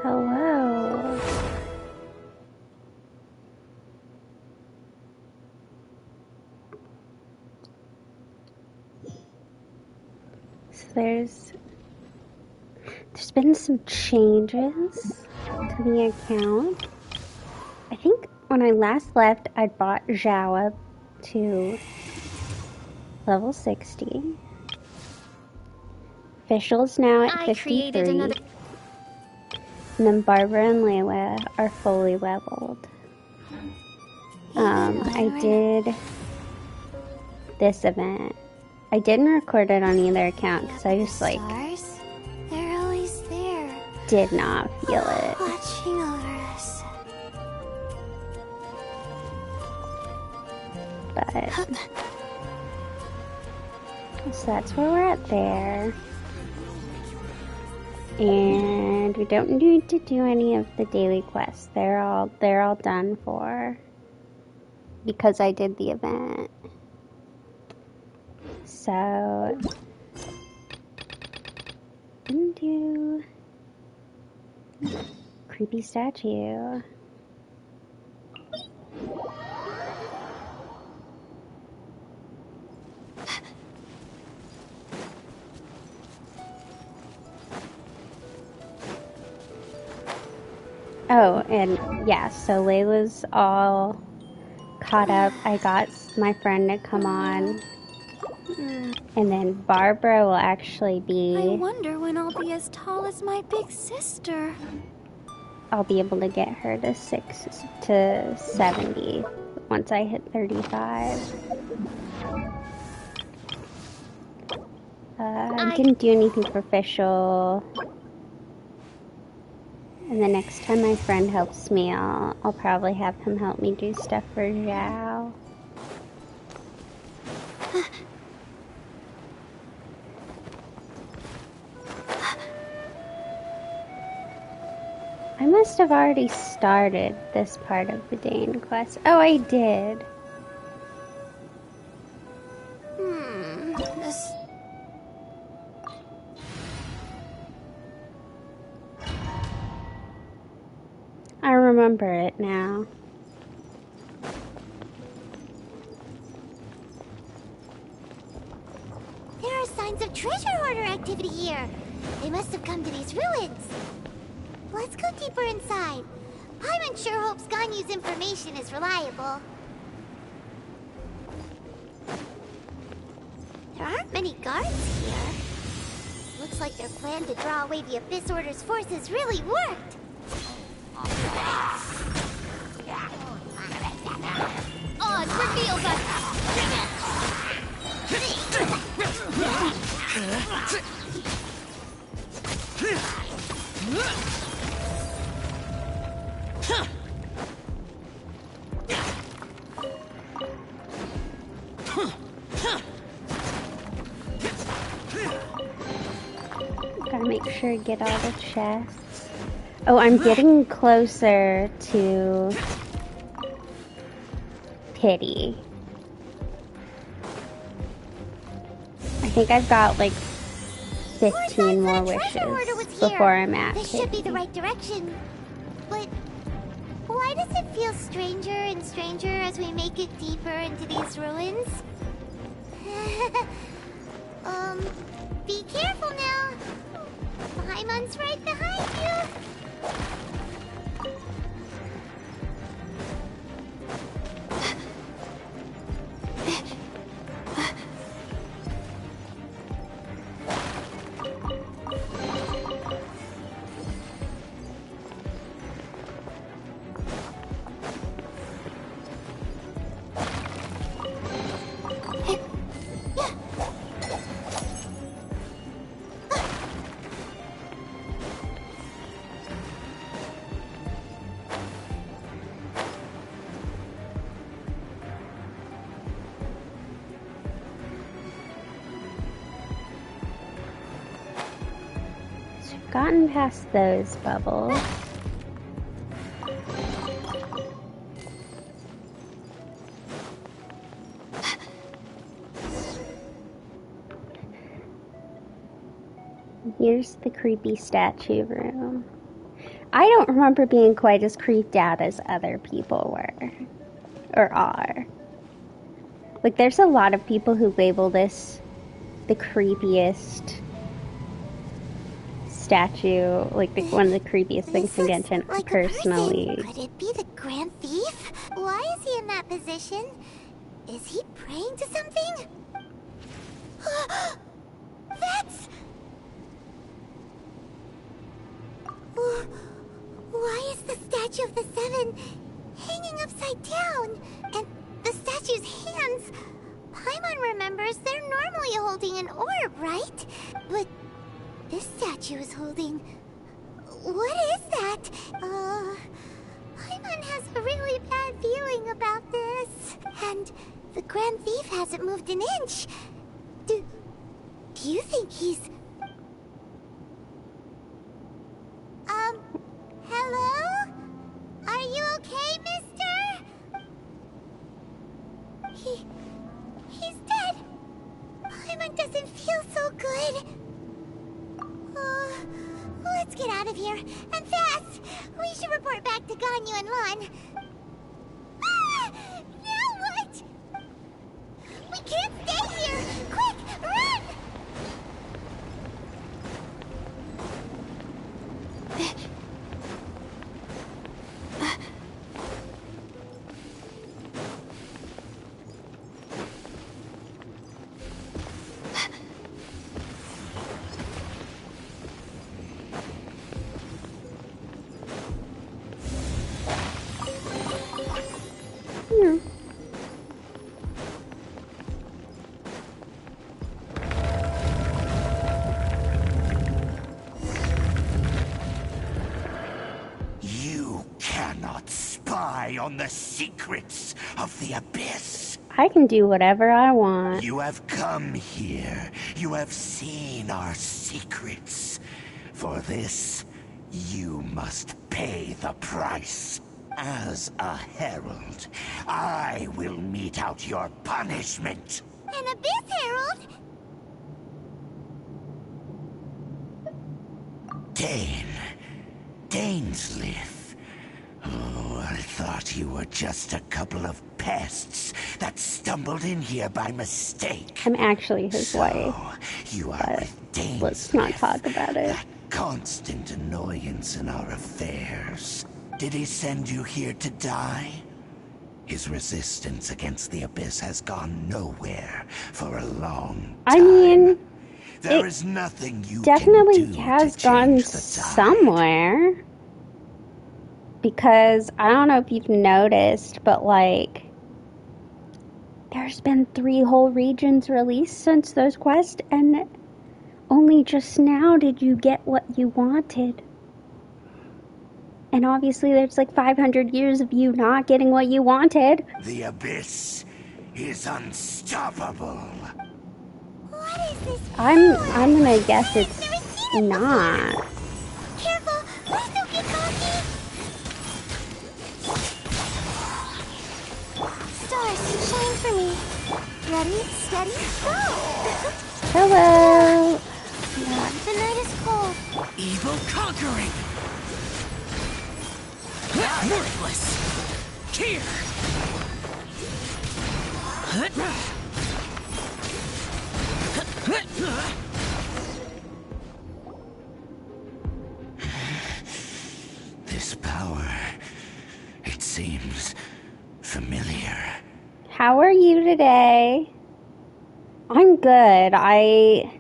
Hello. So there's been some changes to the account. I think when I last left, I brought Zhao up to level 60. Official's now at 53. And then Barbara and Layla are fully leveled. I did this event. I didn't record it on either account because I just like they're always there. Did not feel it. Watching over us. But so that's where we're at there. And we don't need to do any of the daily quests. They're all done for because I did the event. So undo creepy statue. Oh, and yeah, so Layla's all caught up. I got my friend to come on. And then Barbara will actually be... I wonder when I'll be as tall as my big sister. I'll be able to get her to 70 once I hit 35. I didn't do anything for official. And the next time my friend helps me, I'll probably have him help me do stuff for Zhao. I must have already started this part of the Dane quest. Oh, I did. This... I remember it now. There are signs of treasure hoarder activity here. They must have come to these ruins. Let's go deeper inside. Paimon sure hopes Ganyu's information is reliable. There aren't many guards here. Looks like their plan to draw away the Abyss Order's forces really worked. Oz, reveal us! Gotta make sure to get all the chests. Oh, I'm getting closer to Pity. I think I've got like 15 more wishes before I'm at This Pity. should be the right direction. But why does it feel stranger and stranger as we make it deeper into these ruins? Be careful now. Paimon's right behind you. Gotten past those bubbles. Here's the creepy statue room. I don't remember being quite as creeped out as other people were. Or are. Like, there's a lot of people who label this the creepiest statue, like one of the creepiest things in Genshin. Like Personally, could it be the Grand Thief? Why is he in that position? Is he praying to something? That's... Why is the statue of the Seven hanging upside down? And the statue's hands... Paimon remembers they're normally holding an orb, right? But this statue is holding... What is that? Paimon has a really bad feeling about this. And the Grand Thief hasn't moved an inch. Do you think he's... Hello? Are you okay, mister? He's dead. Paimon doesn't feel so good. Let's get out of here, and fast! We should report back to Ganyu and Lan. Ah! Now what? We can't stay here! Quick, run! On the secrets of the Abyss. I can do whatever I want. You have come here. You have seen our secrets. For this, you must pay the price. As a herald, I will mete out your punishment. An Abyss Herald? Dainsleif. Oh, I thought you were just a couple of pests that stumbled in here by mistake. I'm actually his wife. You are with Dainsleif. Let's not talk about it. That constant annoyance in our affairs. Did he send you here to die? His resistance against the Abyss has gone nowhere for a long time. I mean, there is nothing you definitely can do has to gone change the tide. somewhere. Because I don't know if you've noticed, but like, there's been 3 whole regions released since those quests, and only just now did you get what you wanted. And obviously there's like 500 years of you not getting what you wanted. The Abyss is unstoppable. What is this? I'm gonna guess it's not. Careful! Please don't get cocky! Stars, shine for me. Ready, steady, go! Hello! The night is cold. Evil conquering! Worthless! Here! This power, it seems familiar. How are you today? I'm good. I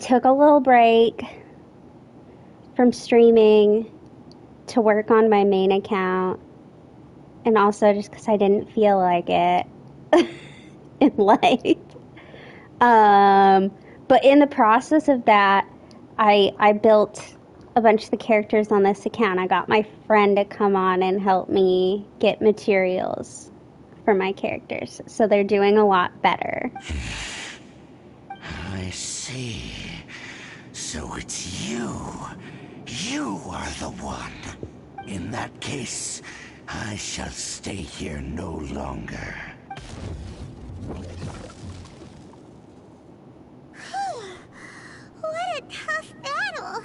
took a little break from streaming to work on my main account, and also just because I didn't feel like it in life. But in the process of that, I built a bunch of the characters on this account. I got my friend to come on and help me get materials for my characters, so they're doing a lot better. I see. So it's you. You are the one. In that case, I shall stay here no longer. What a tough battle.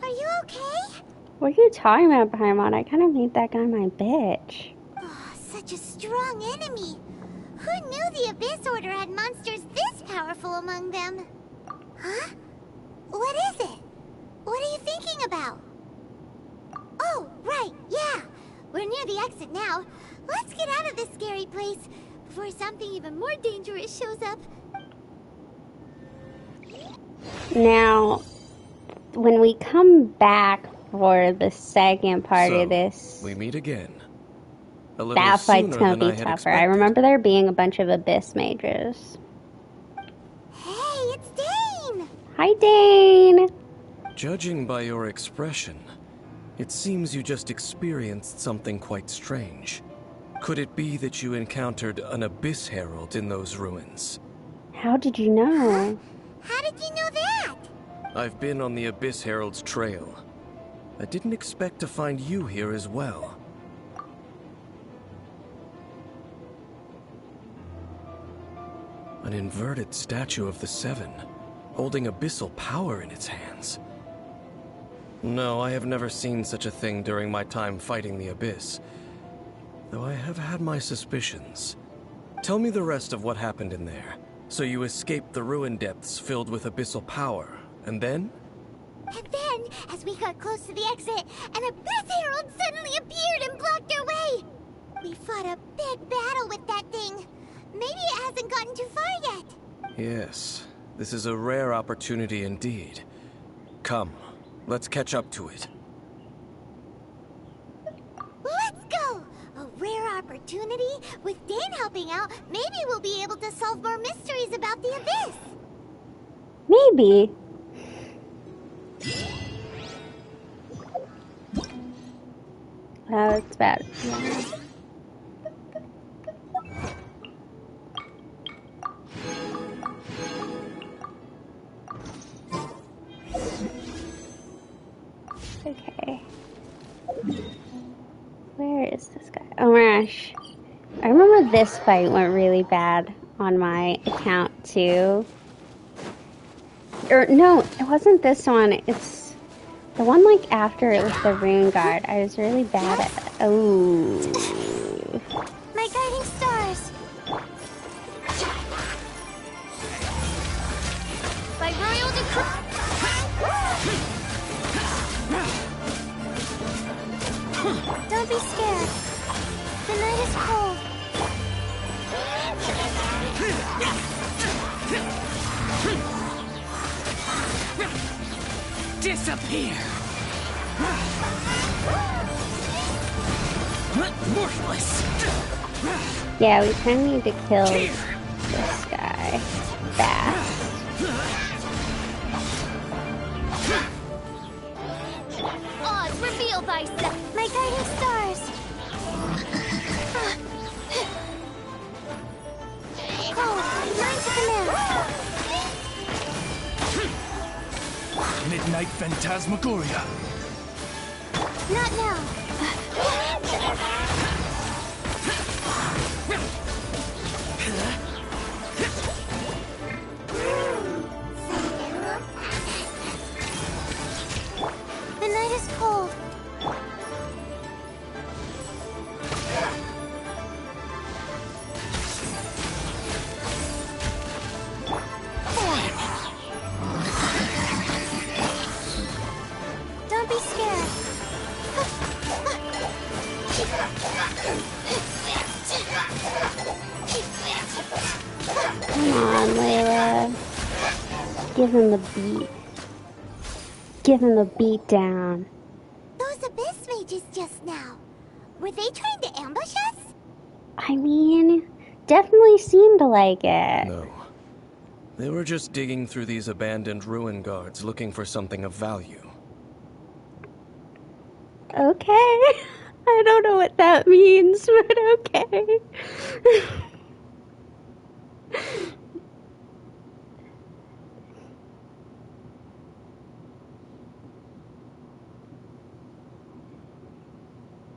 Are you okay? What are you talking about, Paimon? I kind of made that guy my bitch. Oh, such a strong enemy. Who knew the Abyss Order had monsters this powerful among them? Huh? What is it? What are you thinking about? Oh, right, yeah. We're near the exit now. Let's get out of this scary place before something even more dangerous shows up. Now, when we come back for the second part of this, we meet again. A little that fight's sooner gonna than I be had tougher. I expected. remember there being a bunch of Abyss mages. Hey, it's Dane! Hi, Dane! Judging by your expression, it seems you just experienced something quite strange. Could it be that you encountered an Abyss Herald in those ruins? How did you know? How did you know that? I've been on the Abyss Herald's trail. I didn't expect to find you here as well. An inverted statue of the Seven, holding abyssal power in its hands. No, I have never seen such a thing during my time fighting the Abyss, though I have had my suspicions. Tell me the rest of what happened in there. So you escaped the ruin depths filled with abyssal power, and then? And then, as we got close to the exit, an Abyss Herald suddenly appeared and blocked our way! We fought a big battle with that thing. Maybe it hasn't gotten too far yet. Yes, this is a rare opportunity indeed. Come, let's catch up to it. Let's go! A rare opportunity? With Dane helping out, maybe we'll be able to solve more mysteries about the Abyss. Maybe. It's bad. Yeah. Okay. Where is this guy? Oh my gosh. I remember this fight went really bad on my account too. Or no, it wasn't this one. It's the one like after it was the Rune Guard. I was really bad at it. Oh. My guiding stars. By royal decree. Don't be scared. The night is cold. Disappear! Worthless! Yeah, we kind of need to kill this guy fast. Oz, reveal thyself. My guiding stars. Cold, mine to command. Midnight Phantasmagoria. Not now. The night is cold. Don't be scared. Come on, Layla. Give him the beat. Give him the beat down. Those Abyss mages just now. Were they trying to ambush us? I mean, definitely seemed like it. No. They were just digging through these abandoned ruin guards looking for something of value. Okay. I don't know what that means, but okay.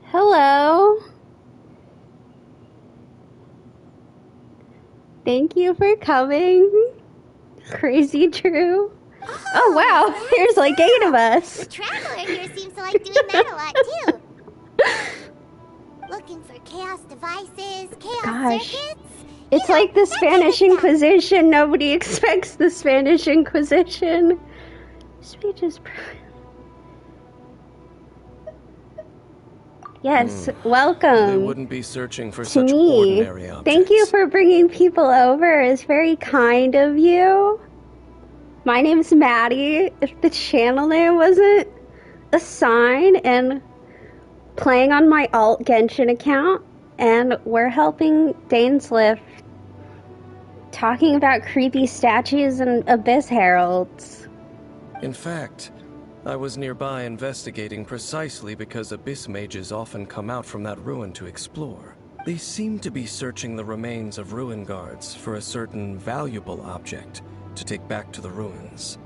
Hello. Thank you for coming, Crazy Drew. Oh wow, there's like 8 of us. The traveler here seems to like doing that a lot too. Looking for chaos devices, chaos circuits. It's like the Spanish Inquisition. Nobody expects the Spanish Inquisition. Speech is... Yes, welcome. They wouldn't be searching for to such me. ordinary objects. Thank you for bringing people over. It's very kind of you. My name's Maddie. If the channel name wasn't a sign, and playing on my alt Genshin account, and we're helping Dainsliff talking about creepy statues and abyss heralds. In fact, I was nearby investigating precisely because abyss mages often come out from that ruin to explore. They seem to be searching the remains of ruin guards for a certain valuable object to take back to the ruins.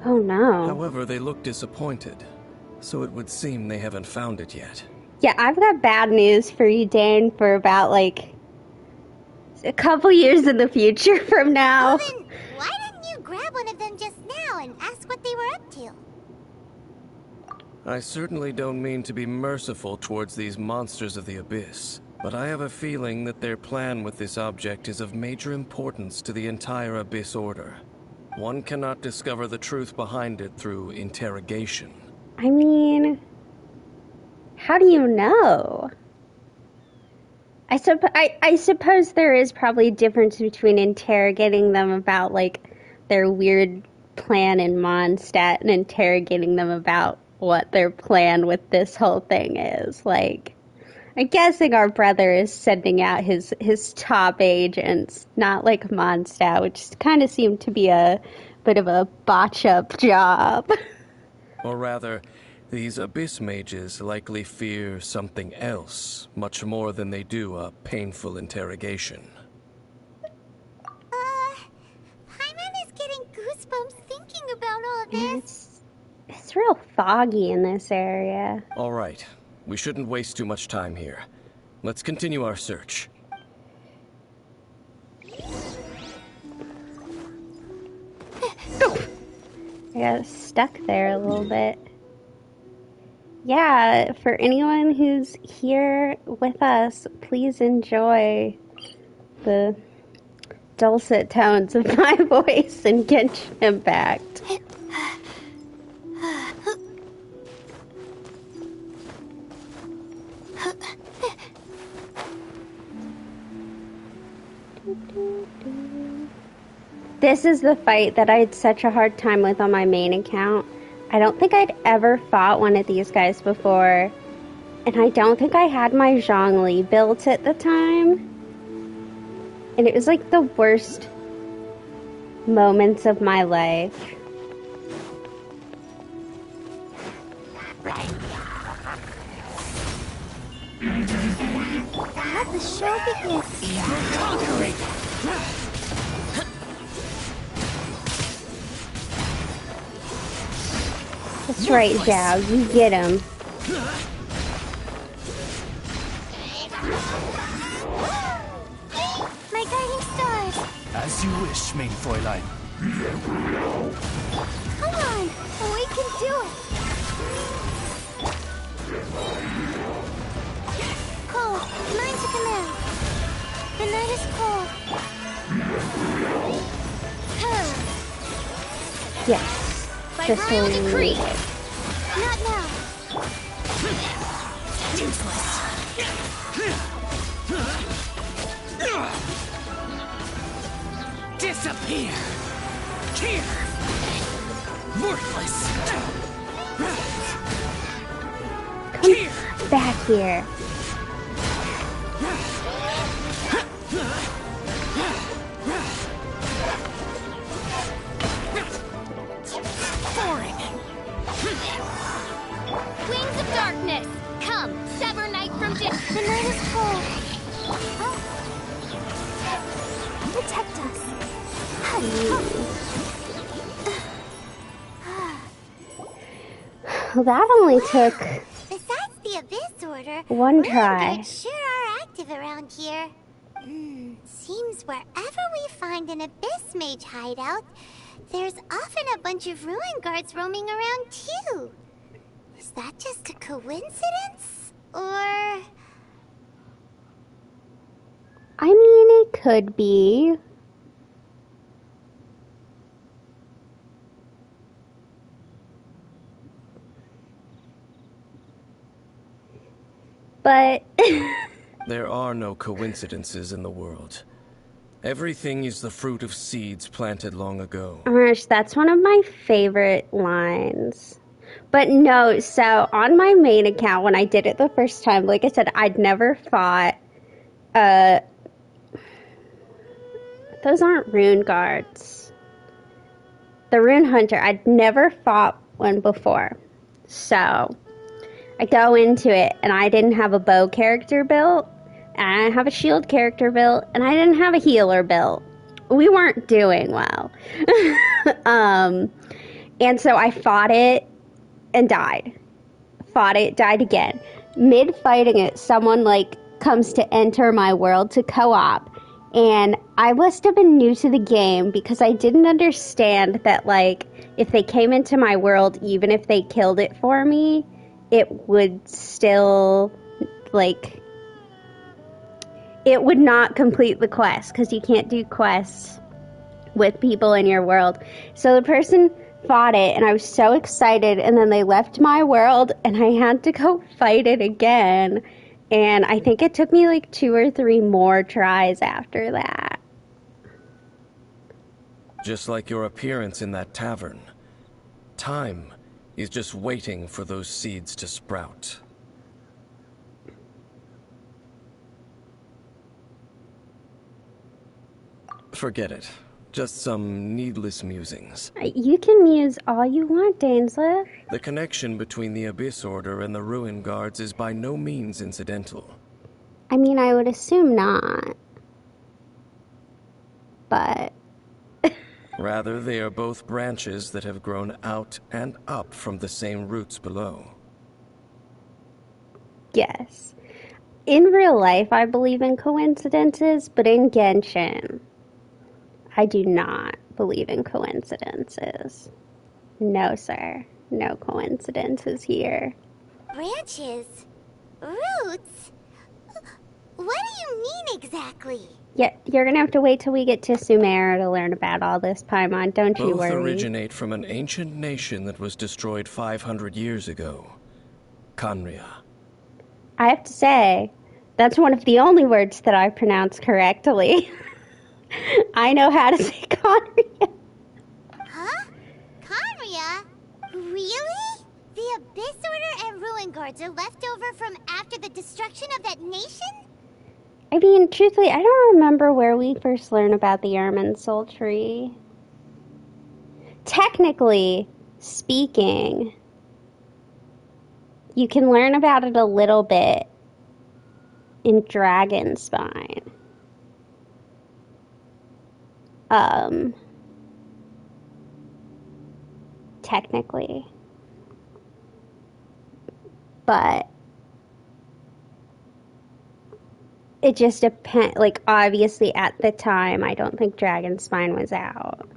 Oh no. However, they look disappointed, so it would seem they haven't found it yet. Yeah, I've got bad news for you, Dane, for about like a couple years in the future from now. Well, then, why didn't you grab one of them just now and ask what they were up to? I certainly don't mean to be merciful towards these monsters of the abyss, but I have a feeling that their plan with this object is of major importance to the entire Abyss Order. One cannot discover the truth behind it through interrogation. I mean, how do you know? I suppose there is probably a difference between interrogating them about, like, their weird plan in Mondstadt and interrogating them about what their plan with this whole thing is. Like, I'm guessing our brother is sending out his top agents, not like Mondstadt, which kind of seemed to be a bit of a botch-up job. Or rather, these abyss mages likely fear something else, much more than they do a painful interrogation. Paimon is getting goosebumps thinking about all of this. It's real foggy in this area. All right, we shouldn't waste too much time here. Let's continue our search. I got stuck there a little bit. Yeah, for anyone who's here with us, please enjoy the dulcet tones of my voice and Genshin Impact. This is the fight that I had such a hard time with on my main account. I don't think I'd ever fought one of these guys before, and I don't think I had my Zhongli built at the time. And it was like the worst moments of my life. Let the show begin. Conquering! That's right, Zhao. You get him. My guiding stars. As you wish, main Fräulein. Come on. We can do it. Cold. Mine to command. The night is cold. Yes. By Just royal so we decree. need it. Not now. Useless. Disappear! Here! Worthless! Here! Back here. Foreign! Wings of darkness. Come, sever night from day. The night is cold. Oh. Protect us. Well, that only took Besides the Abyss Order, one ruin try. guards sure are active around here. Seems wherever we find an Abyss Mage hideout, there's often a bunch of ruin guards roaming around too. Is that just a coincidence? Or... I mean, it could be. But... There are no coincidences in the world. Everything is the fruit of seeds planted long ago. Oh my gosh, that's one of my favorite lines. But no, so on my main account, when I did it the first time, like I said, I'd never fought, those aren't rune guards. The rune hunter, I'd never fought one before. So, I go into it, and I didn't have a bow character built, and I didn't have a shield character built, and I didn't have a healer built. We weren't doing well. And so I fought it and died. Fought it, died again. Mid-fighting it, someone, comes to enter my world to co-op, and I must have been new to the game because I didn't understand that, if they came into my world, even if they killed it for me, it would still, it would not complete the quest, because you can't do quests with people in your world. So the person fought it, and I was so excited, and then they left my world, and I had to go fight it again. And I think it took me 2 or 3 more tries after that. Just like your appearance in that tavern. Time is just waiting for those seeds to sprout. Forget it. Just some needless musings. You can muse all you want, Dainsleif. The connection between the Abyss Order and the Ruin Guards is by no means incidental. I mean, I would assume not. But... Rather, they are both branches that have grown out and up from the same roots below. Yes. In real life, I believe in coincidences, but in Genshin, I do not believe in coincidences. No, sir. No coincidences here. Branches? Roots? What do you mean exactly? Yeah, you're gonna have to wait till we get to Sumer to learn about all this, Paimon. Don't you Both worry. originate from an ancient nation that was destroyed 500 years ago. Khaenri'ah. I have to say, that's one of the only words that I pronounce correctly. I know how to say Khaenri'ah. Huh? Khaenri'ah? Really? The Abyss Order and Ruin Guards are left over from after the destruction of that nation? I mean, truthfully, I don't remember where we first learned about the Irminsul tree. Technically speaking, you can learn about it a little bit in Dragonspine. Technically. But it just depends, obviously at the time, I don't think Dragonspine was out.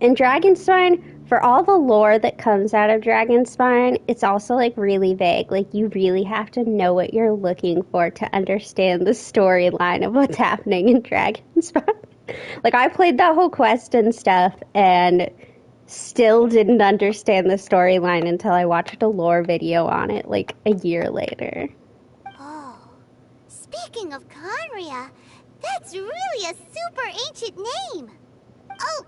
And Dragonspine, for all the lore that comes out of Dragonspine, it's also, really vague. You really have to know what you're looking for to understand the storyline of what's happening in Dragonspine. I played that whole quest and stuff, and still didn't understand the storyline until I watched a lore video on it, a year later. Oh, speaking of Khaenri'ah, that's really a super ancient name. Oh,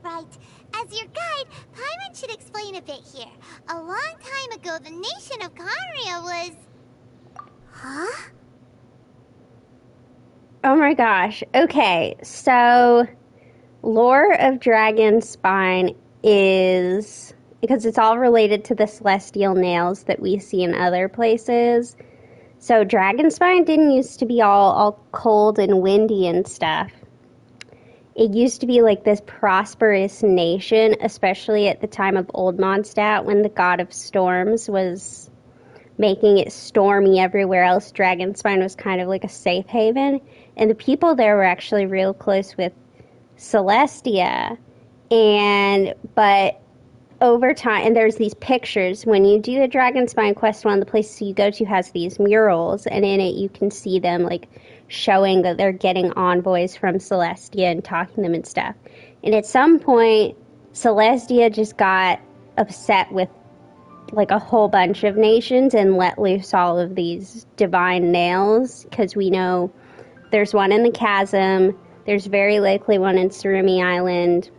right. As your guide, Paimon should explain a bit here. A long time ago, the nation of Khaenri'ah was... Huh? Oh my gosh. Okay, so lore of Dragonspine is, because it's all related to the celestial nails that we see in other places. So Dragonspine didn't used to be all cold and windy and stuff. It used to be this prosperous nation, especially at the time of Old Mondstadt, when the god of storms was making it stormy everywhere else. Dragonspine was kind of a safe haven. And the people there were actually real close with Celestia. But over time, and there's these pictures. When you do the Dragon Spine quest, one of the places you go to has these murals, and in it you can see them like showing that they're getting envoys from Celestia and talking to them and stuff. And at some point, Celestia just got upset with like a whole bunch of nations and let loose all of these divine nails, because we know there's one in the chasm, there's very likely one in Surumi Island,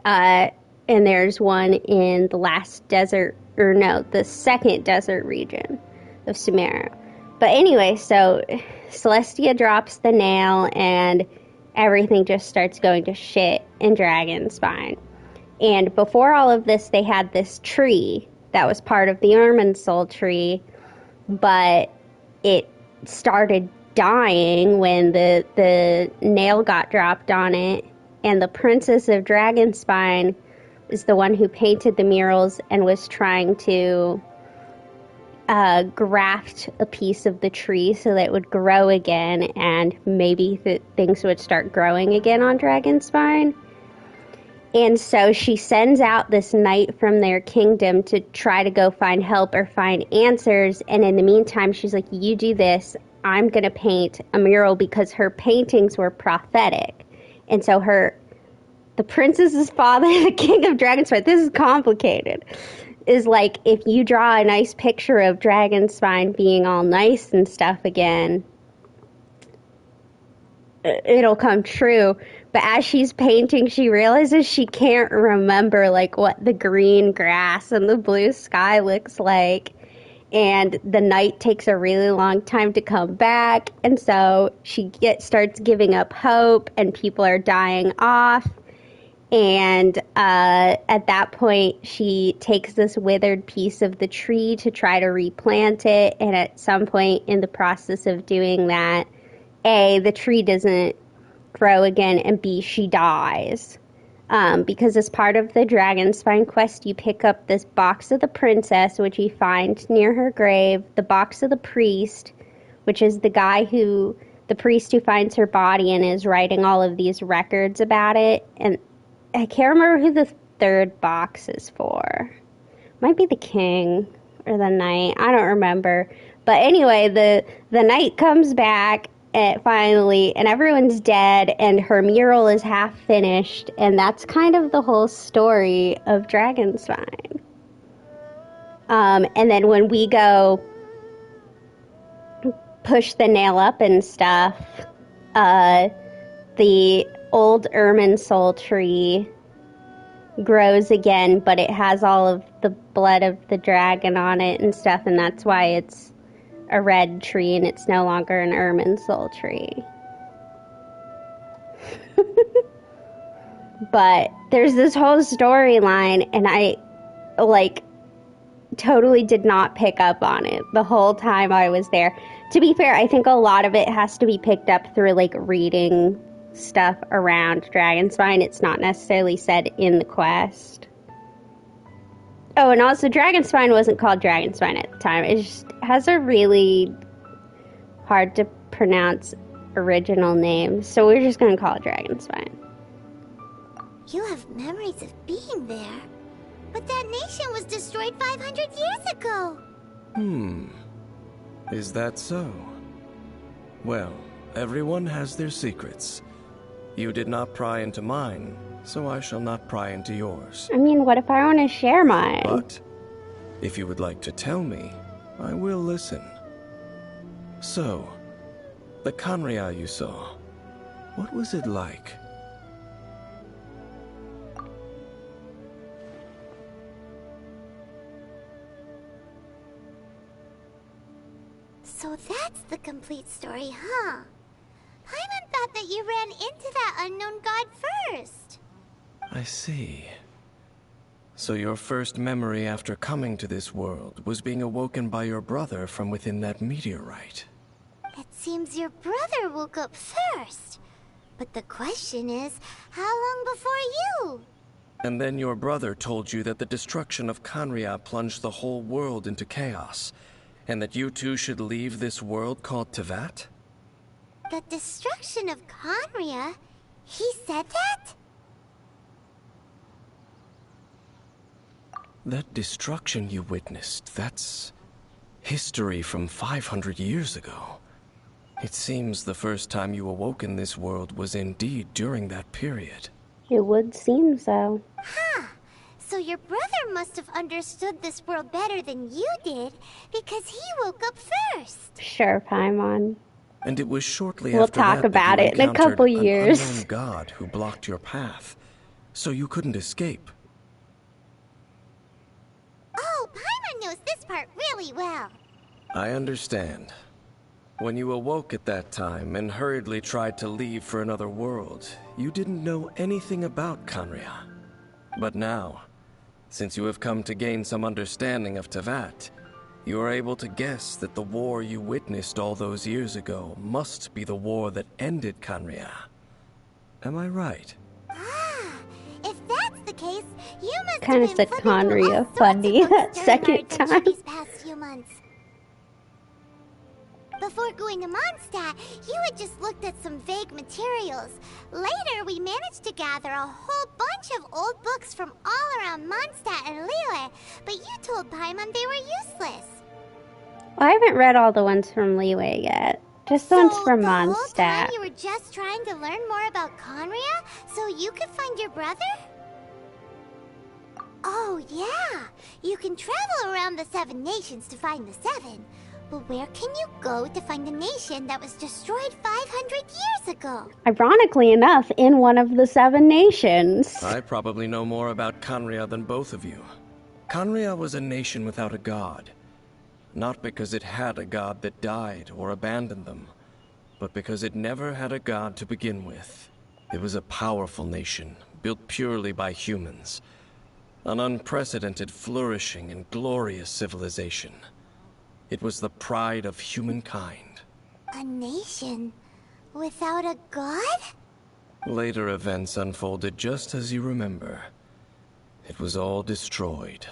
and there's one in the second desert region of Sumeru. But anyway, so Celestia drops the nail and everything just starts going to shit in Dragonspine. And before all of this, they had this tree that was part of the Irminsul tree, but it started dying when the nail got dropped on it. And the Princess of Dragonspine is the one who painted the murals and was trying to graft a piece of the tree so that it would grow again, and maybe things would start growing again on Dragonspine. And so she sends out this knight from their kingdom to try to go find help or find answers. And in the meantime, she's like, you do this, I'm going to paint a mural, because her paintings were prophetic. And so the princess's father, the king of Dragonspine, this is complicated, is like, if you draw a nice picture of Dragonspine being all nice and stuff again, it'll come true. But as she's painting, she realizes she can't remember like what the green grass and the blue sky looks like. And the night takes a really long time to come back. And so she starts giving up hope, and people are dying off. And at that point, she takes this withered piece of the tree to try to replant it. And at some point in the process of doing that, A, the tree doesn't grow again, and B, she dies. Because as part of the Dragonspine quest, you pick up this box of the princess, which you find near her grave, the box of the priest, which is the priest who finds her body and is writing all of these records about it. And I can't remember who the third box is for. Might be the king or the knight. I don't remember. But anyway, the knight comes back finally, and everyone's dead, and her mural is half finished, and that's kind of the whole story of Dragonspine. And then when we go push the nail up and stuff, the old Irminsul tree grows again, but it has all of the blood of the dragon on it and stuff, and that's why it's a red tree and it's no longer an Irminsul tree. But there's this whole storyline, and I totally did not pick up on it the whole time I was there. To be fair, I think a lot of it has to be picked up through reading stuff around Dragonspine. It's not necessarily said in the quest. Oh, and also Dragonspine wasn't called Dragonspine at the time. It just has a really hard to pronounce original name, so we're just going to call it Dragonspine. You have memories of being there. But that nation was destroyed 500 years ago. Is that so? Well, everyone has their secrets. You did not pry into mine, so I shall not pry into yours. I mean, what if I want to share mine? But if you would like to tell me, I will listen. So, the Khanria you saw, what was it like? So that's the complete story, huh? Paimon thought that you ran into that unknown god first. I see. So your first memory after coming to this world was being awoken by your brother from within that meteorite. It seems your brother woke up first. But the question is, how long before you? And then your brother told you that the destruction of Khanria plunged the whole world into chaos, and that you two should leave this world called Tevat? The destruction of Khanria? He said that? That destruction you witnessed, that's history from 500 years ago. It seems the first time you awoke in this world was indeed during that period. It would seem so. Huh. So your brother must have understood this world better than you did, because he woke up first. Sure, Paimon. And it was shortly We'll after talk that about that you it in a encountered couple an years. unknown god who blocked your path, so you couldn't escape. Oh, Paimon knows this part really well. I understand. When you awoke at that time and hurriedly tried to leave for another world, you didn't know anything about Khaenri'ah. But now, since you have come to gain some understanding of Teyvat, you are able to guess that the war you witnessed all those years ago must be the war that ended Khaenri'ah. Am I right? Ah, if that's the case, you must Kinda have been said flipping through all Khaenri'ah sorts of funny books that during second our adventure time. these past few months. Before going to Mondstadt, you had just looked at some vague materials. Later, we managed to gather a whole bunch of old books from all around Mondstadt and Liyue, but you told Paimon they were useless. Well, I haven't read all the ones from Liyue yet. Just the ones from the whole time Mondstadt. you were just trying to learn more about Khaenri'ah so you could find your brother? Oh, yeah. You can travel around the 7 nations to find the 7. But where can you go to find a nation that was destroyed 500 years ago? Ironically enough, in one of the 7 nations. I probably know more about Khaenri'ah than both of you. Khaenri'ah was a nation without a god. Not because it had a god that died or abandoned them, but because it never had a god to begin with. It was a powerful nation, built purely by humans. An unprecedented, flourishing, and glorious civilization. It was the pride of humankind. A nation without a god? Later events unfolded just as you remember. It was all destroyed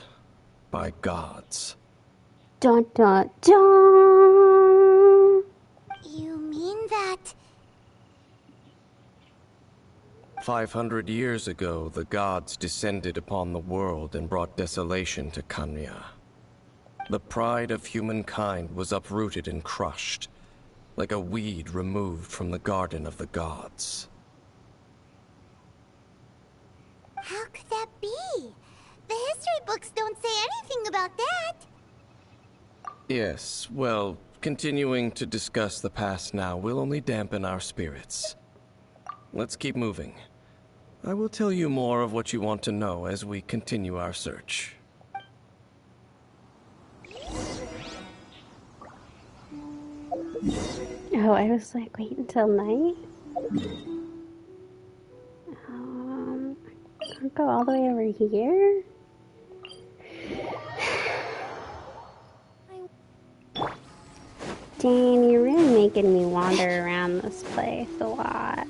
by gods. Dun dun dun! You mean that... 500 years ago, the gods descended upon the world and brought desolation to Khaenri'ah. The pride of humankind was uprooted and crushed, like a weed removed from the garden of the gods. How could that be? The history books don't say anything about that. Yes, well, continuing to discuss the past now will only dampen our spirits. Let's keep moving. I will tell you more of what you want to know as we continue our search. Oh, I was like, wait until night? I'll go all the way over here? Dang, you're really making me wander around this place a lot.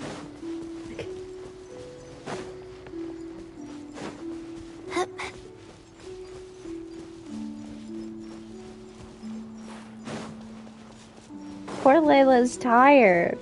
Poor Layla's tired.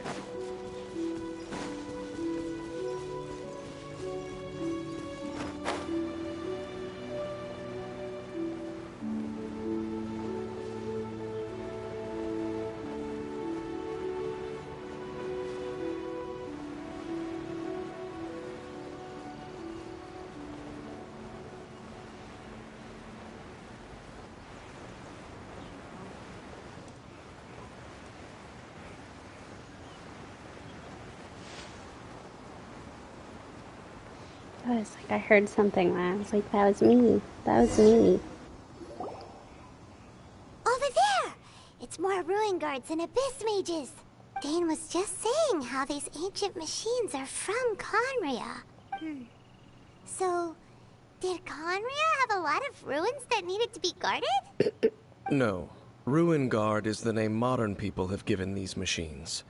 I was like, I heard something and I was like, that was me. That was me. Over there! It's more ruin guards and abyss mages. Dane was just saying how these ancient machines are from Khaenri'ah. So, did Khaenri'ah have a lot of ruins that needed to be guarded? No. Ruin Guard is the name modern people have given these machines.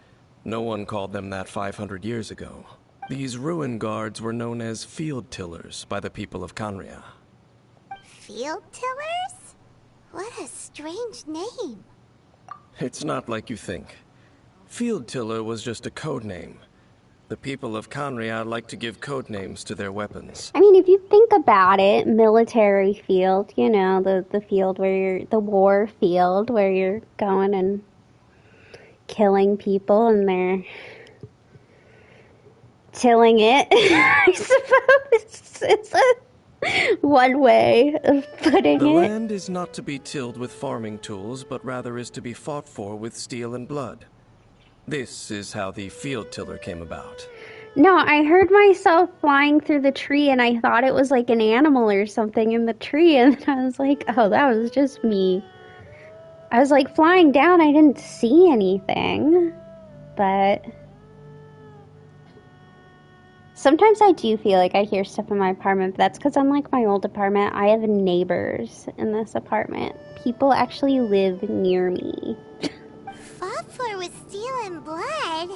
No one called them that 500 years ago. These ruin guards were known as field tillers by the people of Khaenri'ah. Field tillers? What a strange name. It's not like you think. Field tiller was just a code name. The people of Conria like to give code names to their weapons. I mean, if you think about it, military field, you know, the field where the war field where you're going and killing people and they're tilling it, I suppose. It's one way of putting The it. land is not to be tilled with farming tools, but rather is to be fought for with steel and blood. This is how the field tiller came about. No, I heard myself flying through the tree and I thought it was like an animal or something in the tree, and then I was like, oh, that was just me. I was like flying down, I didn't see anything, but sometimes I do feel like I hear stuff in my apartment, but that's because unlike my old apartment, I have neighbors in this apartment. People actually live near me. Fought for with steel and blood?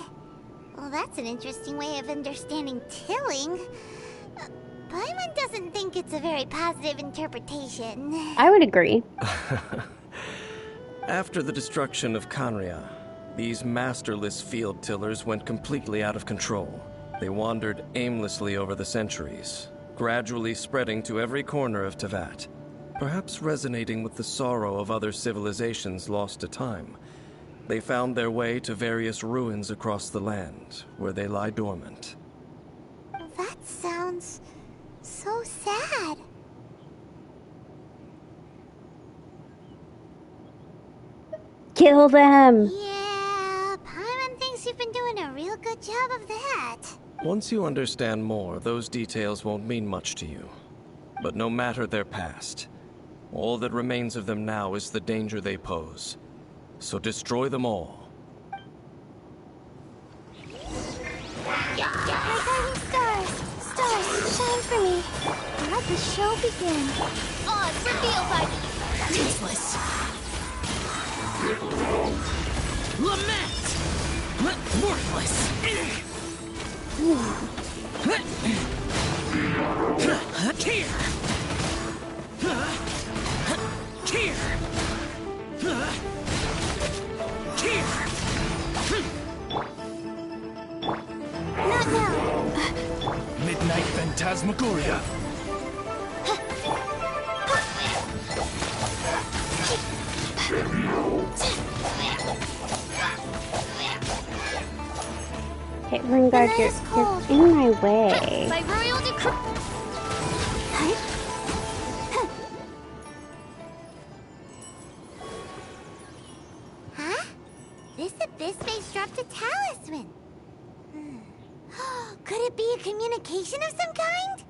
Well, that's an interesting way of understanding tilling. Paimon doesn't think it's a very positive interpretation. I would agree. After the destruction of Conria, these masterless field tillers went completely out of control. They wandered aimlessly over the centuries, gradually spreading to every corner of Teyvat, perhaps resonating with the sorrow of other civilizations lost to time. They found their way to various ruins across the land, where they lie dormant. That sounds so sad. Kill them! Yeah, Paimon thinks you've been doing a real good job of that. Once you understand more, those details won't mean much to you. But no matter their past, all that remains of them now is the danger they pose. So destroy them all. My guiding stars, stars, shine for me. Let the show begin. Odds reveal by Toothless. Lament! Worthless! Here! Here! not now. Midnight Phantasmagoria. Hey, Ringard, you're in my way. By royal decree. Huh? This abyss face dropped a talisman. Could it be a communication of some kind?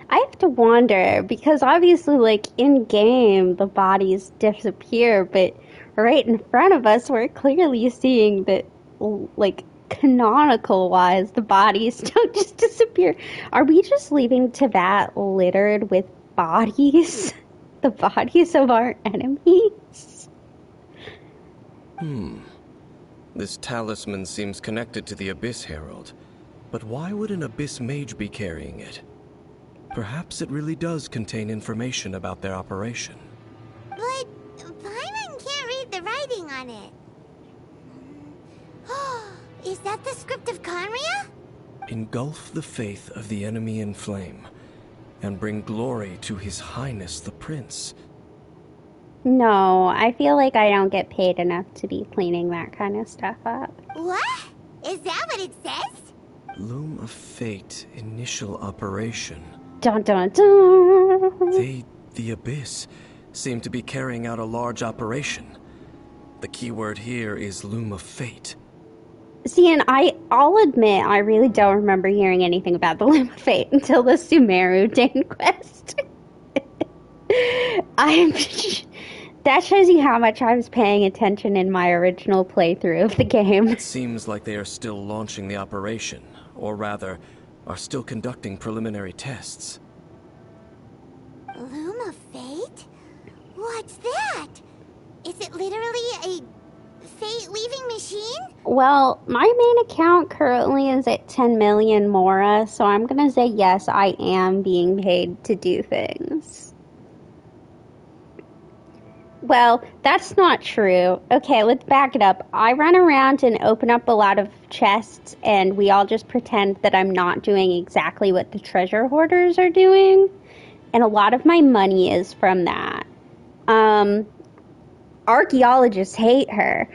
I have to wonder, because obviously, like, in-game, the bodies disappear, but right in front of us, we're clearly seeing that, like, canonical-wise, the bodies don't just disappear. Are we just leaving Teyvat littered with bodies? The bodies of our enemies? This talisman seems connected to the Abyss Herald. But why would an Abyss Mage be carrying it? Perhaps it really does contain information about their operation. But Paimon can't read the writing on it. Is that the script of Conria? Engulf the faith of the enemy in flame, and bring glory to His Highness the Prince. No, I feel like I don't get paid enough to be cleaning that kind of stuff up. What? Is that what it says? Loom of Fate, initial operation. Dun dun dun! The Abyss, seem to be carrying out a large operation. The keyword here is Loom of Fate. See, and I'll admit, I really don't remember hearing anything about the Loom of Fate until the Sumeru Dane quest. That shows you how much I was paying attention in my original playthrough of the game. It seems like they are still launching the operation, or rather, are still conducting preliminary tests. Loom of Fate? What's that? Is it literally a fate-leaving machine? Well, my main account currently is at 10 million Mora, so I'm gonna say yes, I am being paid to do things. Well, that's not true. Okay, let's back it up. I run around and open up a lot of chests, and we all just pretend that I'm not doing exactly what the treasure hoarders are doing. And a lot of my money is from that. Archaeologists hate her.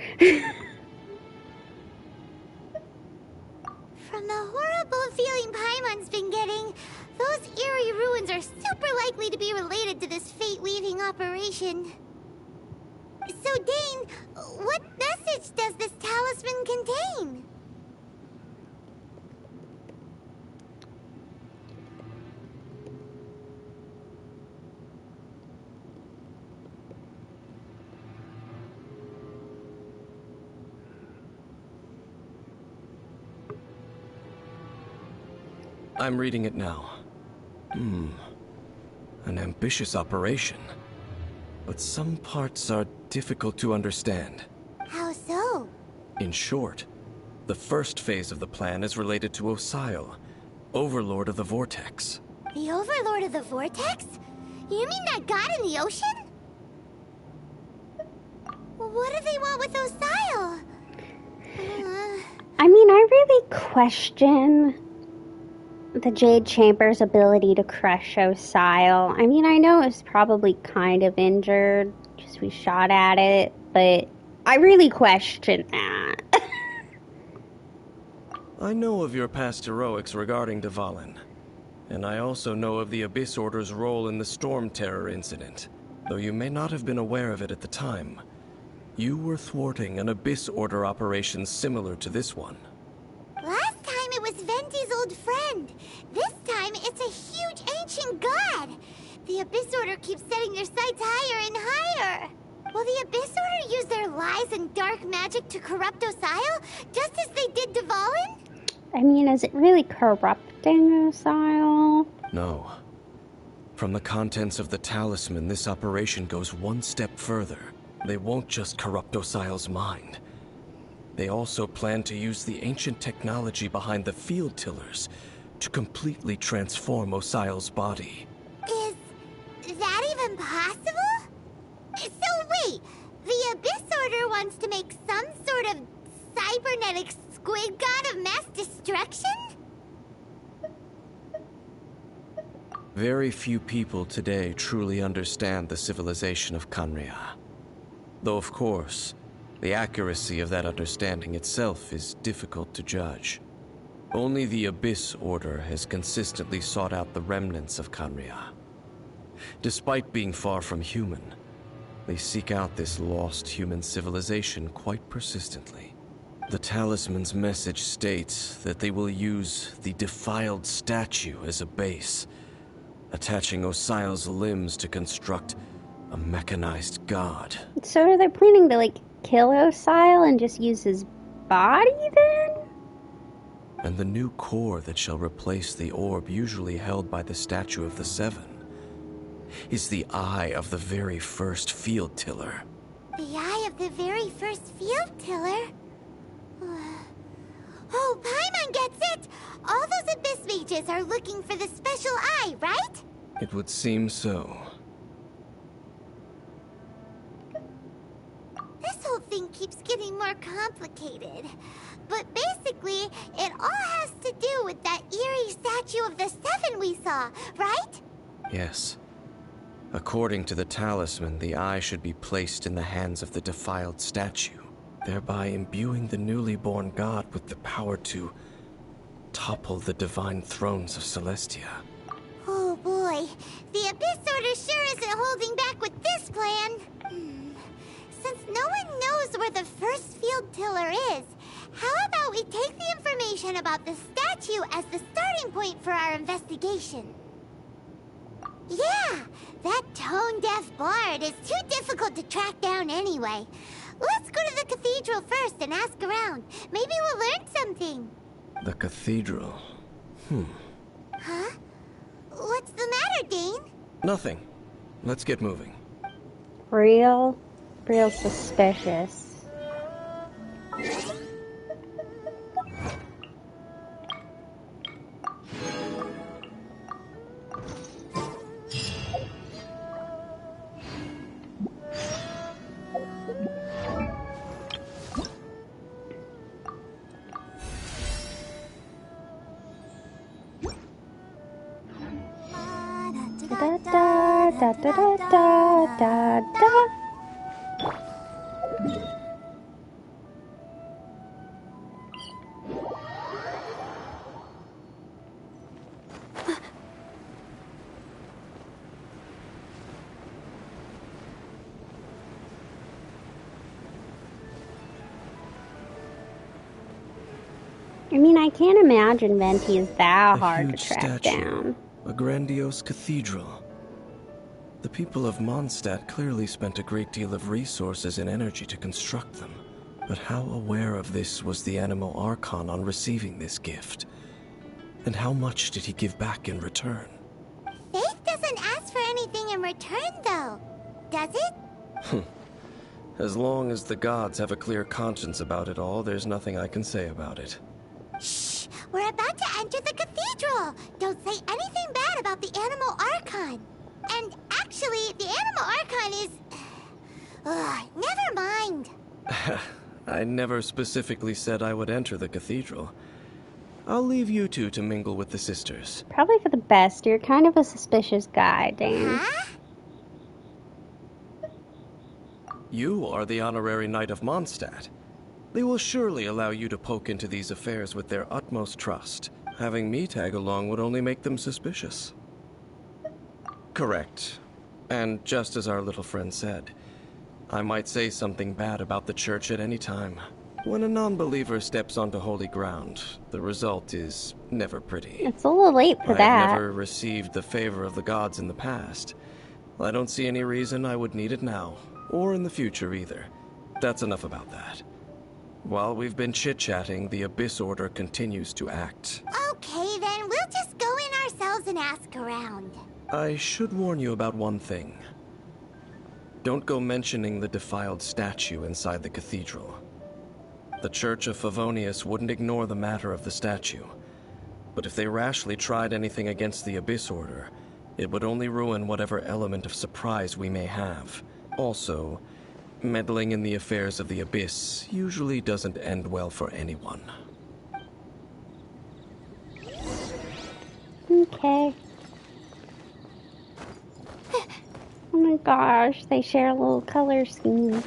From the horrible feeling Paimon's been getting, those eerie ruins are super likely to be related to this fate-weaving operation. So, Dane, what message does this talisman contain? I'm reading it now. An ambitious operation. But some parts are difficult to understand. How so? In short, the first phase of the plan is related to Osile, Overlord of the Vortex. The Overlord of the Vortex? You mean that god in the ocean? What do they want with Osile? I mean, I really question the Jade Chamber's ability to crush Osile. I mean, I know it was probably kind of injured, just we shot at it, but I really question that. I know of your past heroics regarding Dvalin, and I also know of the Abyss Order's role in the Storm Terror incident. Though you may not have been aware of it at the time, you were thwarting an Abyss Order operation similar to this one. Last time it was Venti's old friend. This time it's a huge ancient god. The Abyss Order keeps setting their sights higher and higher. Will the Abyss Order use their lies and dark magic to corrupt Osile, just as they did Dvalin? I mean, is it really corrupting Osile? No. From the contents of the talisman, this operation goes one step further. They won't just corrupt Osile's mind. They also plan to use the ancient technology behind the field tillers to completely transform Osile's body. Is that even possible? So wait, the Abyss Order wants to make some sort of cybernetic squid god of mass destruction? Very few people today truly understand the civilization of Khaenri'ah. Though of course, the accuracy of that understanding itself is difficult to judge. Only the Abyss Order has consistently sought out the remnants of Khaenri'ah. Despite being far from human, they seek out this lost human civilization quite persistently. The talisman's message states that they will use the defiled statue as a base, attaching Osile's limbs to construct a mechanized god. So are they planning to, like, kill Osile and just use his body then? And the new core that shall replace the orb usually held by the Statue of the Seven is the eye of the very first field tiller. The eye of the very first field tiller? Oh, Paimon gets it! All those Abyss mages are looking for the special eye, right? It would seem so. This whole thing keeps getting more complicated. But basically, it all has to do with that eerie statue of the Seven we saw, right? Yes. According to the talisman, the eye should be placed in the hands of the defiled statue, thereby imbuing the newly born god with the power to topple the divine thrones of Celestia. Oh boy, the Abyss Order sure isn't holding back with this plan. Since no one knows where the first field tiller is, how about we take the information about the statue as the starting point for our investigation? Yeah, that tone-deaf bard is too difficult to track down anyway. Let's go to the cathedral first and ask around. Maybe we'll learn something. The cathedral. Huh? What's the matter, Dane? Nothing. Let's get moving. Real suspicious. Da da da da da. I mean, I can't imagine Venti is that hard to huge track statue, down. a grandiose cathedral. The people of Mondstadt clearly spent a great deal of resources and energy to construct them. But how aware of this was the Animal Archon on receiving this gift? And how much did he give back in return? Faith doesn't ask for anything in return, though. Does it? As long as the gods have a clear conscience about it all, there's nothing I can say about it. Shh! We're about to enter the cathedral! Don't say anything bad about the Animal Archon! And actually, the Animal Archon is... never mind! I never specifically said I would enter the cathedral. I'll leave you two to mingle with the sisters. Probably for the best. You're kind of a suspicious guy, Dan. Huh? You are the honorary knight of Mondstadt. They will surely allow you to poke into these affairs with their utmost trust. Having me tag along would only make them suspicious. Correct. And just as our little friend said, I might say something bad about the church at any time. When a non-believer steps onto holy ground, the result is never pretty. It's a little late for I've that. never received the favor of the gods in the past. I don't see any reason I would need it now, or in the future either. That's enough about that. While we've been chit-chatting, the Abyss Order continues to act. Okay, then we'll just go in ourselves and ask around. I should warn you about one thing. Don't go mentioning the defiled statue inside the cathedral. The Church of Favonius wouldn't ignore the matter of the statue. But if they rashly tried anything against the Abyss Order, it would only ruin whatever element of surprise we may have. Also, meddling in the affairs of the Abyss usually doesn't end well for anyone. Okay. Oh my gosh, they share a little color scheme.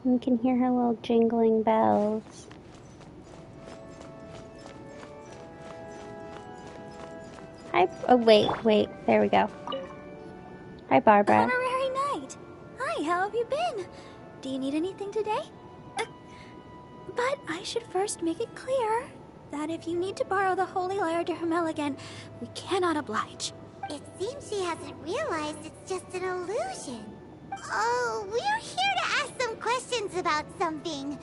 You can hear her little jingling bells. Hi. Oh, wait. There we go. Hi, Barbara. Honorary Knight. Hi, how have you been? Do you need anything today? But I should first make it clear that if you need to borrow the Holy Lyre to Hermel again, we cannot oblige. It seems she hasn't realized it's just an illusion. Oh, we're here to ask some questions about something.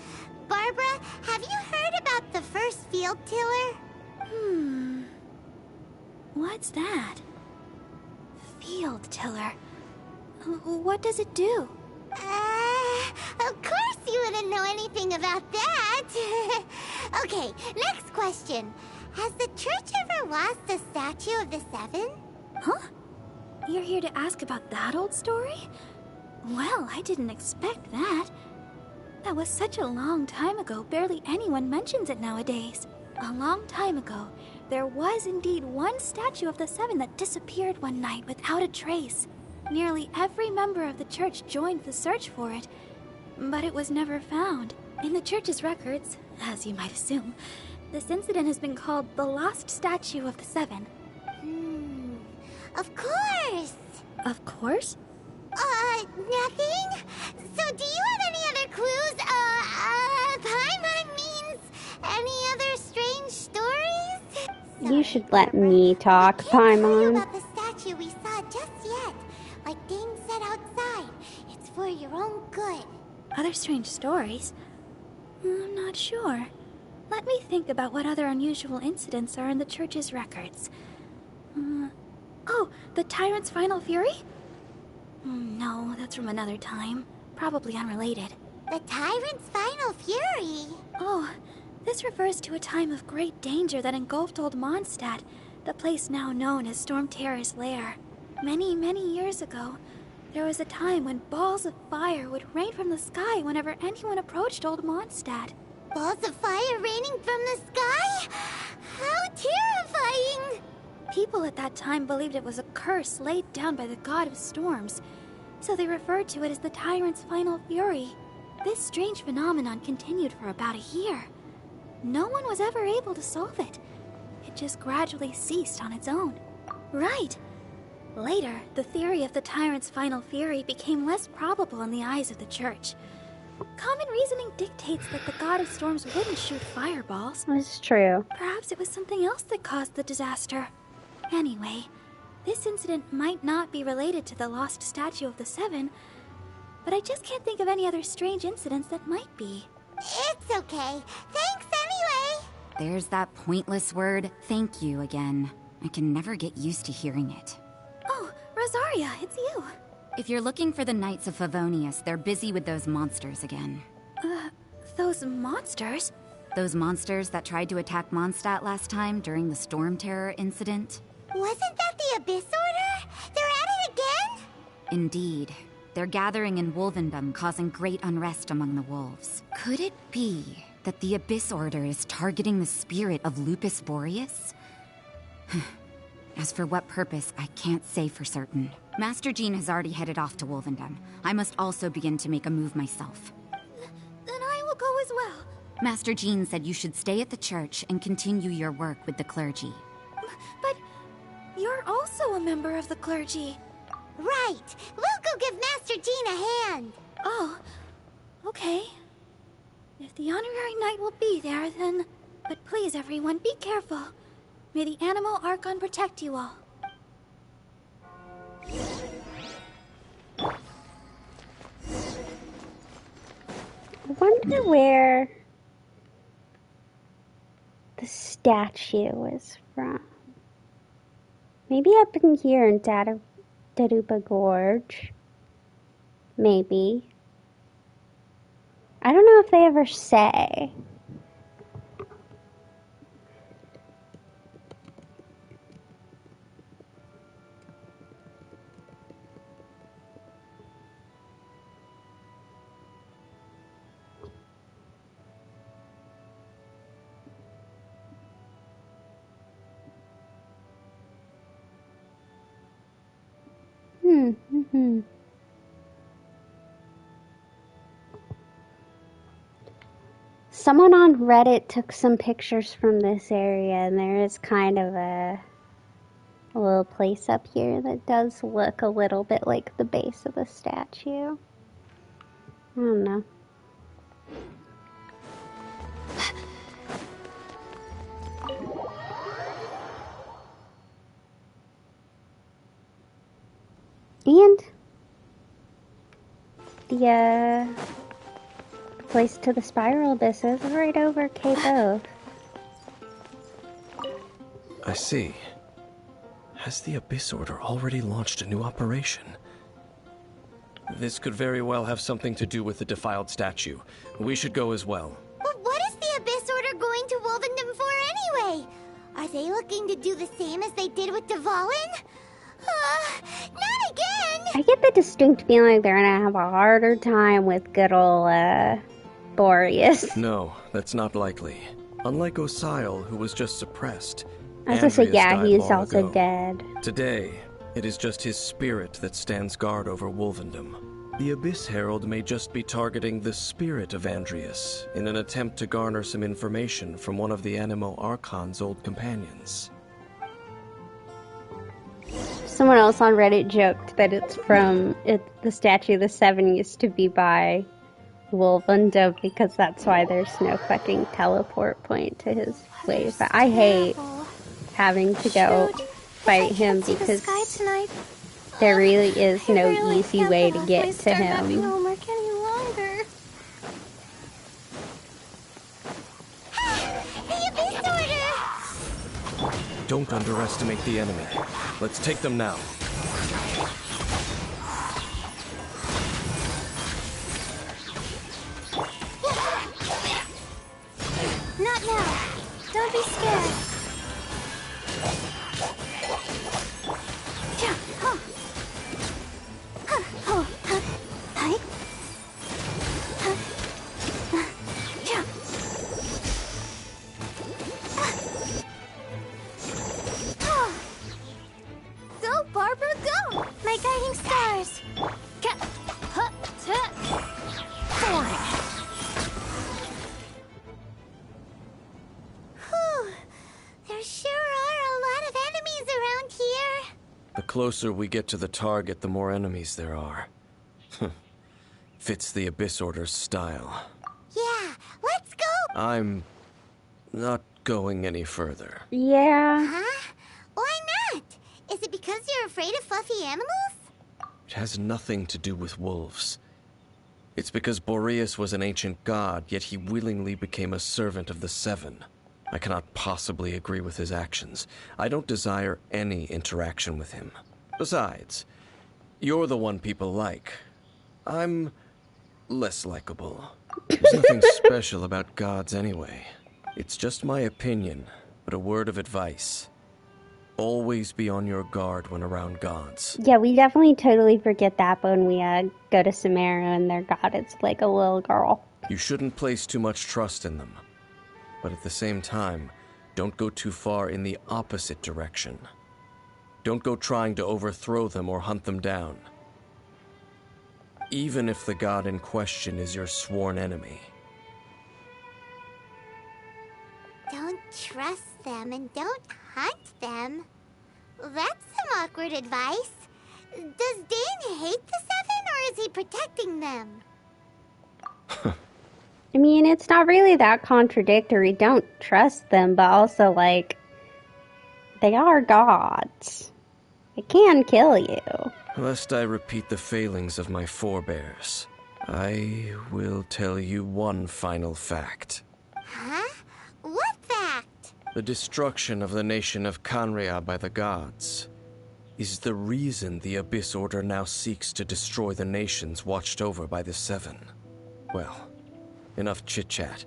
Barbara, have you heard about the first field tiller? What's that? Field tiller. What does it do? Of course you wouldn't know anything about that. Okay, next question. Has the church ever lost a statue of the Seven? Huh? You're here to ask about that old story? Well, I didn't expect that. That was such a long time ago, barely anyone mentions it nowadays. A long time ago, there was indeed one statue of the Seven that disappeared one night without a trace. Nearly every member of the church joined the search for it, but it was never found. In the church's records, as you might assume, this incident has been called the Lost Statue of the Seven. Of course. Of course? Nothing? So do you have any other clues? Paimon means any other strange stories? You should let me talk, I can't tell you Paimon. about the statue we saw just yet. Like Dane said outside, it's for your own good. Other strange stories? I'm not sure. Let me think about what other unusual incidents are in the church's records. Oh, the Tyrant's Final Fury? No, that's from another time. Probably unrelated. The Tyrant's Final Fury? Oh, this refers to a time of great danger that engulfed old Mondstadt, the place now known as Storm Terror's lair. Many, many years ago, there was a time when balls of fire would rain from the sky whenever anyone approached old Mondstadt. Balls of fire raining from the sky? How terrifying! People at that time believed it was a curse laid down by the god of storms, so they referred to it as the tyrant's final fury. This strange phenomenon continued for about a year. No one was ever able to solve it. It just gradually ceased on its own. Right. Later, the theory of the tyrant's final fury became less probable in the eyes of the church. Common reasoning dictates that the god of storms wouldn't shoot fireballs. That's true. Perhaps it was something else that caused the disaster. Anyway, this incident might not be related to the lost statue of the Seven, but I just can't think of any other strange incidents that might be. It's okay. Thanks anyway. There's that pointless word, thank you, again. I can never get used to hearing it. Oh, Rosaria, it's you. If you're looking for the Knights of Favonius, they're busy with those monsters again. Those monsters? Those monsters that tried to attack Mondstadt last time during the Storm Terror incident? Wasn't that the Abyss Order? They're at it again? Indeed. They're gathering in Wolvendom, causing great unrest among the wolves. Could it be that the Abyss Order is targeting the spirit of Lupus Boreas? As for what purpose, I can't say for certain. Master Jean has already headed off to Wolvendom. I must also begin to make a move myself. Then I will go as well. Master Jean said you should stay at the church and continue your work with the clergy. But you're also a member of the clergy. Right. We'll go give Master Jean a hand. Oh, okay. If the honorary knight will be there, then... But please, everyone, be careful. May the Animal Archon protect you all. I wonder where the statue is from. Maybe up in here in Daruba Gorge. Maybe. I don't know if they ever say. Someone on Reddit took some pictures from this area, and there is kind of a little place up here that does look a little bit like the base of the statue. I don't know. And the place to the spiral abyss is right over Cape Oath. I see. Has the Abyss Order already launched a new operation? This could very well have something to do with the defiled statue. We should go as well. But what is the Abyss Order going to Wolvendom for anyway? Are they looking to do the same as they did with Dvalin? Not again! I get the distinct feeling they're gonna have a harder time with good old, Boreas. No, that's not likely. Unlike Osile, who was just suppressed, I was gonna say, Andreas yeah, died he's long also ago. dead. Today, it is just his spirit that stands guard over Wolvendom. The Abyss Herald may just be targeting the spirit of Andreas in an attempt to garner some information from one of the Animo Archon's old companions. Someone else on Reddit joked that it's from the statue of the Seven used to be by Wolvendom because that's why there's no fucking teleport point to his place. But I hate having to go fight him because there really is no easy way to get to him. Homework any longer. The Abyss Order! Don't underestimate the enemy. Let's take them now. Not now. Don't be scared. yours. Boring. Whew. There sure are a lot of enemies around here. The closer we get to the target, the more enemies there are. Fits the Abyss Order's style. Yeah, let's go. I'm not going any further. Yeah. Huh? Why not? Is it because you're afraid of fluffy animals? It has nothing to do with wolves. It's because Boreas was an ancient god, yet he willingly became a servant of the Seven. I cannot possibly agree with his actions. I don't desire any interaction with him. Besides, you're the one people like. I'm less likable. There's nothing special about gods anyway. It's just my opinion, but a word of advice. Always be on your guard when around gods. Yeah, we definitely totally forget that when we go to Sumeru and their god is like a little girl. You shouldn't place too much trust in them. But at the same time, don't go too far in the opposite direction. Don't go trying to overthrow them or hunt them down. Even if the god in question is your sworn enemy. Don't trust them and don't hunt them. That's some awkward advice. Does Dane hate the Seven, or is he protecting them? I mean, it's not really that contradictory. Don't trust them, but also, like, they are gods. It can kill you. Lest I repeat the failings of my forebears, I will tell you one final fact. Huh? What fact? The destruction of the nation of Canria by the gods is the reason the Abyss Order now seeks to destroy the nations watched over by the Seven. Well, enough chit-chat.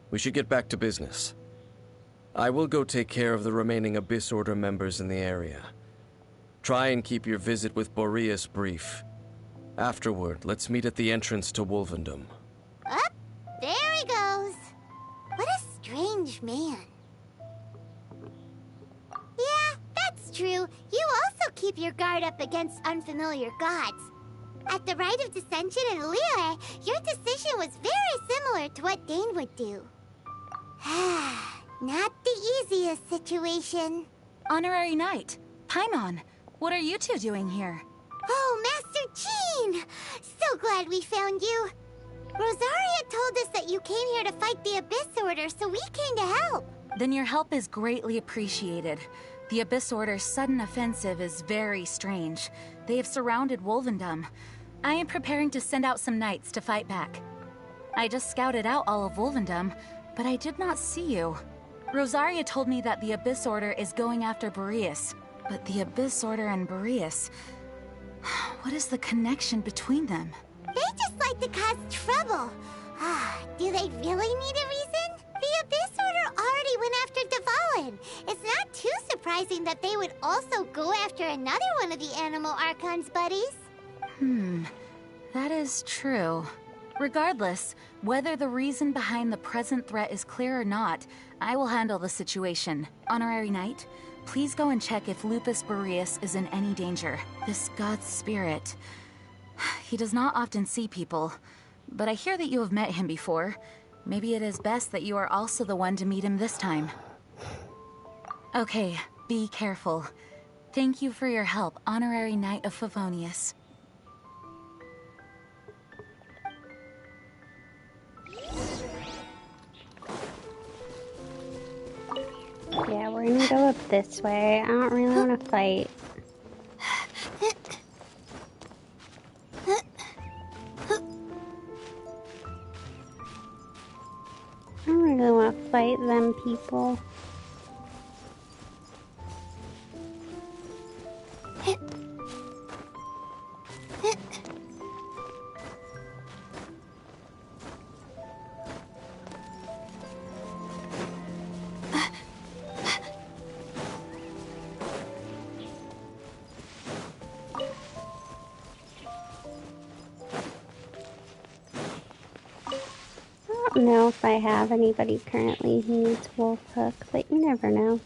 We should get back to business. I will go take care of the remaining Abyss Order members in the area. Try and keep your visit with Boreas brief. Afterward, let's meet at the entrance to Wolvendom. Up, there he goes. What a strange man. Yeah, that's true. You also keep your guard up against unfamiliar gods. At the Rite of Dissension in Liyue, your decision was very similar to what Dane would do. Not the easiest situation. Honorary Knight, Paimon, what are you two doing here? Oh, Master Jean! So glad we found you. Rosaria told us that you came here to fight the Abyss Order, so we came to help. Then your help is greatly appreciated. The Abyss Order's sudden offensive is very strange. They have surrounded Wolvendom. I am preparing to send out some knights to fight back. I just scouted out all of Wolvendom, but I did not see you. Rosaria told me that the Abyss Order is going after Boreas. But the Abyss Order and Boreas... What is the connection between them? They just like to cause trouble. Do they really need a reason? The Abyss Order already went after Dvalin. It's not too surprising that they would also go after another one of the Animal Archon's buddies. That is true. Regardless, whether the reason behind the present threat is clear or not, I will handle the situation. Honorary Knight, please go and check if Lupus Boreas is in any danger. This god's spirit... He does not often see people, but I hear that you have met him before. Maybe it is best that you are also the one to meet him this time. Okay, be careful. Thank you for your help, Honorary Knight of Favonius. Yeah, we're gonna go up this way. I don't really want to fight. I don't really want to fight them people. I don't know if I have anybody currently who needs Wolf Hook, but you never know.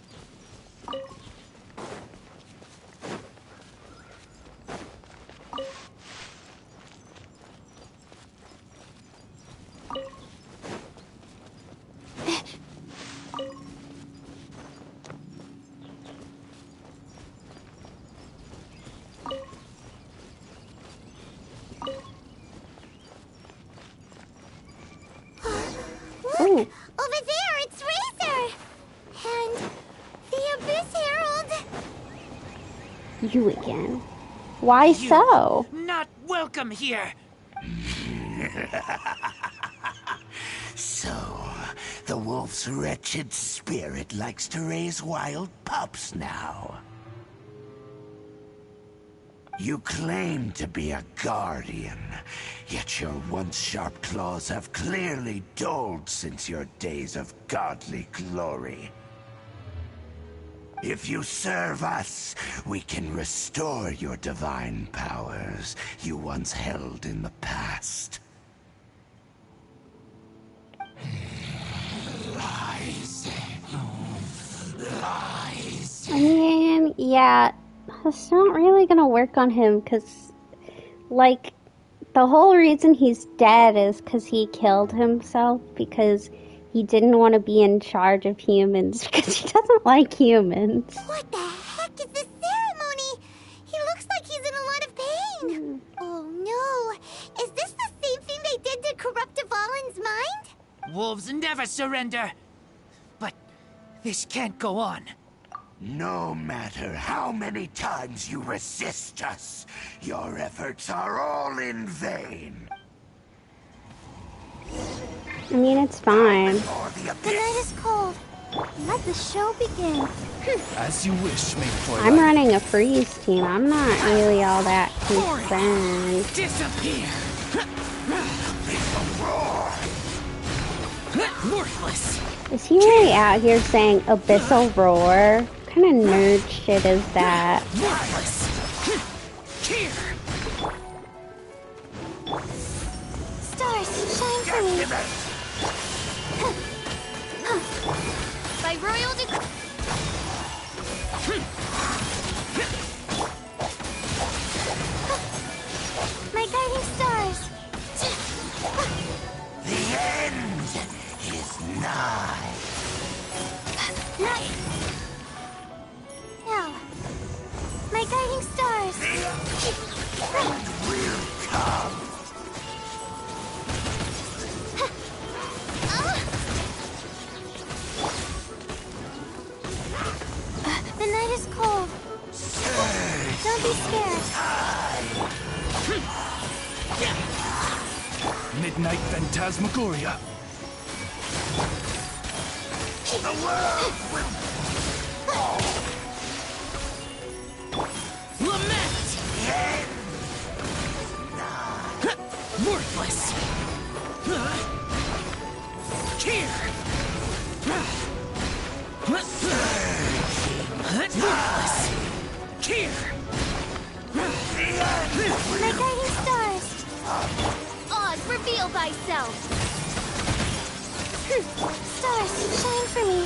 Over there, it's Razor! And the Abyss Herald! You again. Why so? Not welcome here! So, the wolf's wretched spirit likes to raise wild pups now. You claim to be a guardian, yet your once sharp claws have clearly dulled since your days of godly glory. If you serve us, we can restore your divine powers you once held in the past. Lies. Lies. I mean, yeah, it's not really gonna work on him, because, like, the whole reason he's dead is because he killed himself, because he didn't want to be in charge of humans, because he doesn't like humans. What the heck is this ceremony? He looks like he's in a lot of pain. Oh no, is this the same thing they did to corrupt Dvalin's mind? Wolves never surrender! But this can't go on. No matter how many times you resist us, your efforts are all in vain. I mean, it's fine. Or the The abyss. night is cold. Let the show begin. As you wish, maid for I'm life. running a freeze team. I'm not really all that concerned. Disappear! Worthless! Is he really out here saying abyssal roar? What kind of nerd shit is that? Worthless! Here! Stars, shine for me. By royal decree. My guiding stars. The end is nigh. Not now. My guiding stars. Will come. The night is cold. Don't be scared. Midnight Phantasmagoria. The world will Lament! end. Worthless! Here! Worthless! Here! My guiding stars. Oz, reveal thyself. Stars, shine for me.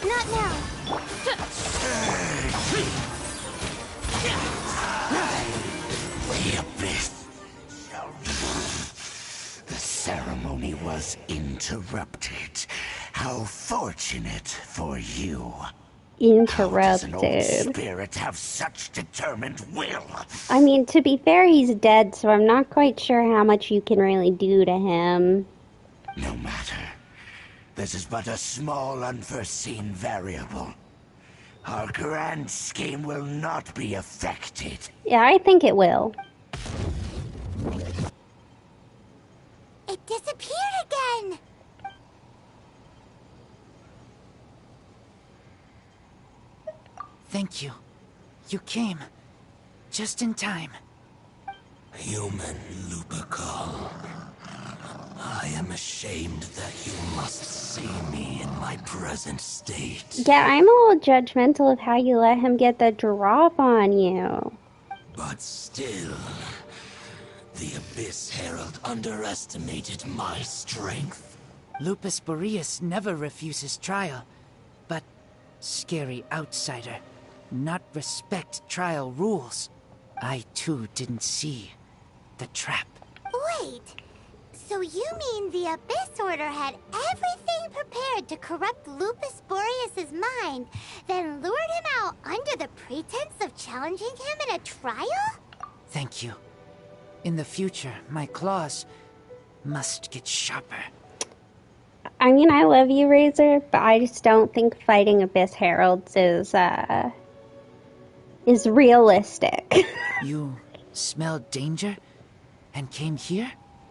Not now. The abyss. The ceremony was interrupted. How fortunate for you. How does an old Interrupted. spirit have such determined will? I mean, to be fair, he's dead, so I'm not quite sure how much you can really do to him. No matter. This is but a small unforeseen variable. Our grand scheme will not be affected. Yeah, I think it will. It disappeared again. Thank you. You came. Just in time. Human Lupercal. I am ashamed that you must see me in my present state. Yeah, I'm a little judgmental of how you let him get the drop on you. But still, the Abyss Herald underestimated my strength. Lupus Boreas never refuses trial, but scary outsider, not respect trial rules. I too didn't see the trap. Wait. So you mean the Abyss Order had everything prepared to corrupt Lupus Boreas' mind, then lured him out under the pretense of challenging him in a trial? Thank you. In the future, my claws must get sharper. I mean, I love you, Razor, but I just don't think fighting Abyss Heralds is realistic. You smelled danger and came here?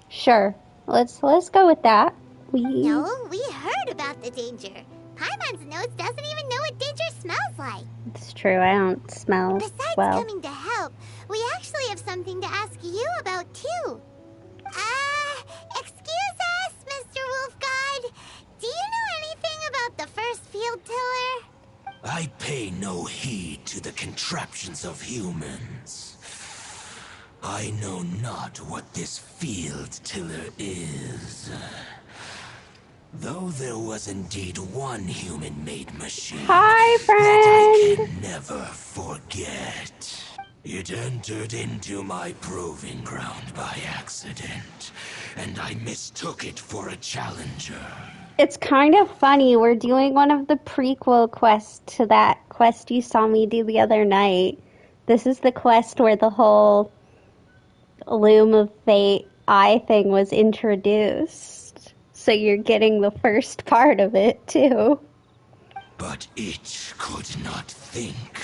Sure. Let's go with that. No, we heard about the danger. Paimon's nose doesn't even know what danger smells like. It's true, I don't smell Besides well. coming to help, we actually have something to ask you about too. Excuse us, Mr. Wolf God. Do you know anything about the first field tiller? I pay no heed to the contraptions of humans. I know not what this field tiller is. Though there was indeed one human-made machine Hi, that friend! I can never forget. It entered into my proving ground by accident, and I mistook it for a challenger. It's kind of funny. We're doing one of the prequel quests to that quest you saw me do the other night. This is the quest where the whole Loom of Fate eye thing was introduced. So you're getting the first part of it, too. But it could not think,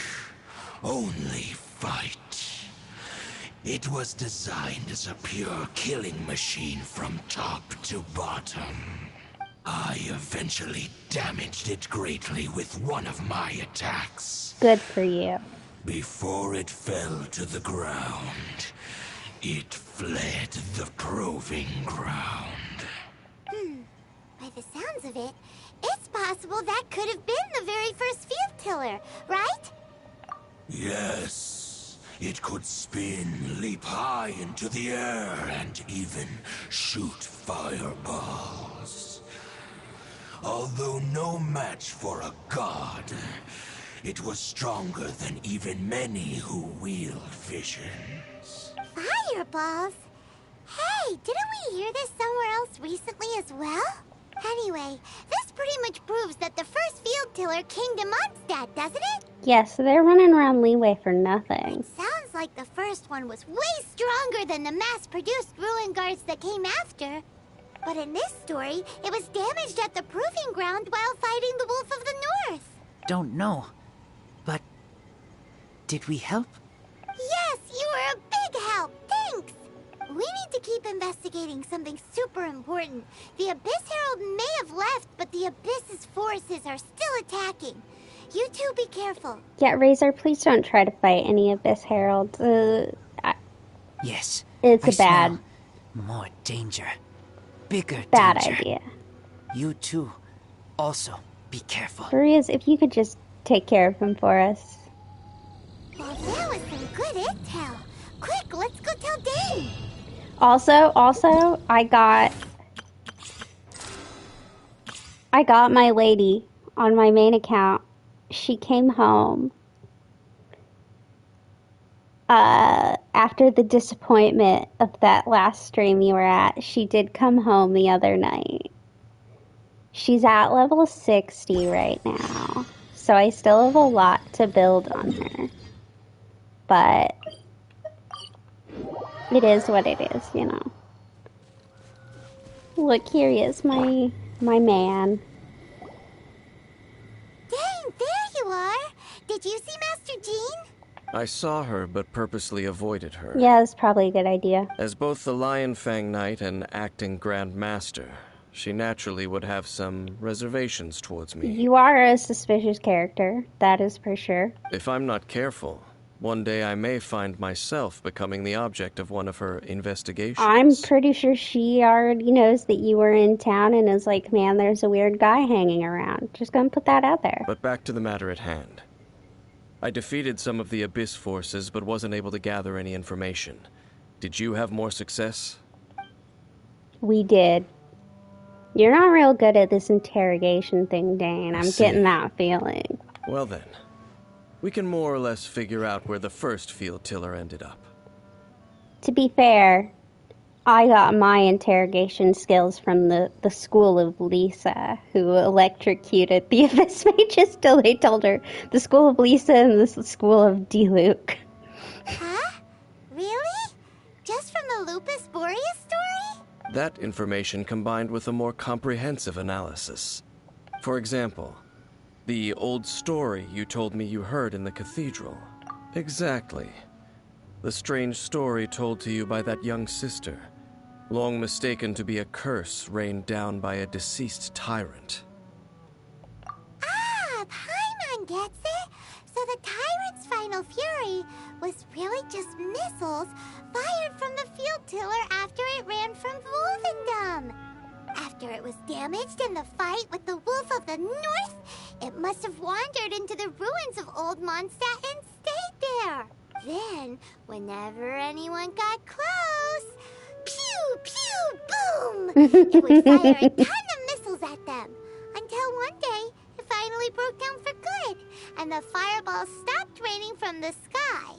only fight. It was designed as a pure killing machine from top to bottom. I eventually damaged it greatly with one of my attacks. Good for you. Before it fell to the ground, it fled the proving ground. By the sounds of it, it's possible that could have been the very first field tiller, right? Yes, it could spin, leap high into the air, and even shoot fireballs. Although no match for a god, it was stronger than even many who wield visions. Fireballs? Hey, didn't we hear this somewhere else recently as well? Anyway, this pretty much proves that the first field tiller came to Mondstadt, doesn't it? Yeah, so they're running around Leeway for nothing. Sounds like the first one was way stronger than the mass-produced ruin guards that came after. But in this story, it was damaged at the proving ground while fighting the Wolf of the North. Don't know. But did we help? Yes, you were a big help. Thanks. We need to keep investigating something super important. The Abyss Herald may have left, but the Abyss's forces are still attacking. You two be careful. Yeah, Razor, please don't try to fight any Abyss Heralds. Yes. It's I a bad, smell more danger. Bigger bad danger. idea. You too. Also, be careful. Marias, if you could just take care of him for us. Well, that was some good intel. Quick, let's go tell Dane. Also, I got my lady on my main account. She came home after the disappointment of that last stream you were at. She did come home the other night. She's at level 60 right now, so I still have a lot to build on her. But it is what it is, you know. Look, here he is, my man. Dane, there you are. Did you see Master Jean? I saw her, but purposely avoided her. Yeah, that's probably a good idea. As both the Lion Fang Knight and acting Grand Master, she naturally would have some reservations towards me. You are a suspicious character, that is for sure. If I'm not careful, one day I may find myself becoming the object of one of her investigations. I'm pretty sure she already knows that you were in town and is like, man, there's a weird guy hanging around. Just gonna put that out there. But back to the matter at hand. I defeated some of the Abyss forces, but wasn't able to gather any information. Did you have more success? We did. You're not real good at this interrogation thing, Dane. I'm getting that feeling. Well then, we can more or less figure out where the first field tiller ended up. To be fair, I got my interrogation skills from the school of Lisa, who electrocuted the Abyss Mages till they told her the school of Lisa and the school of D. Luke. Huh? Really? Just from the Lupus Boreas story? That information combined with a more comprehensive analysis. For example, the old story you told me you heard in the cathedral. Exactly. The strange story told to you by that young sister, long mistaken to be a curse rained down by a deceased tyrant. Ah, Paimon gets it! So the tyrant's final fury was really just missiles fired from the field tiller after it ran from Wolvendom. After it was damaged in the fight with the Wolf of the North, it must have wandered into the ruins of Old Mondstadt and stayed there. Then, whenever anyone got close, pew, pew, boom! It would fire a ton of missiles at them. Until one day, it finally broke down for good, and the fireballs stopped raining from the sky.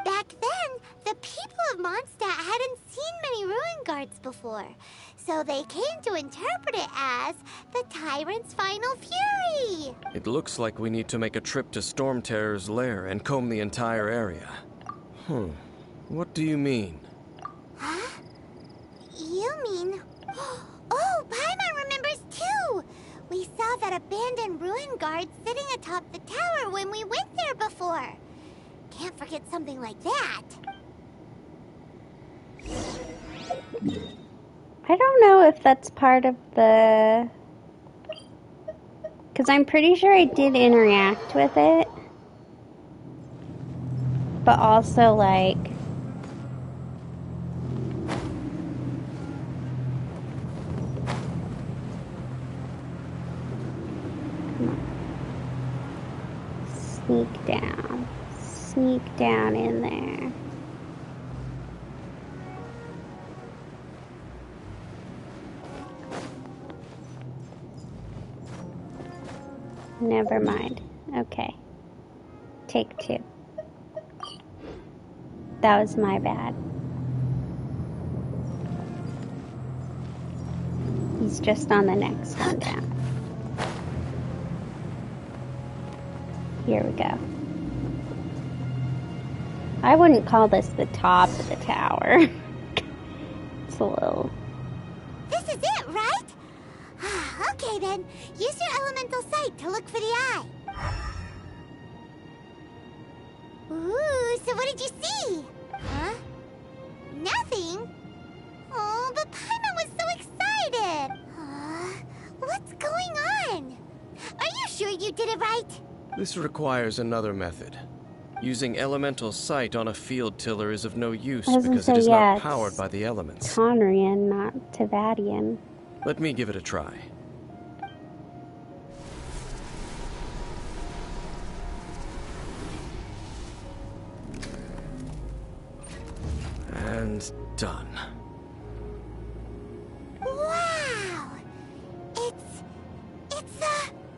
Back then, the people of Mondstadt hadn't seen many ruin guards before, so they came to interpret it as the tyrant's final fury. It looks like we need to make a trip to Storm Terror's lair and comb the entire area. What do you mean? Huh? You mean... Oh, Paimon remembers too! We saw that abandoned ruin guard sitting atop the tower when we went there before. Can't forget something like that. I don't know if that's part of the... Because I'm pretty sure I did interact with it. But also, like... Sneak down. Sneak down in there. Never mind. Okay. Take two. That was my bad. He's just on the next one down. Here we go. I wouldn't call this the top of the tower. It's a little... This is it, right? Okay then, use your elemental sight to look for the eye. Ooh, so what did you see? Huh? Nothing? Oh, but Paimon was so excited. What's going on? Are you sure you did it right? This requires another method. Using elemental sight on a field tiller is of no use because it is not powered by the elements. Conrian, not Tavadian. Let me give it a try. And done. Wow! It's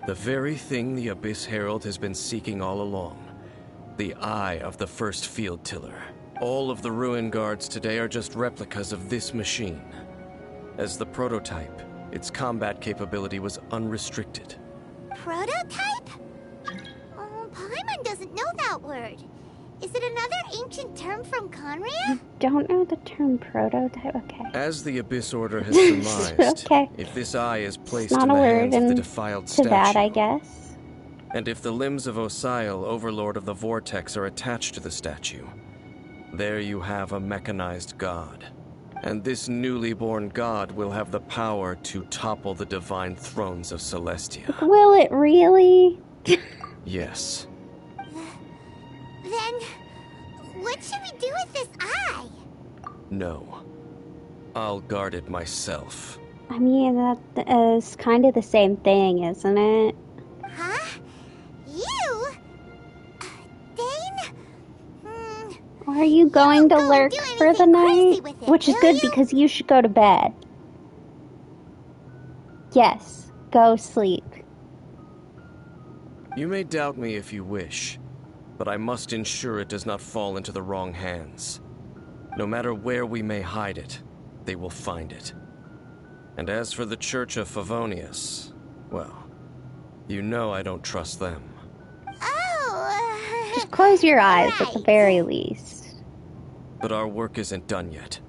the very thing the Abyss Herald has been seeking all along. The eye of the first field tiller. All of the ruin guards today are just replicas of this machine. As the prototype, its combat capability was unrestricted. Prototype? Oh, Paimon doesn't know that word. Is it another ancient term from Conria? Don't know the term prototype. Okay. As the Abyss Order has surmised, okay. If this eye is placed not in a the word hands of the defiled statue, that, I guess. And if the limbs of Osial, Overlord of the Vortex, are attached to the statue, there you have a mechanized god. And this newly born god will have the power to topple the divine thrones of Celestia. Will it really? Yes. Then, what should we do with this eye? No. I'll guard it myself. I mean, that is kind of the same thing, isn't it? Huh? You? Dane? Or are you going to lurk for the night? Which is good you? because you should go to bed. Yes, go sleep. You may doubt me if you wish, but I must ensure it does not fall into the wrong hands. No matter where we may hide it, they will find it. And as for the Church of Favonius, well, you know I don't trust them. Just close your eyes at the very least. But our work isn't done yet.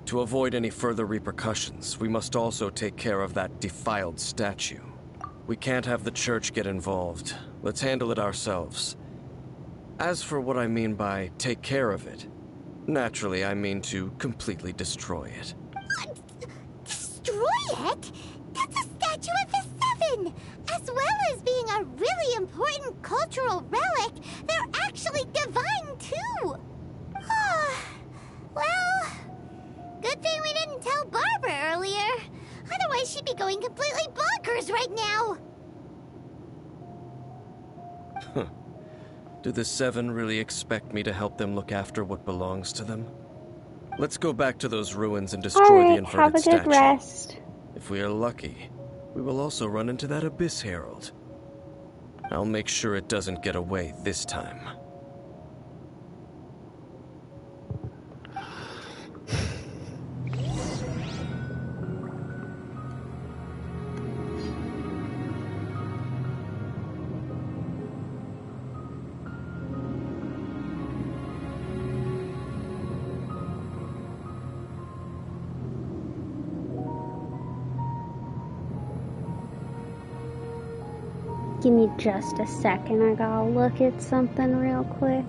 To avoid any further repercussions, we must also take care of that defiled statue. We can't have the church get involved. Let's handle it ourselves. As for what I mean by take care of it, naturally I mean to completely destroy it. Destroy it? That's a statue of the Seven! As well as being a really important cultural relic, they're actually divine too! Well, good thing we didn't tell Barbara earlier. Otherwise she'd be going completely bonkers right now! Do the Seven really expect me to help them look after what belongs to them? Let's go back to those ruins and destroy the Alright, have inverted a good statue. rest. If we are lucky, we will also run into that Abyss Herald. I'll make sure it doesn't get away this time. Give me just a second, I gotta look at something real quick.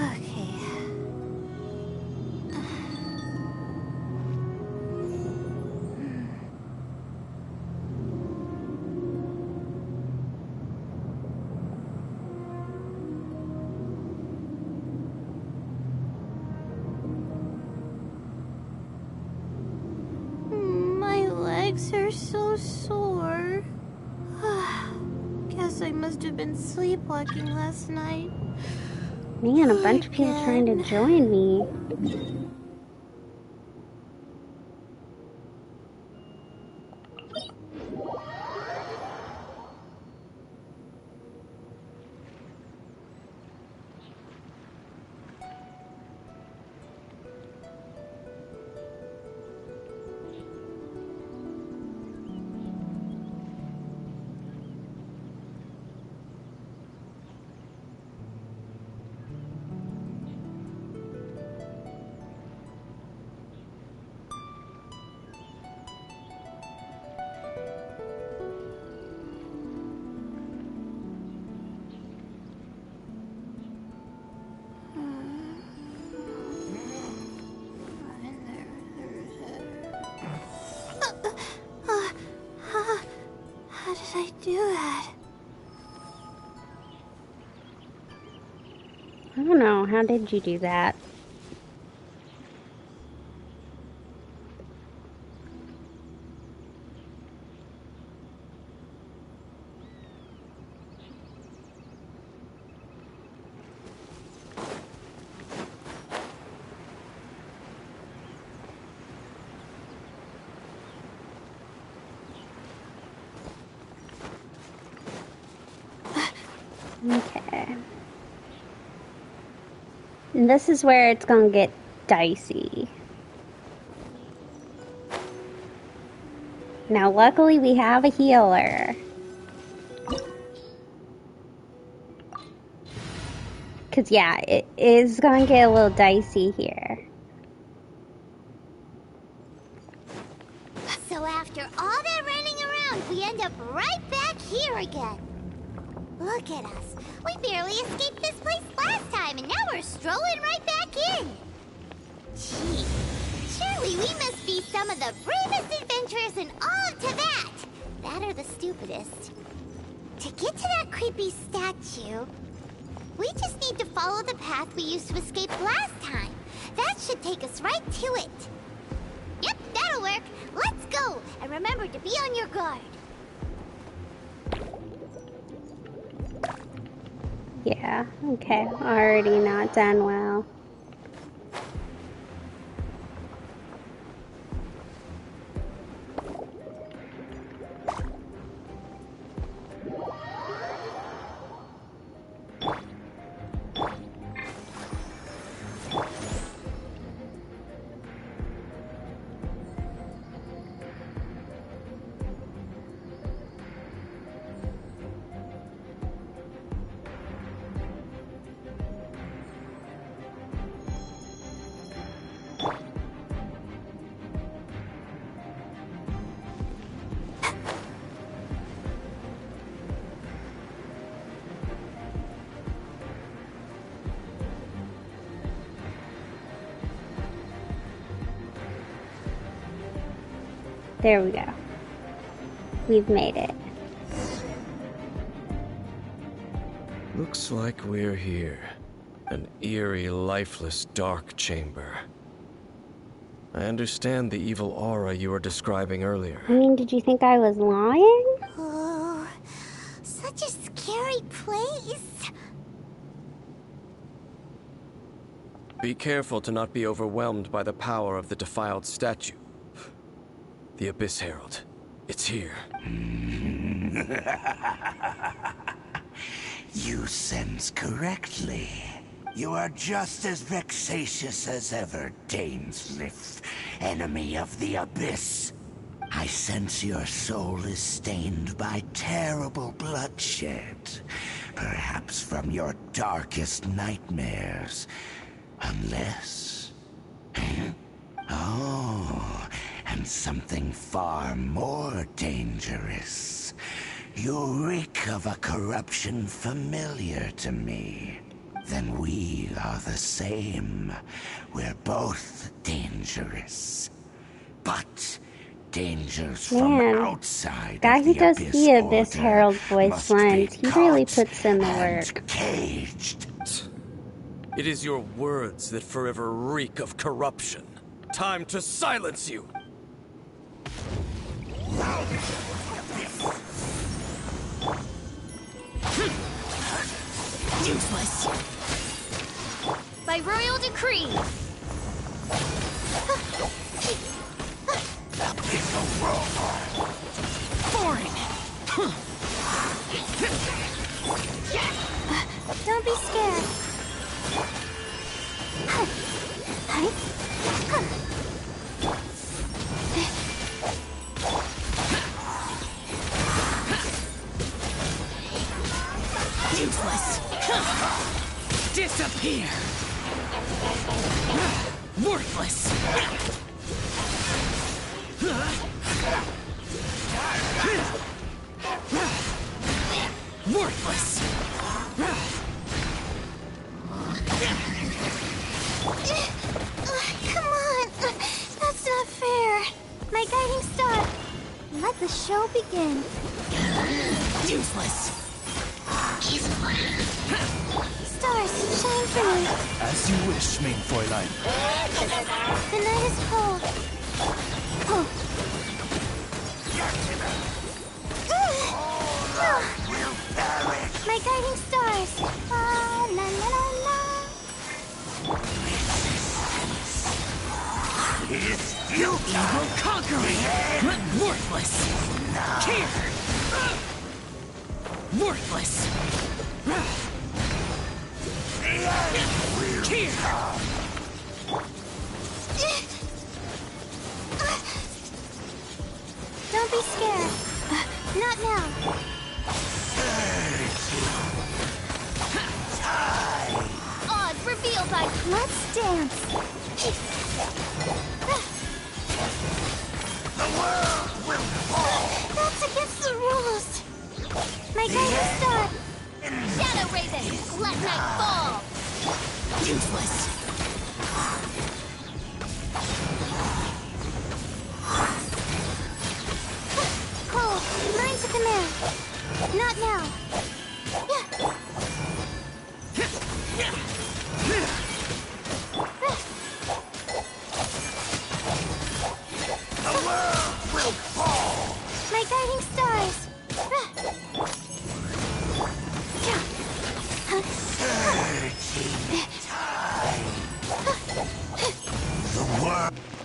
Okay. My legs are so sore. Guess I must have been sleepwalking last night. Man, a bunch of people trying to join me. How did I do that? I don't know, how did you do that? Okay. And this is where it's gonna get dicey. Now, luckily, we have a healer. Because, yeah, it is gonna get a little dicey here. So after all that running around, we end up right back here again. Look at us. We barely escaped this place last time, and now we're strolling right back in. Gee, surely we must be some of the bravest adventurers in all of Tibet. That or the stupidest. To get to that creepy statue, we just need to follow the path we used to escape last time. That should take us right to it. Yep, that'll work. Let's go, and remember to be on your guard. Yeah, okay. Already not done well. There we go. We've made it. Looks like we're here. An eerie, lifeless, dark chamber. I understand the evil aura you were describing earlier. I mean, did you think I was lying? Oh, such a scary place. Be careful to not be overwhelmed by the power of the defiled statue. The Abyss Herald. It's here. You sense correctly. You are just as vexatious as ever, Dainsliff, enemy of the Abyss. I sense your soul is stained by terrible bloodshed, perhaps from your darkest nightmares. Unless... Oh, and something far more dangerous. You reek of a corruption familiar to me. Then we are the same. We're both dangerous. But dangers from outside guy of who the does Abyss the Abyss Order Herald voice must lines, be he really caught puts in the and work. caged. It is your words that forever reek of corruption. Time to silence you! Useless. By royal decree. Foreign. Don't be scared. Useless. Disappear. Worthless. Worthless. Come on. That's not fair. My guiding star. Let the show begin. Useless. Stars, shine for me. As you wish, main Fräulein. The night is cold. Oh. My guiding stars. La la la la. Evil conquering. Worthless. Here. Worthless. Here. Don't be scared. Not now. Odds revealed by... Let's dance. That's against the rules. My guiding star. Shadow Raven, let night fall. Useless. Cole, learn to command. Not now. Yeah. My guiding stars.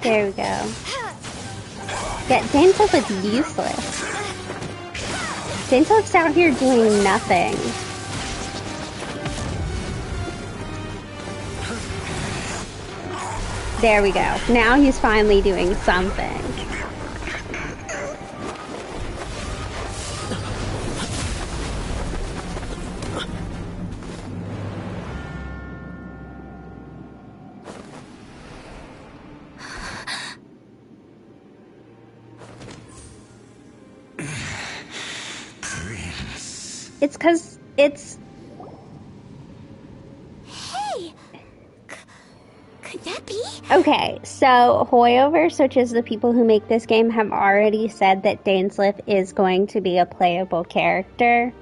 There we go. Yeah, Dainsliff is useless. Dainsliff's out here doing nothing. There we go. Now he's finally doing something. It's 'cause it's... Hey! Could could that be? Okay, so Hoyoverse, which is the people who make this game, have already said that Dainsleif is going to be a playable character.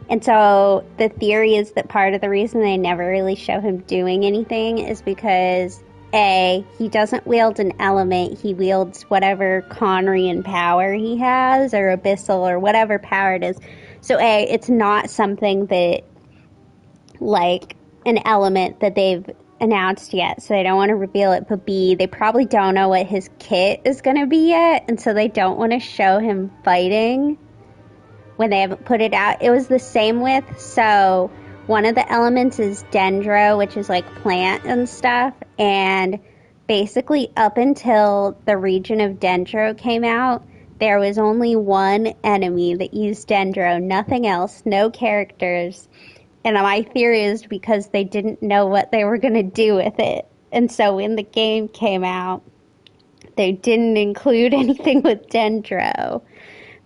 And so the theory is that part of the reason they never really show him doing anything is because, A, he doesn't wield an element, he wields whatever Conrian power he has, or Abyssal, or whatever power it is. So A, it's not something that, like, an element that they've announced yet, so they don't want to reveal it, but B, they probably don't know what his kit is going to be yet, and so they don't want to show him fighting when they haven't put it out. It was the same with, so one of the elements is dendro, which is like plant and stuff, and basically up until the region of dendro came out, there was only one enemy that used dendro, nothing else, no characters. And my theory is because they didn't know what they were going to do with it. And so when the game came out, they didn't include anything with dendro.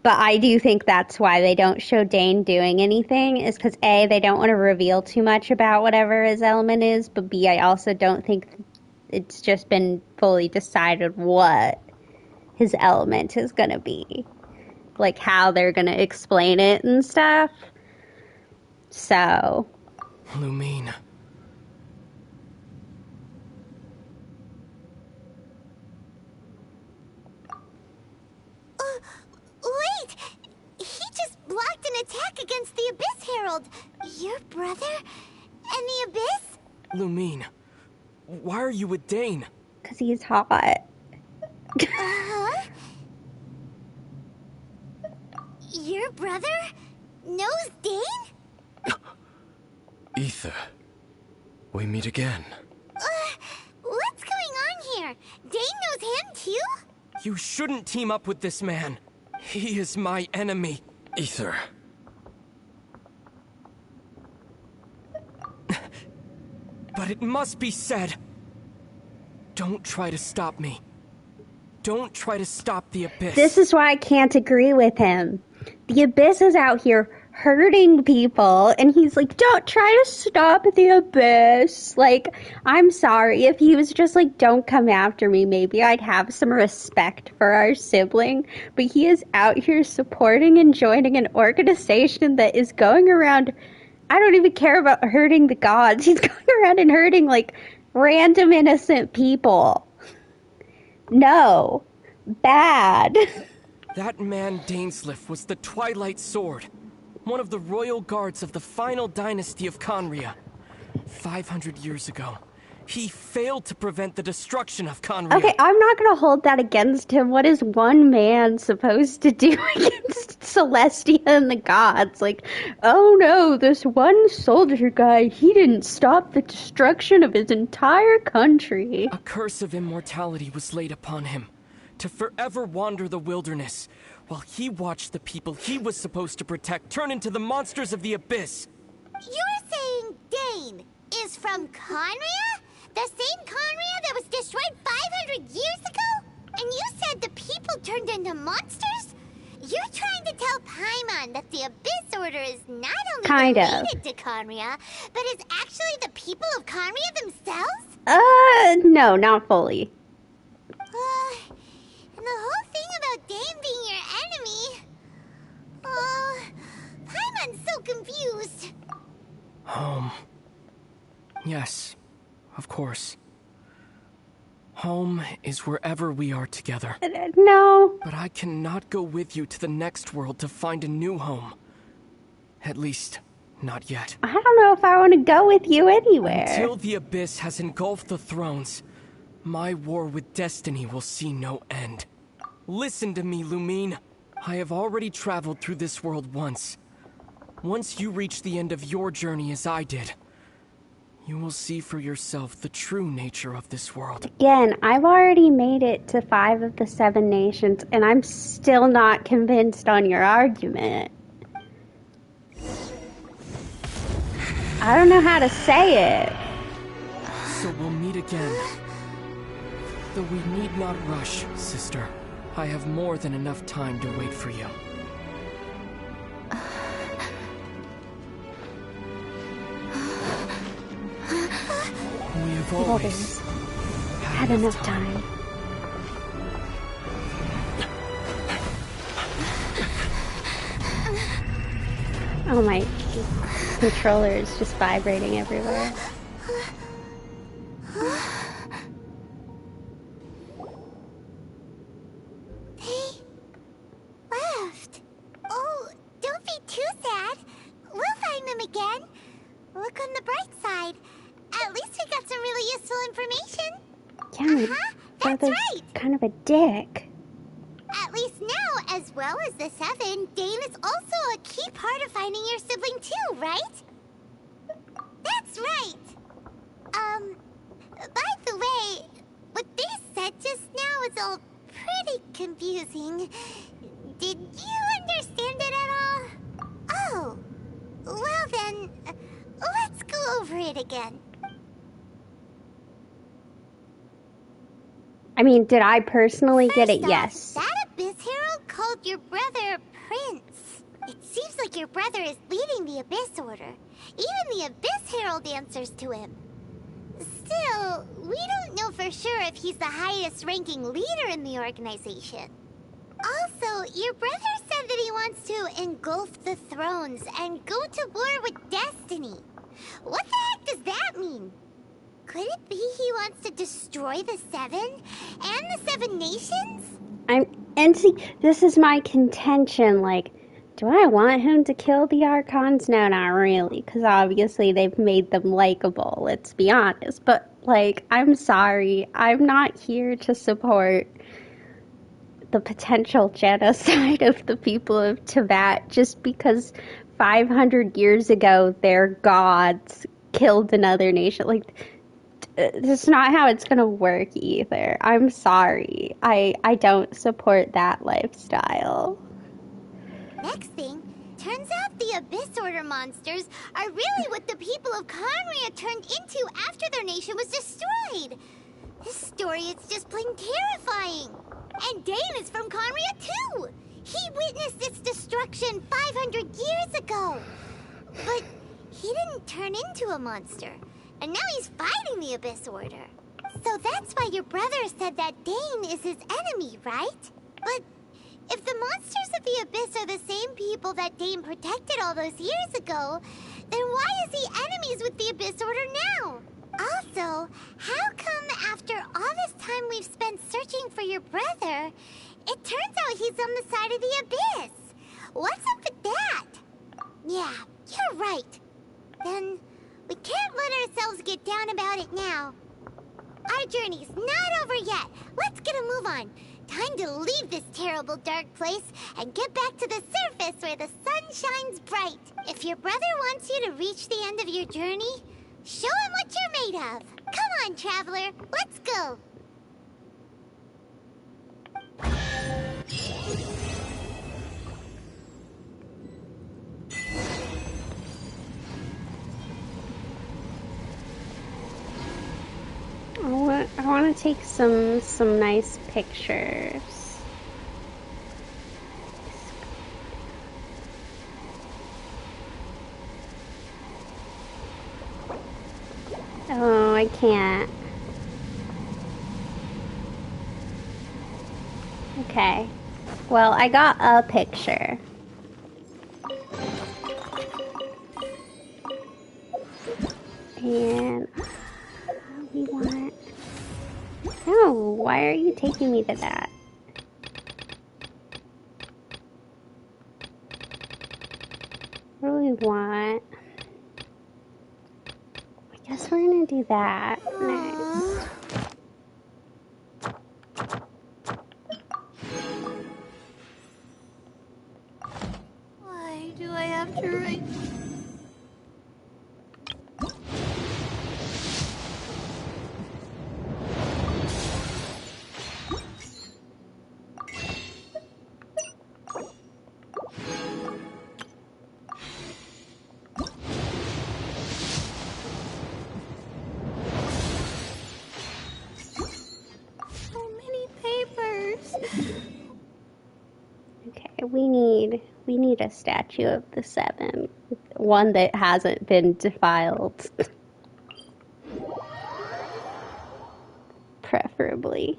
But I do think that's why they don't show Dane doing anything, is because A, they don't want to reveal too much about whatever his element is, but B, I also don't think it's just been fully decided what his element is going to be. Like how they're going to explain it and stuff. So. Lumine. Wait! He just blocked an attack against the Abyss Herald. Your brother? And the Abyss? Lumine, why are you with Dane? Because he's hot. Uh-huh. Your brother knows Dane? Ether, we meet again. What's going on here? Dane knows him too? You shouldn't team up with this man. He is my enemy. Ether. But it must be said. Don't try to stop me. Don't try to stop the Abyss. This is why I can't agree with him. The Abyss is out here hurting people, and he's like, don't try to stop the Abyss. Like, I'm sorry, if he was just like, don't come after me, maybe I'd have some respect for our sibling, but he is out here supporting and joining an organization that is going around, I don't even care about hurting the gods, he's going around and hurting, like, random innocent people. No. Bad. That man Dainsleif was the Twilight Sword, one of the royal guards of the final dynasty of Conria. 500 years ago, he failed to prevent the destruction of Conria. Okay, I'm not going to hold that against him. What is one man supposed to do against Celestia and the gods? Like, oh no, this one soldier guy, he didn't stop the destruction of his entire country. A curse of immortality was laid upon him, to forever wander the wilderness, while he watched the people he was supposed to protect turn into the monsters of the Abyss. You're saying Dane is from Conria? The same Conria that was destroyed 500 years ago? And you said the people turned into monsters? You're trying to tell Paimon that the Abyss Order is not only related to Conria, but is actually the people of Conria themselves? No, not fully. And the whole thing about Dane being your enemy... Paimon's so confused. Yes, of course. Home is wherever we are together. No. But I cannot go with you to the next world to find a new home. At least, not yet. I don't know if I want to go with you anywhere. Until the Abyss has engulfed the thrones, my war with destiny will see no end. Listen to me, Lumine. I have already traveled through this world once. Once you reach the end of your journey as I did, you will see for yourself the true nature of this world. Again, I've already made it to 5 of the 7 nations, and I'm still not convinced on your argument. I don't know how to say it. So we'll meet again. Though we need not rush, sister. I have more than enough time to wait for you. We have always had enough time. Oh, my controller is just vibrating everywhere. They left. Oh, don't be too sad. We'll find them again. Look on the bright side. At least we got some really useful information. Yeah, my brother's kind of a dick. At least now, as well as the Seven, Dane is also a key part of finding your sibling too, right? That's right. By the way, what they said just now is all pretty confusing. Did you understand it at all? Oh, well then, let's go over it again. I mean, did I personally get it? First off, Yes. that Abyss Herald called your brother Prince. It seems like your brother is leading the Abyss Order. Even the Abyss Herald answers to him. Still, we don't know for sure if he's the highest ranking leader in the organization. Also, your brother said that he wants to engulf the thrones and go to war with Destiny. What the heck does that mean? Could it be he wants to destroy the Seven and the Seven Nations? And see, this is my contention, like, do I want him to kill the Archons? No, not really, because obviously they've made them likable, let's be honest. But, like, I'm sorry, I'm not here to support the potential genocide of the people of Tibet just because 500 years ago their gods killed another nation. Like, that's not how it's gonna work either. I'm sorry. I don't support that lifestyle. Next thing, turns out the Abyss Order monsters are really what the people of Conria turned into after their nation was destroyed. This story is just plain terrifying. And Dane is from Conria too. He witnessed its destruction 500 years ago. But he didn't turn into a monster. And now he's fighting the Abyss Order. So that's why your brother said that Dane is his enemy, right? But if the monsters of the Abyss are the same people that Dane protected all those years ago, then why is he enemies with the Abyss Order now? Also, how come after all this time we've spent searching for your brother, it turns out he's on the side of the Abyss? What's up with that? Yeah, you're right. Then we can't let ourselves get down about it now. Our journey's not over yet. Let's get a move on. Time to leave this terrible dark place and get back to the surface where the sun shines bright. If your brother wants you to reach the end of your journey, show him what you're made of. Come on, traveler. Let's go. I want to take some nice pictures. Oh, I can't. Okay. Well, I got a picture. And we want... No, why are you taking me to that? What do we want? I guess we're gonna do that next. Why do I have to write? Okay, we need a statue of the Seven. One that hasn't been defiled. Preferably preferably.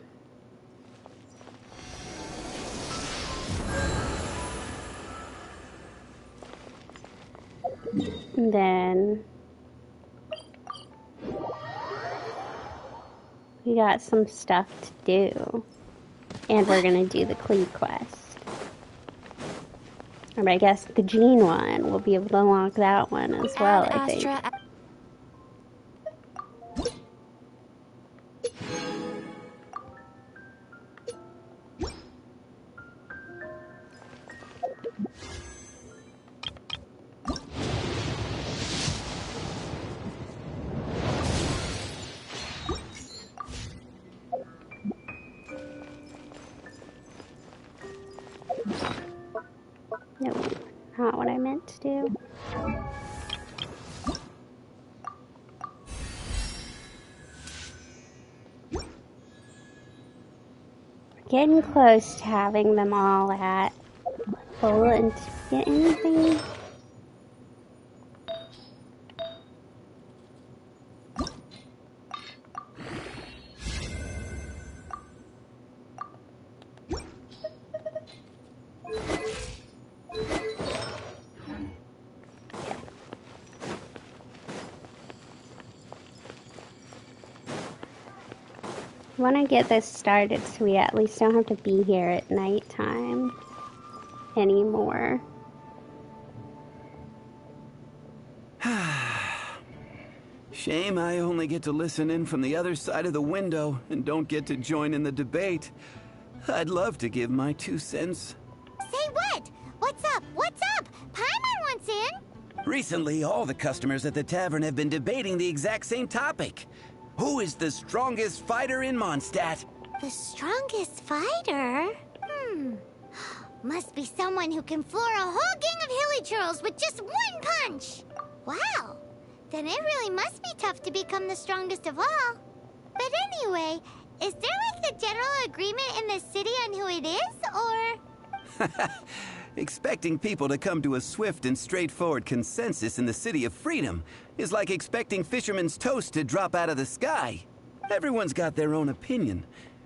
And then we got some stuff to do. And we're gonna do the Clee quest. But I guess the Gene one, we'll be able to unlock that one as well, I think. No, not what I meant to do. We're getting close to having them all at full. And get anything? I want to get this started so we at least don't have to be here at nighttime anymore. Shame I only get to listen in from the other side of the window and don't get to join in the debate. I'd love to give my 2 cents. Say what? What's up? What's up? Paimon wants in. Recently, all the customers at the tavern have been debating the exact same topic. Who is the strongest fighter in Mondstadt? The strongest fighter? Must be someone who can floor a whole gang of hilly churls with just one punch. Wow. Then it really must be tough to become the strongest of all. But anyway, is there like a general agreement in the city on who it is, or...? Expecting people to come to a swift and straightforward consensus in the City of Freedom is like expecting fisherman's toast to drop out of the sky. Everyone's got their own opinion,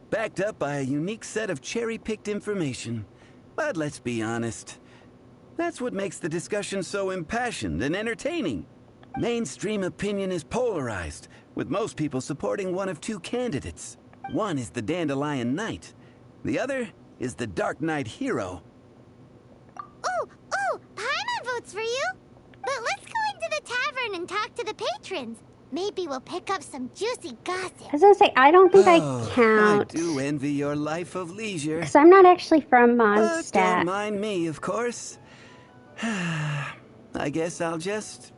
backed up by a unique set of cherry-picked information. But let's be honest, that's what makes the discussion so impassioned and entertaining. Mainstream opinion is polarized, with most people supporting one of 2 candidates. One is the Dandelion Knight. The other is the Dark Knight Hero. Ooh, Paimon votes for you. But let's go into the tavern and talk to the patrons. Maybe we'll pick up some juicy gossip. I was gonna say, I don't think I count. I do envy your life of leisure. Because I'm not actually from But Mondstadt. don't mind me, of course. I guess I'll just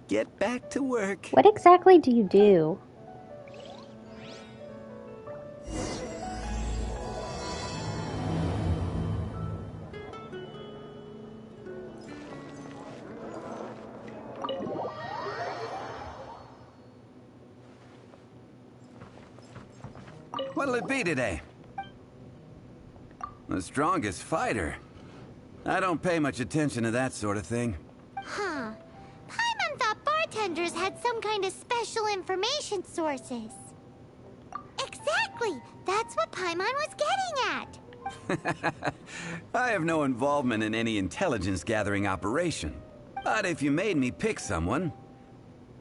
get back to work. What exactly do you do? What'll it be today? The strongest fighter? I don't pay much attention to that sort of thing. Huh. Paimon thought bartenders had some kind of special information sources. Exactly! That's what Paimon was getting at! I have no involvement in any intelligence-gathering operation. But if you made me pick someone,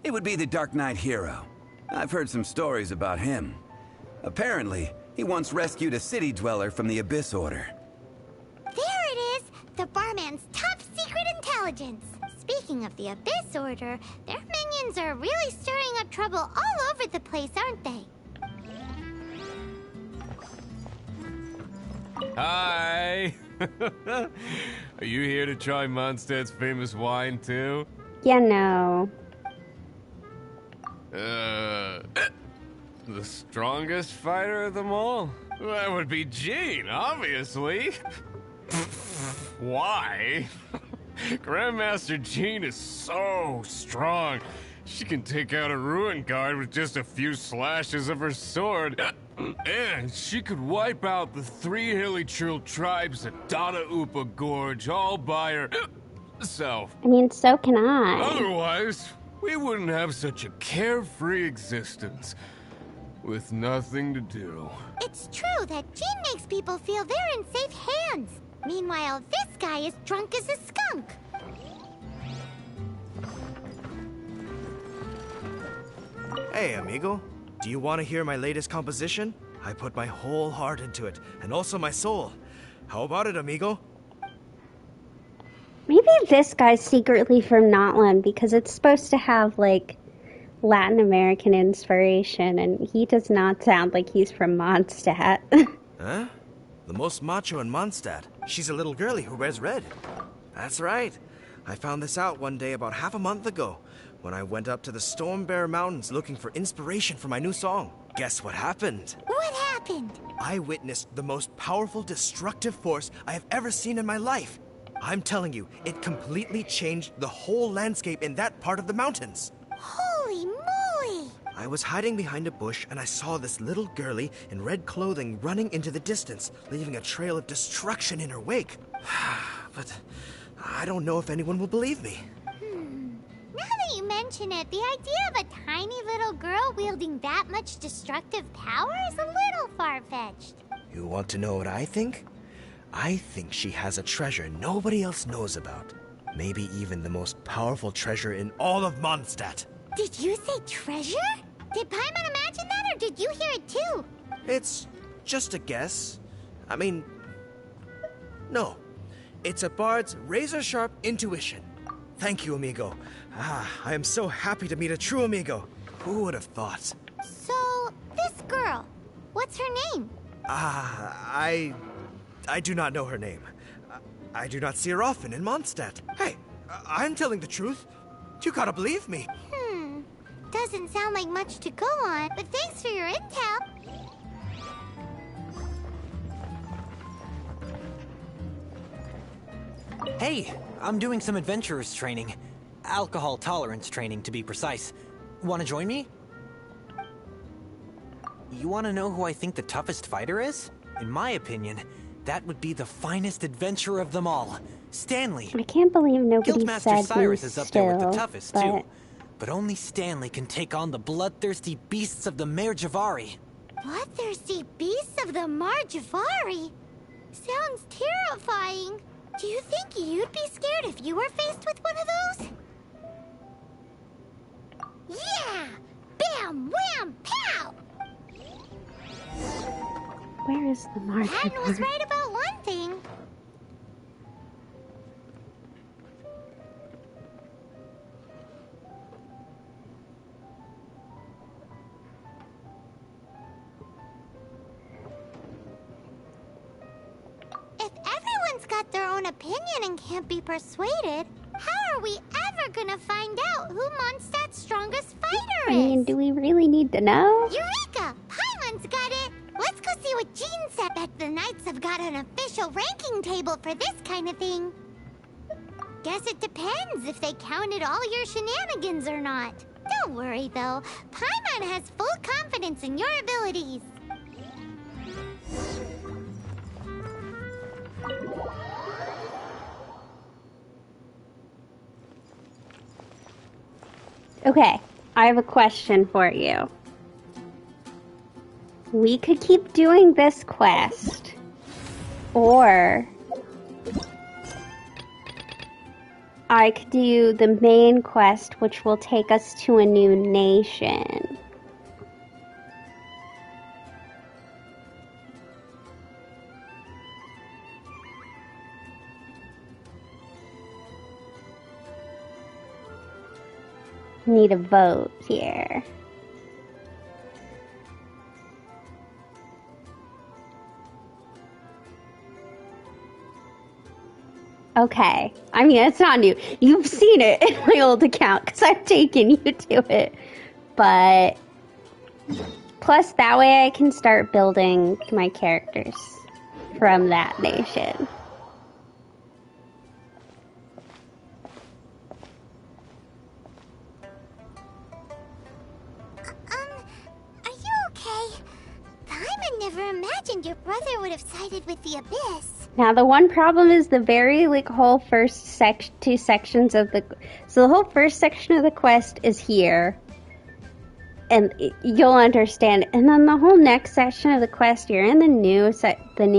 it would be the Dark Knight Hero. I've heard some stories about him. Apparently, he once rescued a city dweller from the Abyss Order. There it is! The barman's top secret intelligence! Speaking of the Abyss Order, their minions are really stirring up trouble all over the place, aren't they? Hi! Are you here to try Mondstadt's famous wine, too? Yeah, no. The strongest fighter of them all? That would be Jean, obviously. Why? Grandmaster Jean is so strong. She can take out a ruin guard with just a few slashes of her sword. And she could wipe out the 3 hilly churl tribes at Dada Upa Gorge all by herself. I mean, so can I. Otherwise, we wouldn't have such a carefree existence. with nothing to do. It's true that Jean makes people feel they're in safe hands. Meanwhile, this guy is drunk as a skunk. Hey, amigo. Do you want to hear my latest composition? I put my whole heart into it, and also my soul. How about it, amigo? Maybe this guy's secretly from Notland because it's supposed to have, like, Latin American inspiration, and he does not sound like he's from Mondstadt. Huh? The most macho in Mondstadt. She's a little girlie who wears red. That's right. I found this out one day about half a month ago, when I went up to the Storm Bear Mountains looking for inspiration for my new song. Guess what happened? What happened? I witnessed the most powerful destructive force I have ever seen in my life. I'm telling you, it completely changed the whole landscape in that part of the mountains. Holy moly! I was hiding behind a bush and I saw this little girlie in red clothing running into the distance, leaving a trail of destruction in her wake. But I don't know if anyone will believe me. Now that you mention it, the idea of a tiny little girl wielding that much destructive power is a little far-fetched. You want to know what I think? I think she has a treasure nobody else knows about. Maybe even the most powerful treasure in all of Mondstadt. Did you say treasure? Did Paimon imagine that, or did you hear it too? It's just a guess. I mean, no. It's a bard's razor-sharp intuition. Thank you, amigo. I am so happy to meet a true amigo. Who would have thought? So, this girl, what's her name? I do not know her name. I do not see her often in Mondstadt. Hey, I'm telling the truth. You gotta believe me. Doesn't sound like much to go on, but thanks for your intel. Hey, I'm doing some adventurers training. Alcohol tolerance training, to be precise. Want to join me? You want to know who I think the toughest fighter is? In my opinion, that would be the finest adventurer of them all, Stanley. I can't believe nobody Guildmaster said Cyrus me is up still, there with the toughest, but... too. But only Stanley can take on the bloodthirsty beasts of the Mare Javari. Bloodthirsty beasts of the Mar Javari? Sounds terrifying. Do you think you'd be scared if you were faced with one of those? Yeah! Bam! Wham! Pow! Where is the marker? Patton was right about one thing. If everyone's got their own opinion and can't be persuaded, how are we ever gonna find out who Mondstadt's strongest fighter is? I mean, do we really need to know? Eureka! Paimon's got it! Let's go see what Jean said. Bet the Knights have got an official ranking table for this kind of thing. Guess it depends if they counted all your shenanigans or not. Don't worry, though. Paimon has full confidence in your abilities. Okay, I have a question for you. We could keep doing this quest, or I could do the main quest, which will take us to a new nation. Need a vote here. Okay. I mean, it's not new. You've seen it in my old account because I've taken you to it. But plus, that way I can start building my characters from that nation. Are you okay? Paimon never imagined your brother would have sided with the Abyss. Now, the one problem is the very, whole first two sections of the... So the whole first section of the quest is here. and you'll understand. And then the whole next section of the quest, you're in the new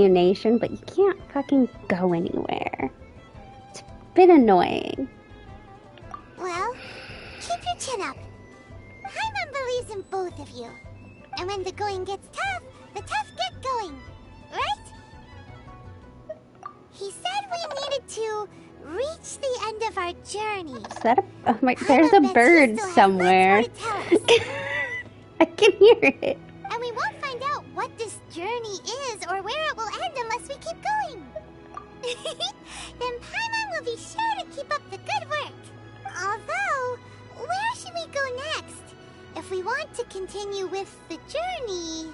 nation, but you can't fucking go anywhere. It's a bit annoying. Well, keep your chin up. Paimon believes in both of you. And when the going gets tough, the tough get going. Right? He said we needed to reach the end of our journey. Is that oh my, there's a bird somewhere. I can hear it. And we won't find out what this journey is or where it will end unless we keep going. Then Paimon will be sure to keep up the good work. Although, where should we go next? If we want to continue with the journey...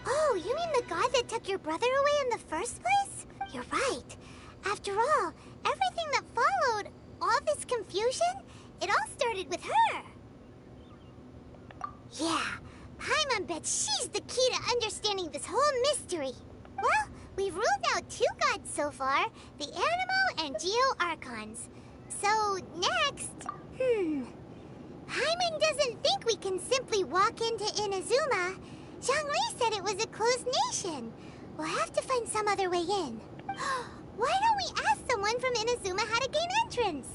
Oh, you mean the god that took your brother away in the first place? You're right. After all, everything that followed, all this confusion, it all started with her. Yeah, Paimon bets she's the key to understanding this whole mystery. Well, we've ruled out 2 gods so far, the Animo and Geo Archons. So, next... Paimon doesn't think we can simply walk into Inazuma. Zhongli said it was a closed nation. We'll have to find some other way in. Why don't we ask someone from Inazuma how to gain entrance?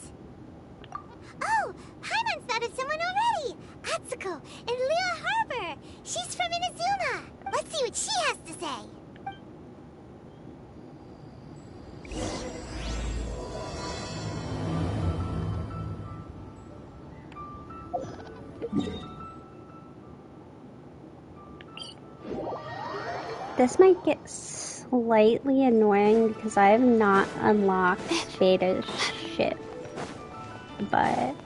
Oh, Paimon's thought of someone already! Atsuko in Liyue Harbor! She's from Inazuma! Let's see what she has to say! This might get slightly annoying because I have not unlocked Beta's ship, but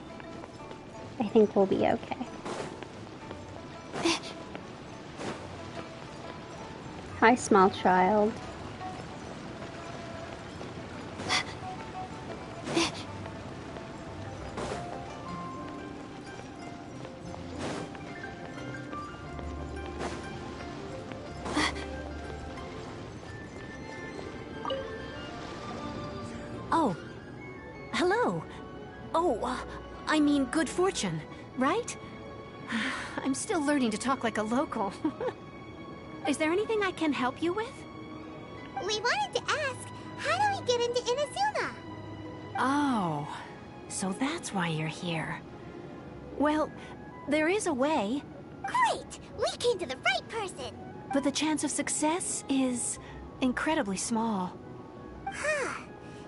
I think we'll be okay. Hi, small child. Oh, hello. Oh, I mean good fortune, right? I'm still learning to talk like a local. Is there anything I can help you with? We wanted to ask, how do we get into Inazuma? Oh, so that's why you're here. Well, there is a way. Great! We came to the right person! But the chance of success is incredibly small. Huh.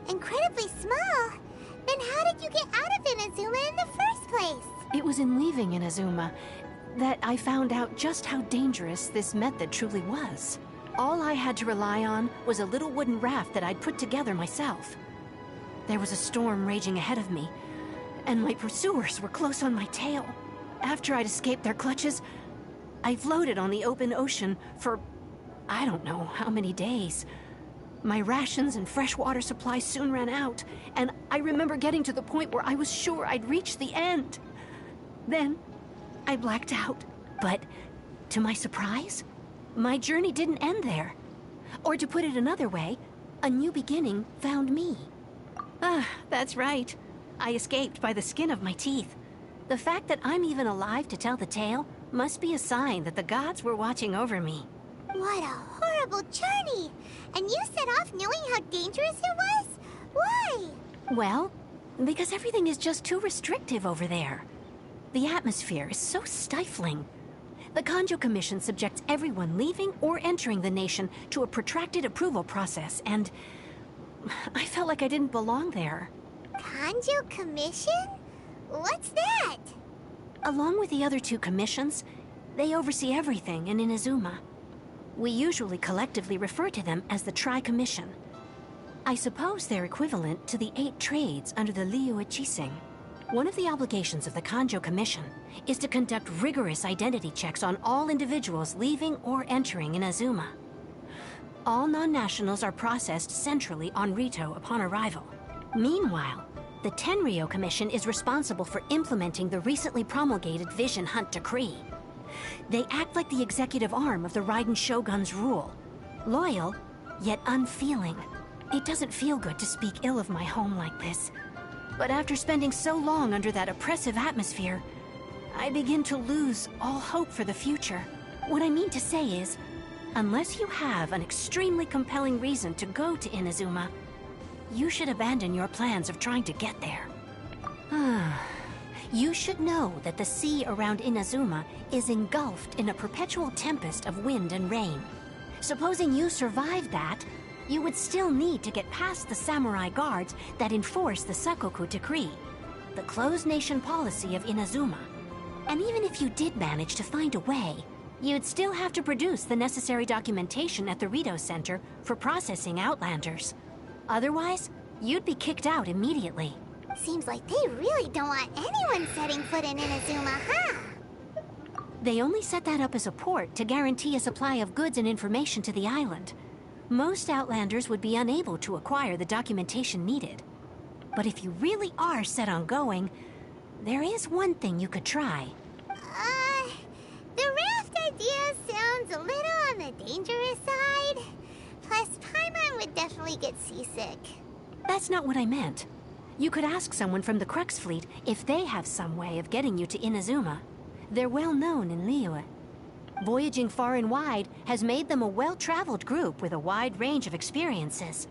Incredibly small? Then how did you get out of Inazuma in the first place? It was in leaving Inazuma that I found out just how dangerous this method truly was. All I had to rely on was a little wooden raft that I'd put together myself. There was a storm raging ahead of me, and my pursuers were close on my tail. After I'd escaped their clutches, I floated on the open ocean for I don't know how many days. My rations and freshwater supplies soon ran out, and I remember getting to the point where I was sure I'd reached the end. Then, I blacked out. But, to my surprise, my journey didn't end there. Or to put it another way, a new beginning found me. Ah, that's right. I escaped by the skin of my teeth. The fact that I'm even alive to tell the tale must be a sign that the gods were watching over me. What a horrible journey! And you set off knowing how dangerous it was? Why? Well, because everything is just too restrictive over there. The atmosphere is so stifling. The Kanjo Commission subjects everyone leaving or entering the nation to a protracted approval process, and I felt like I didn't belong there. Kanjo Commission? What's that? Along with the other 2 commissions, they oversee everything in Inazuma. We usually collectively refer to them as the Tri-Commission. I suppose they're equivalent to the 8 trades under the Liyue Chising. One of the obligations of the Kanjo Commission is to conduct rigorous identity checks on all individuals leaving or entering Inazuma. All non-nationals are processed centrally on Rito upon arrival. Meanwhile, the Tenryo Commission is responsible for implementing the recently promulgated Vision Hunt Decree. They act like the executive arm of the Raiden Shogun's rule. Loyal, yet unfeeling. It doesn't feel good to speak ill of my home like this. But after spending so long under that oppressive atmosphere, I begin to lose all hope for the future. What I mean to say is, unless you have an extremely compelling reason to go to Inazuma, you should abandon your plans of trying to get there. You should know that the sea around Inazuma is engulfed in a perpetual tempest of wind and rain. Supposing you survived that, you would still need to get past the samurai guards that enforce the Sakoku Decree, the closed nation policy of Inazuma. And even if you did manage to find a way, you'd still have to produce the necessary documentation at the Rito Center for processing Outlanders. Otherwise, you'd be kicked out immediately. Seems like they really don't want anyone setting foot in Inazuma, huh? They only set that up as a port to guarantee a supply of goods and information to the island. Most Outlanders would be unable to acquire the documentation needed. But if you really are set on going, there is one thing you could try. The raft idea sounds a little on the dangerous side. Plus, Paimon would definitely get seasick. That's not what I meant. You could ask someone from the Crux Fleet if they have some way of getting you to Inazuma. They're well known in Liyue. Voyaging far and wide has made them a well-traveled group with a wide range of experiences.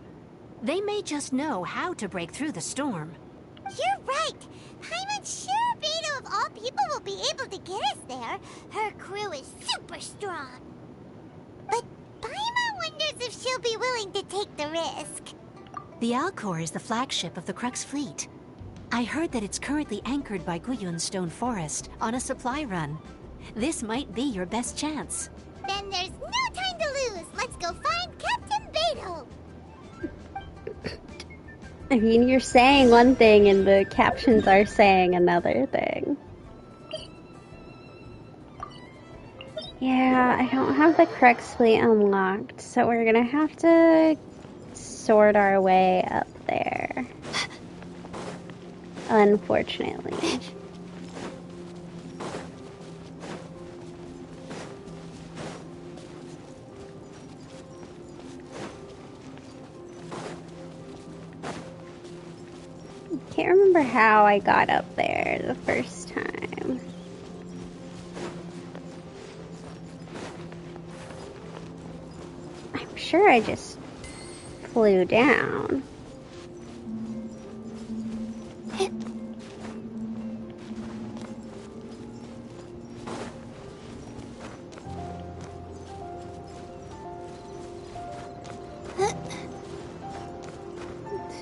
They may just know how to break through the storm. You're right! Paimon's sure Beto of all people will be able to get us there. Her crew is super strong. But Paimon wonders if she'll be willing to take the risk. The Alcor is the flagship of the Crux Fleet. I heard that it's currently anchored by Guyun's Stone Forest on a supply run. This might be your best chance. Then there's no time to lose. Let's go find Captain Beto. I mean, you're saying one thing and the captions are saying another thing. Yeah, I don't have the Crux Fleet unlocked, so we're gonna have to sort our way up there. Unfortunately. Can't remember how I got up there the first time. I'm sure I just flew down.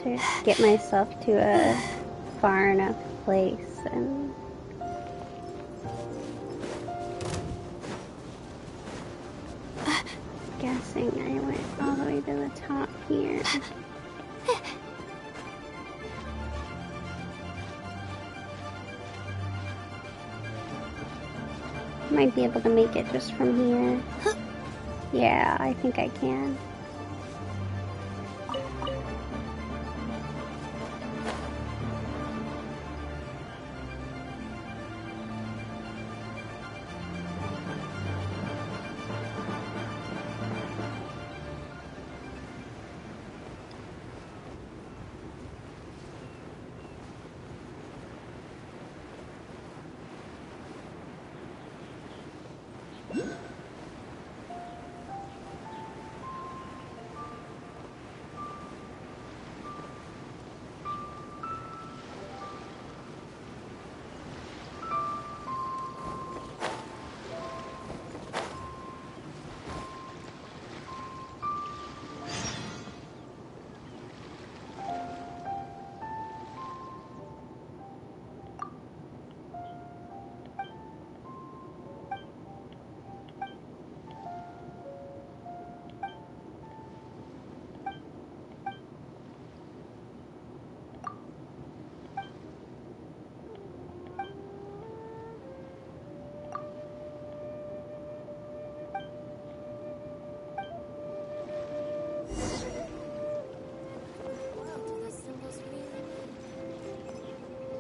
To get myself to a far enough place and guessing I went all the way to the top here. Might be able to make it just from here. Yeah, I think I can.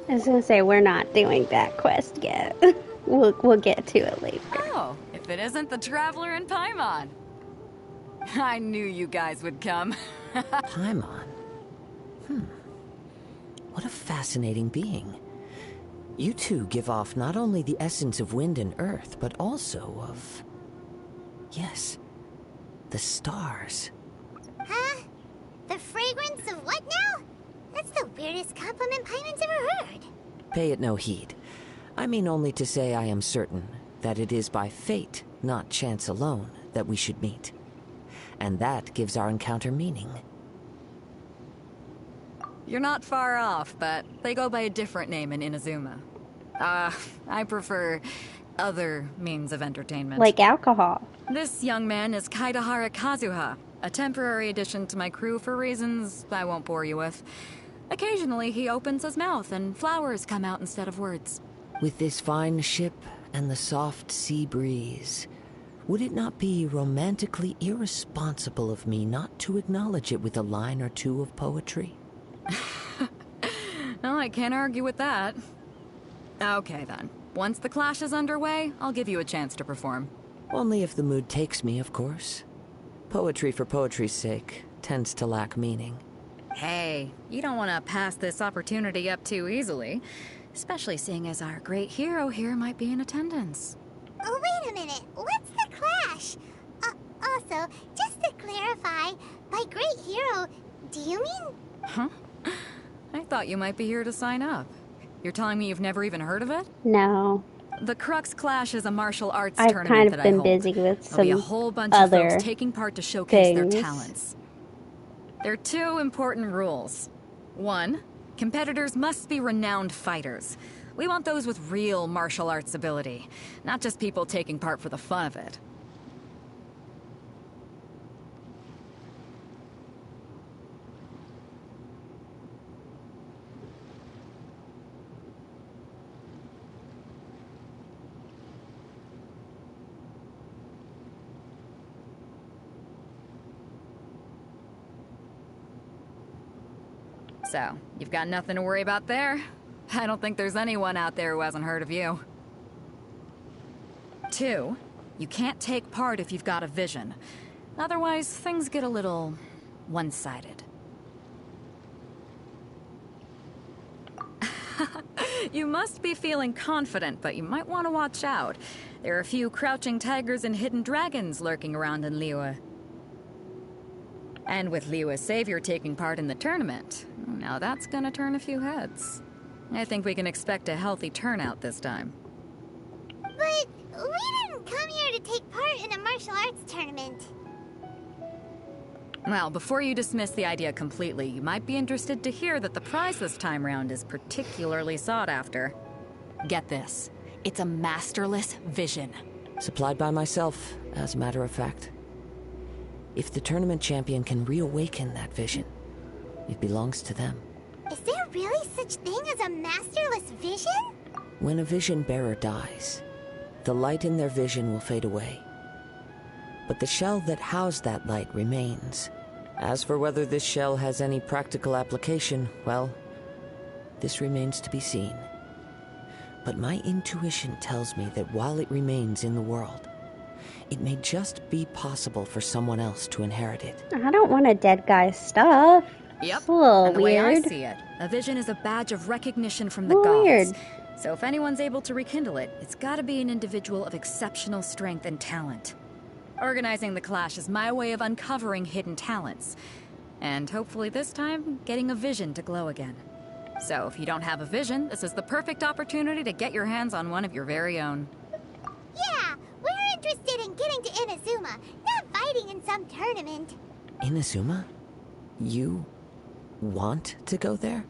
I was gonna say, we're not doing that quest yet. We'll get to it later. Oh, if it isn't the Traveler and Paimon. I knew you guys would come. Paimon? What a fascinating being. You two give off not only the essence of wind and earth, but also of... yes, the stars. Huh? The fragrance of what now? That's the weirdest compliment Paimon's ever heard. Pay it no heed. I mean only to say I am certain that it is by fate, not chance alone, that we should meet. And that gives our encounter meaning. You're not far off, but they go by a different name in Inazuma. I prefer other means of entertainment. Like alcohol. This young man is Kaidahara Kazuha, a temporary addition to my crew for reasons I won't bore you with. Occasionally, he opens his mouth and flowers come out instead of words. With this fine ship and the soft sea breeze, would it not be romantically irresponsible of me not to acknowledge it with a line or two of poetry? Well, I can't argue with that. Okay, then. Once the clash is underway, I'll give you a chance to perform. Only if the mood takes me, of course. Poetry for poetry's sake tends to lack meaning. Hey, you don't want to pass this opportunity up too easily. Especially seeing as our great hero here might be in attendance. Oh, wait a minute. What's the clash? Also, just to clarify, by great hero, do you mean... Huh? I thought you might be here to sign up. You're telling me you've never even heard of it? No. The Crux Clash is a martial arts I've tournament kind of that been I hold. busy with some There'll be a whole bunch of other folks taking part to showcase things. their talents. There are two important rules. One, competitors must be renowned fighters. We want those with real martial arts ability, not just people taking part for the fun of it. So, you've got nothing to worry about there. I don't think there's anyone out there who hasn't heard of you. 2, you can't take part if you've got a vision. Otherwise, things get a little one-sided. You must be feeling confident, but you might want to watch out. There are a few crouching tigers and hidden dragons lurking around in Liyue. And with Liyue's savior taking part in the tournament, now that's gonna turn a few heads. I think we can expect a healthy turnout this time. But we didn't come here to take part in a martial arts tournament. Well, before you dismiss the idea completely, you might be interested to hear that the prize this time round is particularly sought after. Get this. It's a masterless vision. Supplied by myself, as a matter of fact. If the tournament champion can reawaken that vision, it belongs to them. Is there really such thing as a masterless vision? When a vision bearer dies, the light in their vision will fade away. But the shell that housed that light remains. As for whether this shell has any practical application, well, this remains to be seen. But my intuition tells me that while it remains in the world, it may just be possible for someone else to inherit it. I don't want a dead guy's stuff. Yep, It's a little and the weird. way I see it, a vision is a badge of recognition from the Weird. gods. So if anyone's able to rekindle it, it's gotta be an individual of exceptional strength and talent. Organizing the clash is my way of uncovering hidden talents. And hopefully this time, getting a vision to glow again. So if you don't have a vision, this is the perfect opportunity to get your hands on one of your very own. Yeah, we're interested in getting to Inazuma, not fighting in some tournament. Inazuma? You want to go there?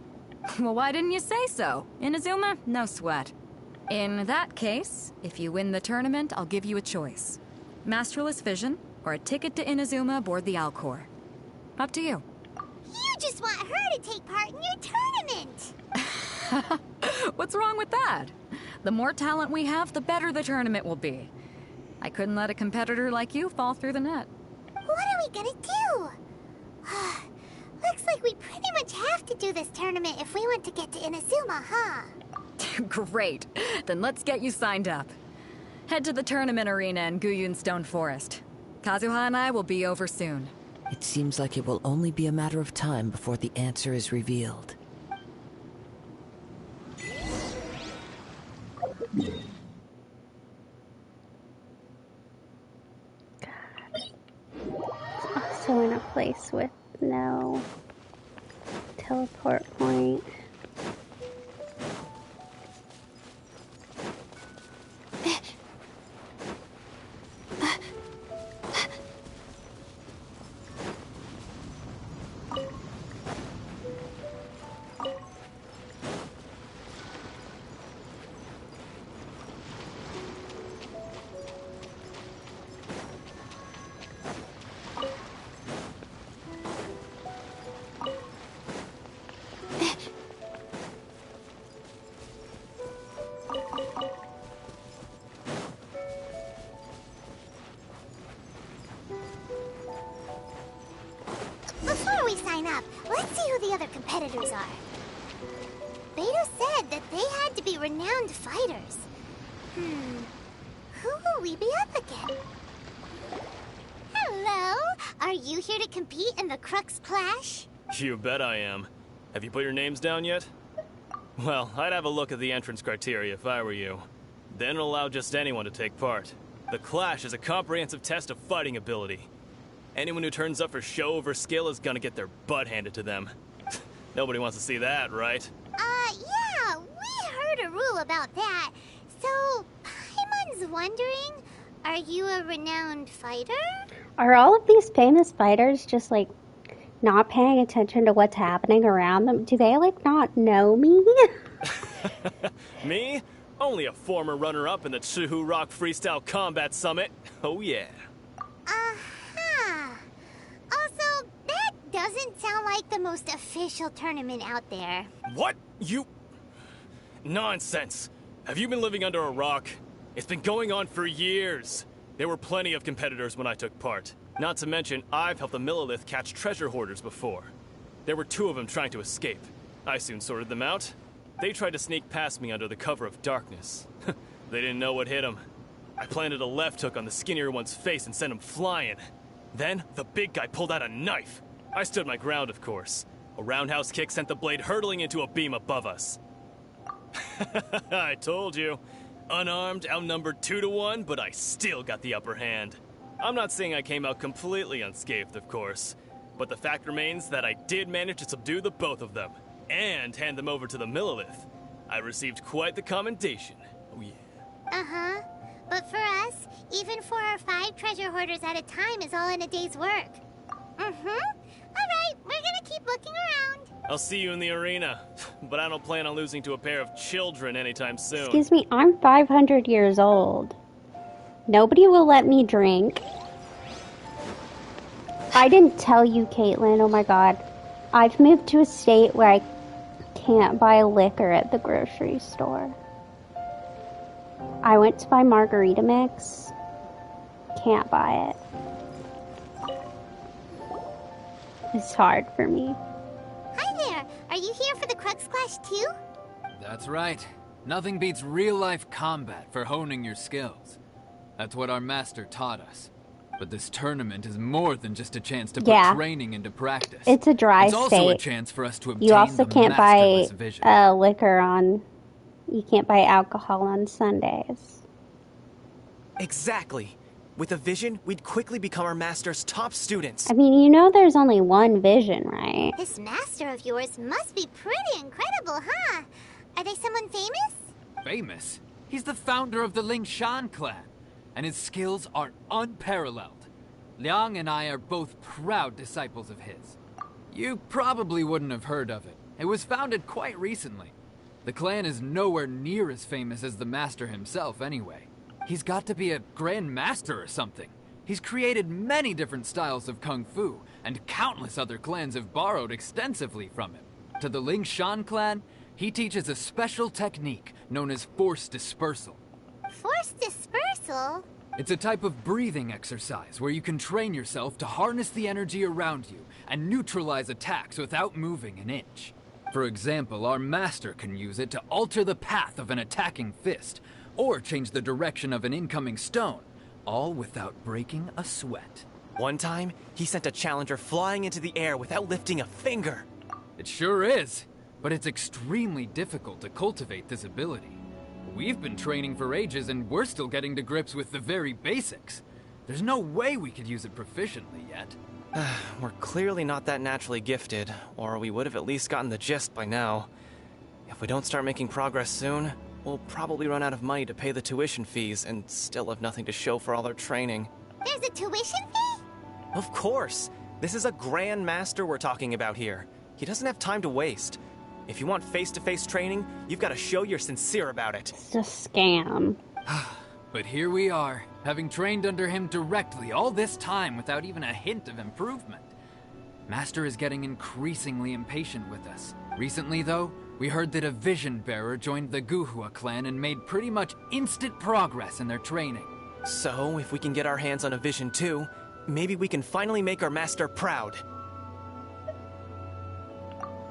Well, why didn't you say so? Inazuma? No sweat. In that case, if you win the tournament, I'll give you a choice. Masterless Vision, or a ticket to Inazuma aboard the Alcor. Up to you. You just want her to take part in your tournament. What's wrong with that? The more talent we have, the better the tournament will be. I couldn't let a competitor like you fall through the net. What are we gonna do? Looks like we pretty much have to do this tournament if we want to get to Inazuma, huh? Great. Then let's get you signed up. Head to the tournament arena in Guyun Stone Forest. Kazuha and I will be over soon. It seems like it will only be a matter of time before the answer is revealed. also in a place with no teleport point. Before we sign up, let's see who the other competitors are. Beto said that they had to be renowned fighters. Who will we be up against? Hello? Are you here to compete in the Crux Clash? You bet I am. Have you put your names down yet? Well, I'd have a look at the entrance criteria if I were you. Then it'll allow just anyone to take part. The Clash is a comprehensive test of fighting ability. Anyone who turns up for show over skill is gonna get their butt handed to them. Nobody wants to see that, right? Yeah, we heard a rule about that. So, Paimon's wondering, are you a renowned fighter? Are all of these famous fighters just like not paying attention to what's happening around them? Do they like not know me? Me? Only a former runner-up in the Chihu Rock Freestyle Combat Summit. Oh yeah. Also, that doesn't sound like the most official tournament out there. What? You... Nonsense. Have you been living under a rock? It's been going on for years. There were plenty of competitors when I took part. Not to mention, I've helped the Millilith catch treasure hoarders before. There were 2 of them trying to escape. I soon sorted them out. They tried to sneak past me under the cover of darkness. They didn't know what hit them. I planted a left hook on the skinnier one's face and sent him flying. Then, the big guy pulled out a knife. I stood my ground, of course. A roundhouse kick sent the blade hurtling into a beam above us. I told you. Unarmed, outnumbered 2 to 1, but I still got the upper hand. I'm not saying I came out completely unscathed, of course. But the fact remains that I did manage to subdue the both of them, and hand them over to the Millilith. I received quite the commendation. Oh yeah. But for us, even 4 or 5 treasure hoarders at a time is all in a day's work. Alright, we're gonna keep looking around. I'll see you in the arena, but I don't plan on losing to a pair of children anytime soon. Excuse me, I'm 500 years old. Nobody will let me drink. I didn't tell you, Caitlin, oh my god. I've moved to a state where I can't buy liquor at the grocery store. I went to buy margarita mix. Can't buy it. It's hard for me. Hi there! Are you here for the Crux Clash too? That's right. Nothing beats real-life combat for honing your skills. That's what our master taught us. But this tournament is more than just a chance to put training into practice. It's a dry It's state. also a chance for us to obtain You also the can't buy masterless vision. liquor on... You can't buy alcohol on Sundays. Exactly. With a vision, we'd quickly become our master's top students. I mean, you know there's only one vision, right? This master of yours must be pretty incredible, huh? Are they someone famous? Famous? He's the founder of the Ling Shan clan, and his skills are unparalleled. Liang and I are both proud disciples of his. You probably wouldn't have heard of it. It was founded quite recently. The clan is nowhere near as famous as the master himself anyway. He's got to be a grand master or something. He's created many different styles of kung fu, and countless other clans have borrowed extensively from him. To the Ling Shan clan, he teaches a special technique known as force dispersal. Force dispersal? It's a type of breathing exercise where you can train yourself to harness the energy around you and neutralize attacks without moving an inch. For example, our master can use it to alter the path of an attacking fist, or change the direction of an incoming stone, all without breaking a sweat. One time, he sent a challenger flying into the air without lifting a finger. It sure is, but it's extremely difficult to cultivate this ability. We've been training for ages and we're still getting to grips with the very basics. There's no way we could use it proficiently yet. We're clearly not that naturally gifted, or we would have at least gotten the gist by now. If we don't start making progress soon, we'll probably run out of money to pay the tuition fees and still have nothing to show for all our training. There's a tuition fee? Of course! This is a Grand Master we're talking about here. He doesn't have time to waste. If you want face-to-face training, you've got to show you're sincere about it. It's a scam. But here we are, having trained under him directly all this time without even a hint of improvement. Master is getting increasingly impatient with us. Recently, though, we heard that a Vision Bearer joined the Guhua clan and made pretty much instant progress in their training. So, if we can get our hands on a Vision too, maybe we can finally make our master proud.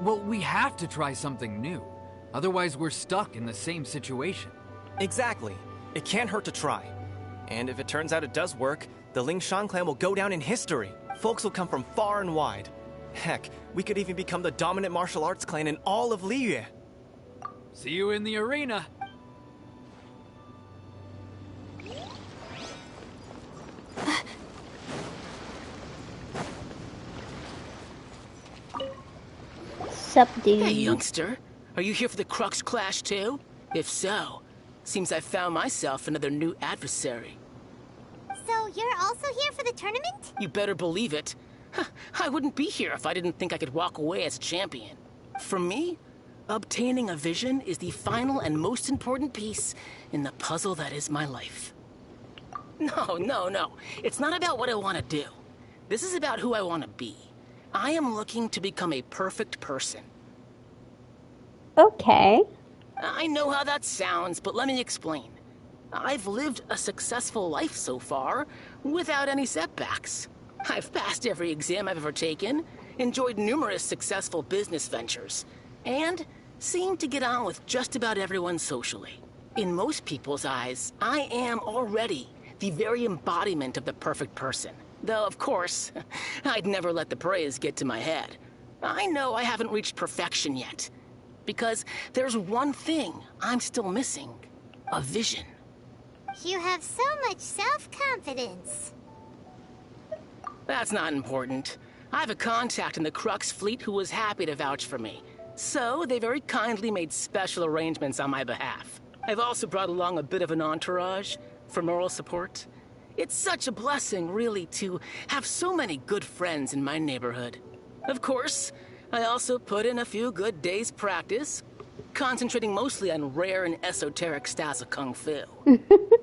Well, we have to try something new. Otherwise, we're stuck in the same situation. Exactly. It can't hurt to try. And if it turns out it does work, the Lingshan clan will go down in history. Folks will come from far and wide. Heck, we could even become the dominant martial arts clan in all of Liyue. See you in the arena. Sup, dude? Hey, youngster. Are you here for the Crux Clash too? If so, seems I found myself another new adversary. So you're also here for the tournament? You better believe it. I wouldn't be here if I didn't think I could walk away as a champion. For me, obtaining a vision is the final and most important piece in the puzzle that is my life. No. It's not about what I want to do. This is about who I want to be. I am looking to become a perfect person. Okay. I know how that sounds, but let me explain. I've lived a successful life so far, without any setbacks. I've passed every exam I've ever taken, enjoyed numerous successful business ventures, and seemed to get on with just about everyone socially. In most people's eyes, I am already the very embodiment of the perfect person. Though, of course, I'd never let the praise get to my head. I know I haven't reached perfection yet, because there's one thing I'm still missing. A vision. You have so much self-confidence. That's not important. I have a contact in the Crux fleet who was happy to vouch for me. So, they very kindly made special arrangements on my behalf. I've also brought along a bit of an entourage for moral support. It's such a blessing, really, to have so many good friends in my neighborhood. Of course, I also put in a few good days' practice, concentrating mostly on rare and esoteric styles of Kung Fu.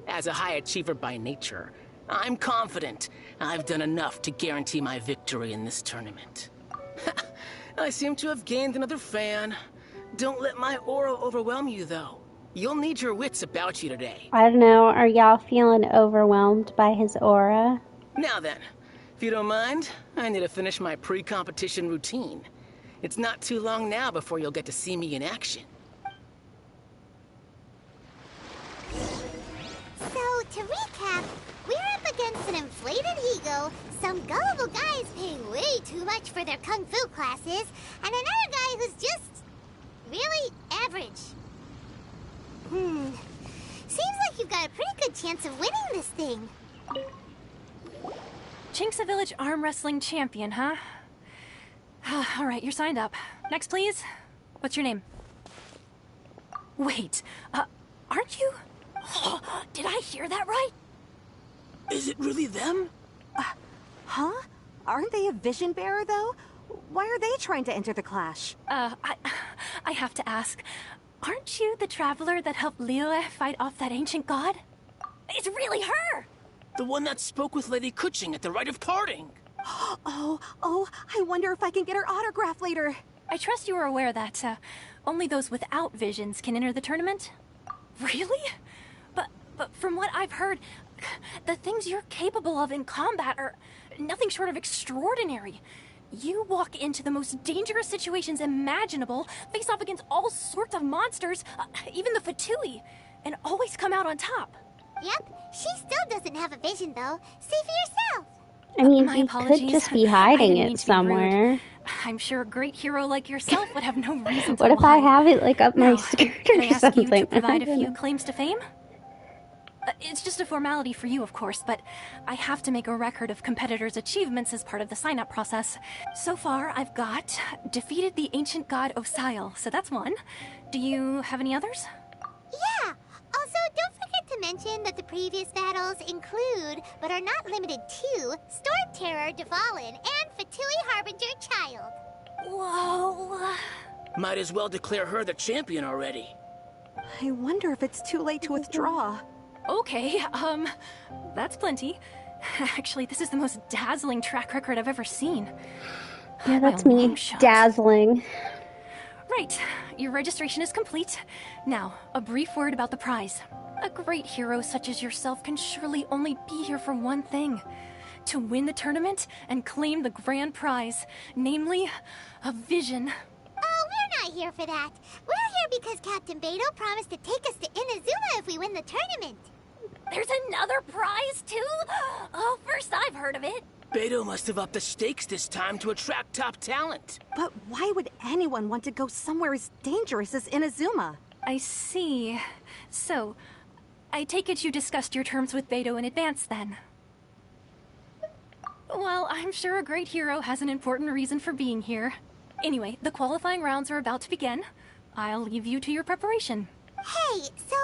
As a high achiever by nature, I'm confident I've done enough to guarantee my victory in this tournament. I seem to have gained another fan. Don't let my aura overwhelm you, though. You'll need your wits about you today. I don't know. Are y'all feeling overwhelmed by his aura? Now then, if you don't mind, I need to finish my pre-competition routine. It's not too long now before you'll get to see me in action. So, to recap, we're up against an inflated ego, some gullible guys paying way too much for their kung fu classes, and another guy who's just really average. Seems like you've got a pretty good chance of winning this thing. Chinksa Village arm wrestling champion, huh? All right, you're signed up. Next, please. What's your name? Wait, aren't you? Did I hear that right? Is it really them? Huh? Aren't they a vision bearer, though? Why are they trying to enter the clash? I have to ask. Aren't you the traveler that helped Liyue fight off that ancient god? It's really her! The one that spoke with Lady Kuching at the rite of parting. Oh, I wonder if I can get her autograph later. I trust you are aware that only those without visions can enter the tournament? Really? But from what I've heard, the things you're capable of in combat are nothing short of extraordinary. You walk into the most dangerous situations imaginable, face off against all sorts of monsters, even the Fatui, and always come out on top. Yep, she still doesn't have a vision, though. See for yourself. I mean, My he apologies. could just be hiding I didn't mean it to be rude. somewhere. I'm sure a great hero like yourself would have no reason to What if I lie. have it, like, up my Now, skirt can or I ask something? you to provide I a don't few know. claims to fame? It's just a formality for you, of course, but I have to make a record of competitors' achievements as part of the sign-up process. So far, I've got defeated the ancient god Osial, so that's one. Do you have any others? Yeah! Also, don't forget to mention that the previous battles include, but are not limited to, Storm Terror Devalin and Fatui Harbinger Child. Whoa! Might as well declare her the champion already. I wonder if it's too late to withdraw. Okay, that's plenty. Actually, this is the most dazzling track record I've ever seen. Yeah, that's me. Dazzling. Right, your registration is complete. Now, a brief word about the prize. A great hero such as yourself can surely only be here for one thing. To win the tournament and claim the grand prize, namely, a vision. Oh, we're not here for that. We're here because Captain Beto promised to take us to Inazuma if we win the tournament. There's another prize, too? Oh, first I've heard of it. Beto must have upped the stakes this time to attract top talent. But why would anyone want to go somewhere as dangerous as Inazuma? I see. So, I take it you discussed your terms with Beto in advance, then? Well, I'm sure a great hero has an important reason for being here. Anyway, the qualifying rounds are about to begin. I'll leave you to your preparation. Hey, so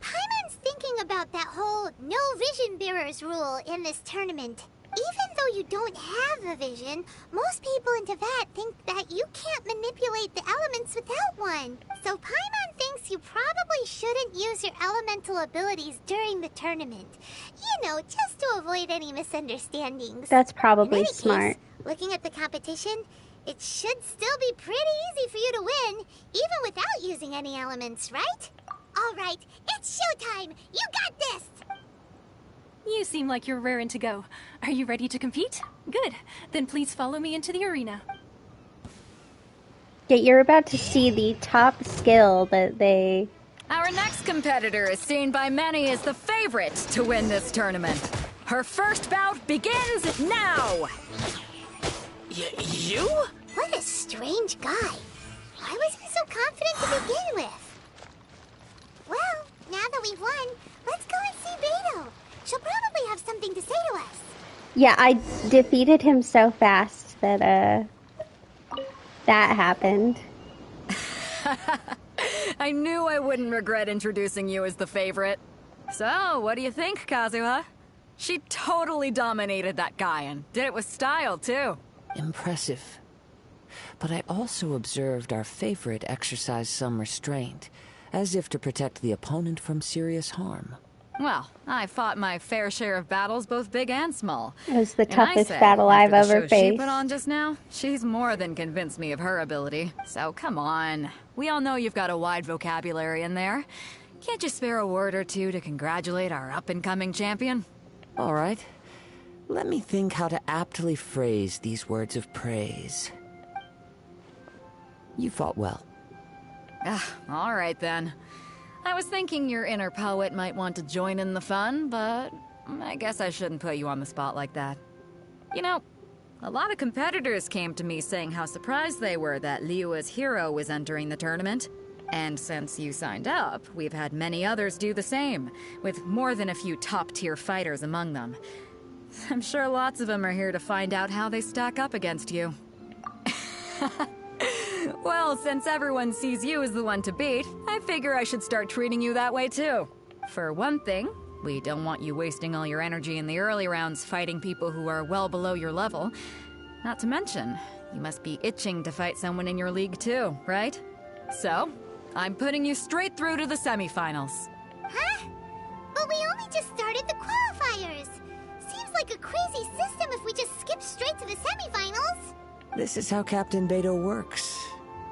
Paimon's thinking about that whole no vision bearers rule in this tournament. Even though you don't have a vision, most people in Teyvat think that you can't manipulate the elements without one. So Paimon thinks you probably shouldn't use your elemental abilities during the tournament. You know, just to avoid any misunderstandings. That's probably In any smart. case, looking at the competition, it should still be pretty easy for you to win, even without using any elements, right? All right, it's showtime! You got this! You seem like you're raring to go. Are you ready to compete? Good. Then please follow me into the arena. Yeah, you're about to see the top skill that they... Our next competitor is seen by many as the favorite to win this tournament. Her first bout begins now! You? What a strange guy. Why was he so confident to begin with? Well, now that we've won, let's go and see Beto. She'll probably have something to say to us. Yeah, I defeated him so fast that, that happened. I knew I wouldn't regret introducing you as the favorite. So, what do you think, Kazuha? She totally dominated that guy and did it with style, too. Impressive. But I also observed our favorite exercise some restraint, as if to protect the opponent from serious harm. Well, I fought my fair share of battles, both big and small. It was the And toughest I say, battle I've after the ever show she faced. put on just now, she's more than convinced me of her ability. So come on. We all know you've got a wide vocabulary in there. Can't you spare a word or two to congratulate our up-and-coming champion? All right. Let me think how to aptly phrase these words of praise. You fought well. All right then. I was thinking your inner poet might want to join in the fun, but I guess I shouldn't put you on the spot like that. You know, a lot of competitors came to me saying how surprised they were that Liyue's hero was entering the tournament. And since you signed up, we've had many others do the same, with more than a few top-tier fighters among them. I'm sure lots of them are here to find out how they stack up against you. Well, since everyone sees you as the one to beat, I figure I should start treating you that way too. For one thing, we don't want you wasting all your energy in the early rounds fighting people who are well below your level. Not to mention, you must be itching to fight someone in your league too, right? So, I'm putting you straight through to the semifinals. Huh? But we only just started the qualifiers. Seems like a crazy system if we just skip straight to the semifinals. This is how Captain Beto works.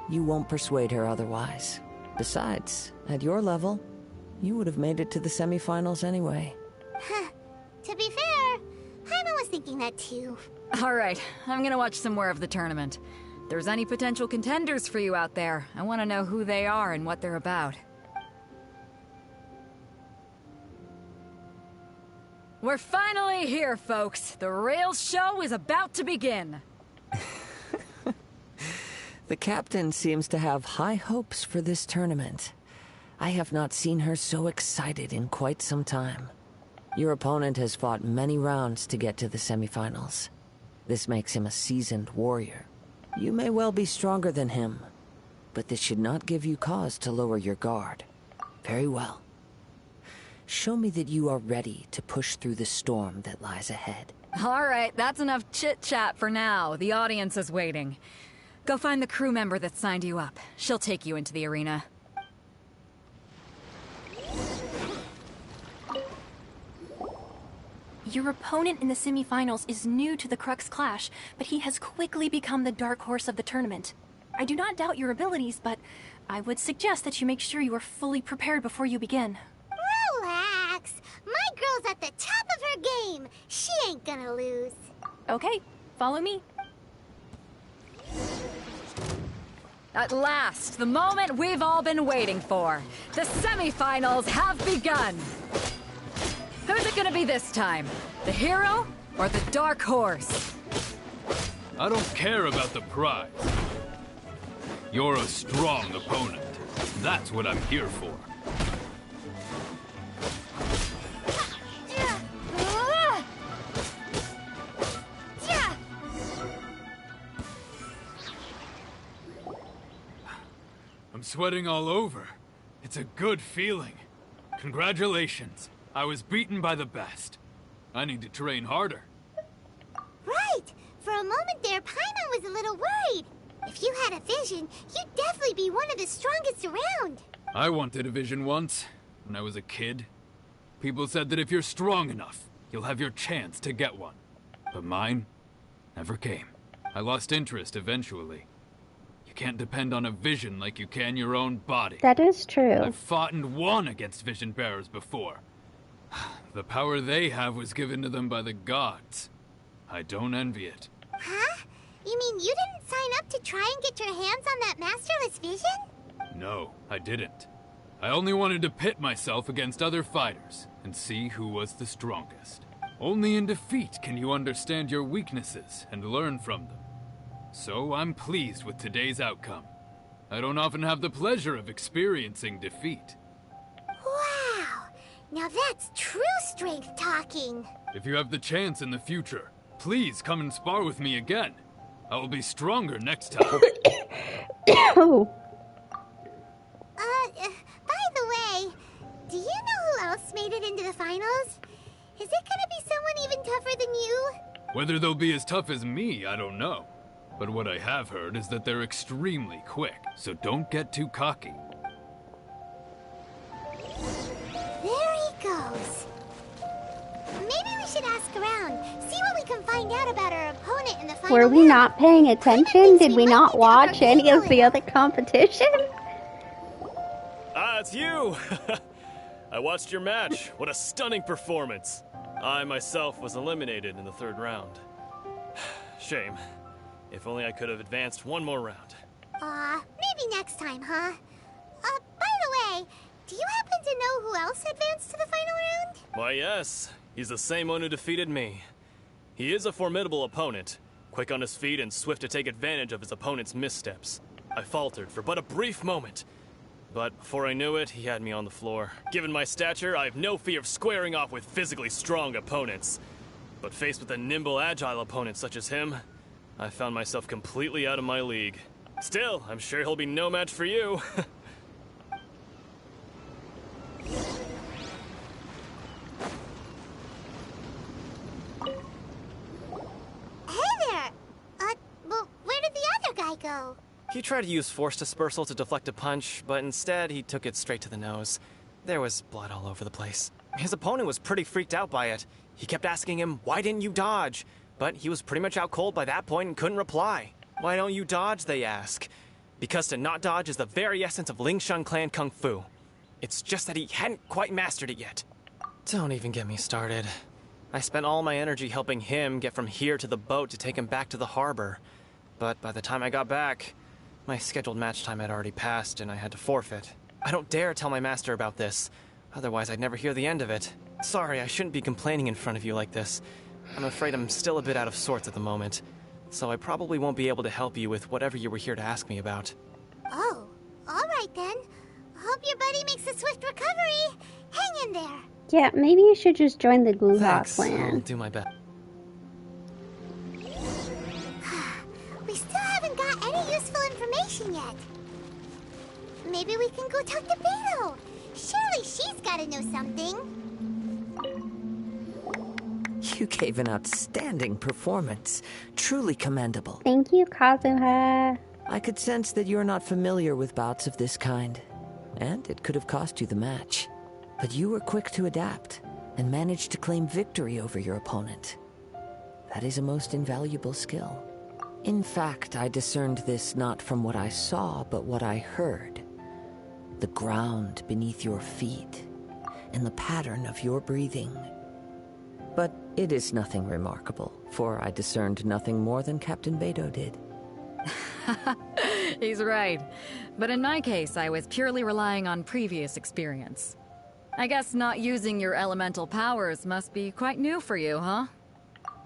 You won't persuade her otherwise. Besides, at your level, you would have made it to the semifinals anyway. Huh. To be fair, Paimon was thinking that too. Alright, I'm gonna watch some more of the tournament. If there's any potential contenders for you out there, I want to know who they are and what they're about. We're finally here, folks. The real show is about to begin. The captain seems to have high hopes for this tournament. I have not seen her so excited in quite some time. Your opponent has fought many rounds to get to the semifinals. This makes him a seasoned warrior. You may well be stronger than him, but this should not give you cause to lower your guard. Very well. Show me that you are ready to push through the storm that lies ahead. All right, that's enough chit-chat for now. The audience is waiting. Go find the crew member that signed you up. She'll take you into the arena. Your opponent in the semifinals is new to the Crux Clash, but he has quickly become the dark horse of the tournament. I do not doubt your abilities, but I would suggest that you make sure you are fully prepared before you begin. Relax. My girl's at the top of her game. She ain't gonna lose. Okay, follow me. At last, the moment we've all been waiting for. The semifinals have begun. Who's it gonna be this time? The hero or the dark horse? I don't care about the prize. You're a strong opponent. That's what I'm here for. I'm sweating all over. It's a good feeling. Congratulations. I was beaten by the best. I need to train harder. Right. For a moment there, Paimon was a little worried. If you had a vision, you'd definitely be one of the strongest around. I wanted a vision once, when I was a kid. People said that if you're strong enough, you'll have your chance to get one. But mine never came. I lost interest eventually. You can't depend on a vision like you can your own body. That is true. I've fought and won against vision bearers before. The power they have was given to them by the gods. I don't envy it. Huh? You mean you didn't sign up to try and get your hands on that masterless vision? No, I didn't. I only wanted to pit myself against other fighters and see who was the strongest. Only in defeat can you understand your weaknesses and learn from them. So I'm pleased with today's outcome. I don't often have the pleasure of experiencing defeat. Wow! Now that's true strength talking. If you have the chance in the future, please come and spar with me again. I will be stronger next time. Oh. By the way, do you know who else made it into the finals? Is it gonna be someone even tougher than you? Whether they'll be as tough as me, I don't know. But what I have heard is that they're extremely quick, so don't get too cocky. There he goes. Maybe we should ask around, see what we can find out about our opponent in the final Were we round. not paying attention? Did we not watch any of the other competition? Ah, it's you! I watched your match. What a stunning performance. I myself was eliminated in the third round. Shame. If only I could have advanced one more round. Maybe next time, huh? By the way, do you happen to know who else advanced to the final round? Why, yes. He's the same one who defeated me. He is a formidable opponent, quick on his feet and swift to take advantage of his opponent's missteps. I faltered for but a brief moment, but before I knew it, he had me on the floor. Given my stature, I have no fear of squaring off with physically strong opponents. But faced with a nimble, agile opponent such as him, I found myself completely out of my league. Still, I'm sure he'll be no match for you. Hey there! Well, where did the other guy go? He tried to use force dispersal to deflect a punch, but instead he took it straight to the nose. There was blood all over the place. His opponent was pretty freaked out by it. He kept asking him, "Why didn't you dodge?" But he was pretty much out cold by that point and couldn't reply. "Why don't you dodge?" they ask. Because to not dodge is the very essence of Lingshan clan kung fu. It's just that he hadn't quite mastered it yet. Don't even get me started. I spent all my energy helping him get from here to the boat to take him back to the harbor. But by the time I got back, my scheduled match time had already passed and I had to forfeit. I don't dare tell my master about this, otherwise I'd never hear the end of it. Sorry, I shouldn't be complaining in front of you like this. I'm afraid I'm still a bit out of sorts at the moment, so I probably won't be able to help you with whatever you were here to ask me about. Oh, alright then. Hope your buddy makes a swift recovery. Hang in there. Yeah, maybe you should just join the Guha Thanks. I'll clan. do my best. We still haven't got any useful information yet. Maybe we can go talk to Beto. Surely she's gotta know something. You gave an outstanding performance. Truly commendable. Thank you, Kazuha. I could sense that you're not familiar with bouts of this kind, and it could have cost you the match. But you were quick to adapt, and managed to claim victory over your opponent. That is a most invaluable skill. In fact, I discerned this not from what I saw, but what I heard. The ground beneath your feet, and the pattern of your breathing. But it is nothing remarkable, for I discerned nothing more than Captain Beto did. He's right. But in my case, I was purely relying on previous experience. I guess not using your elemental powers must be quite new for you, huh?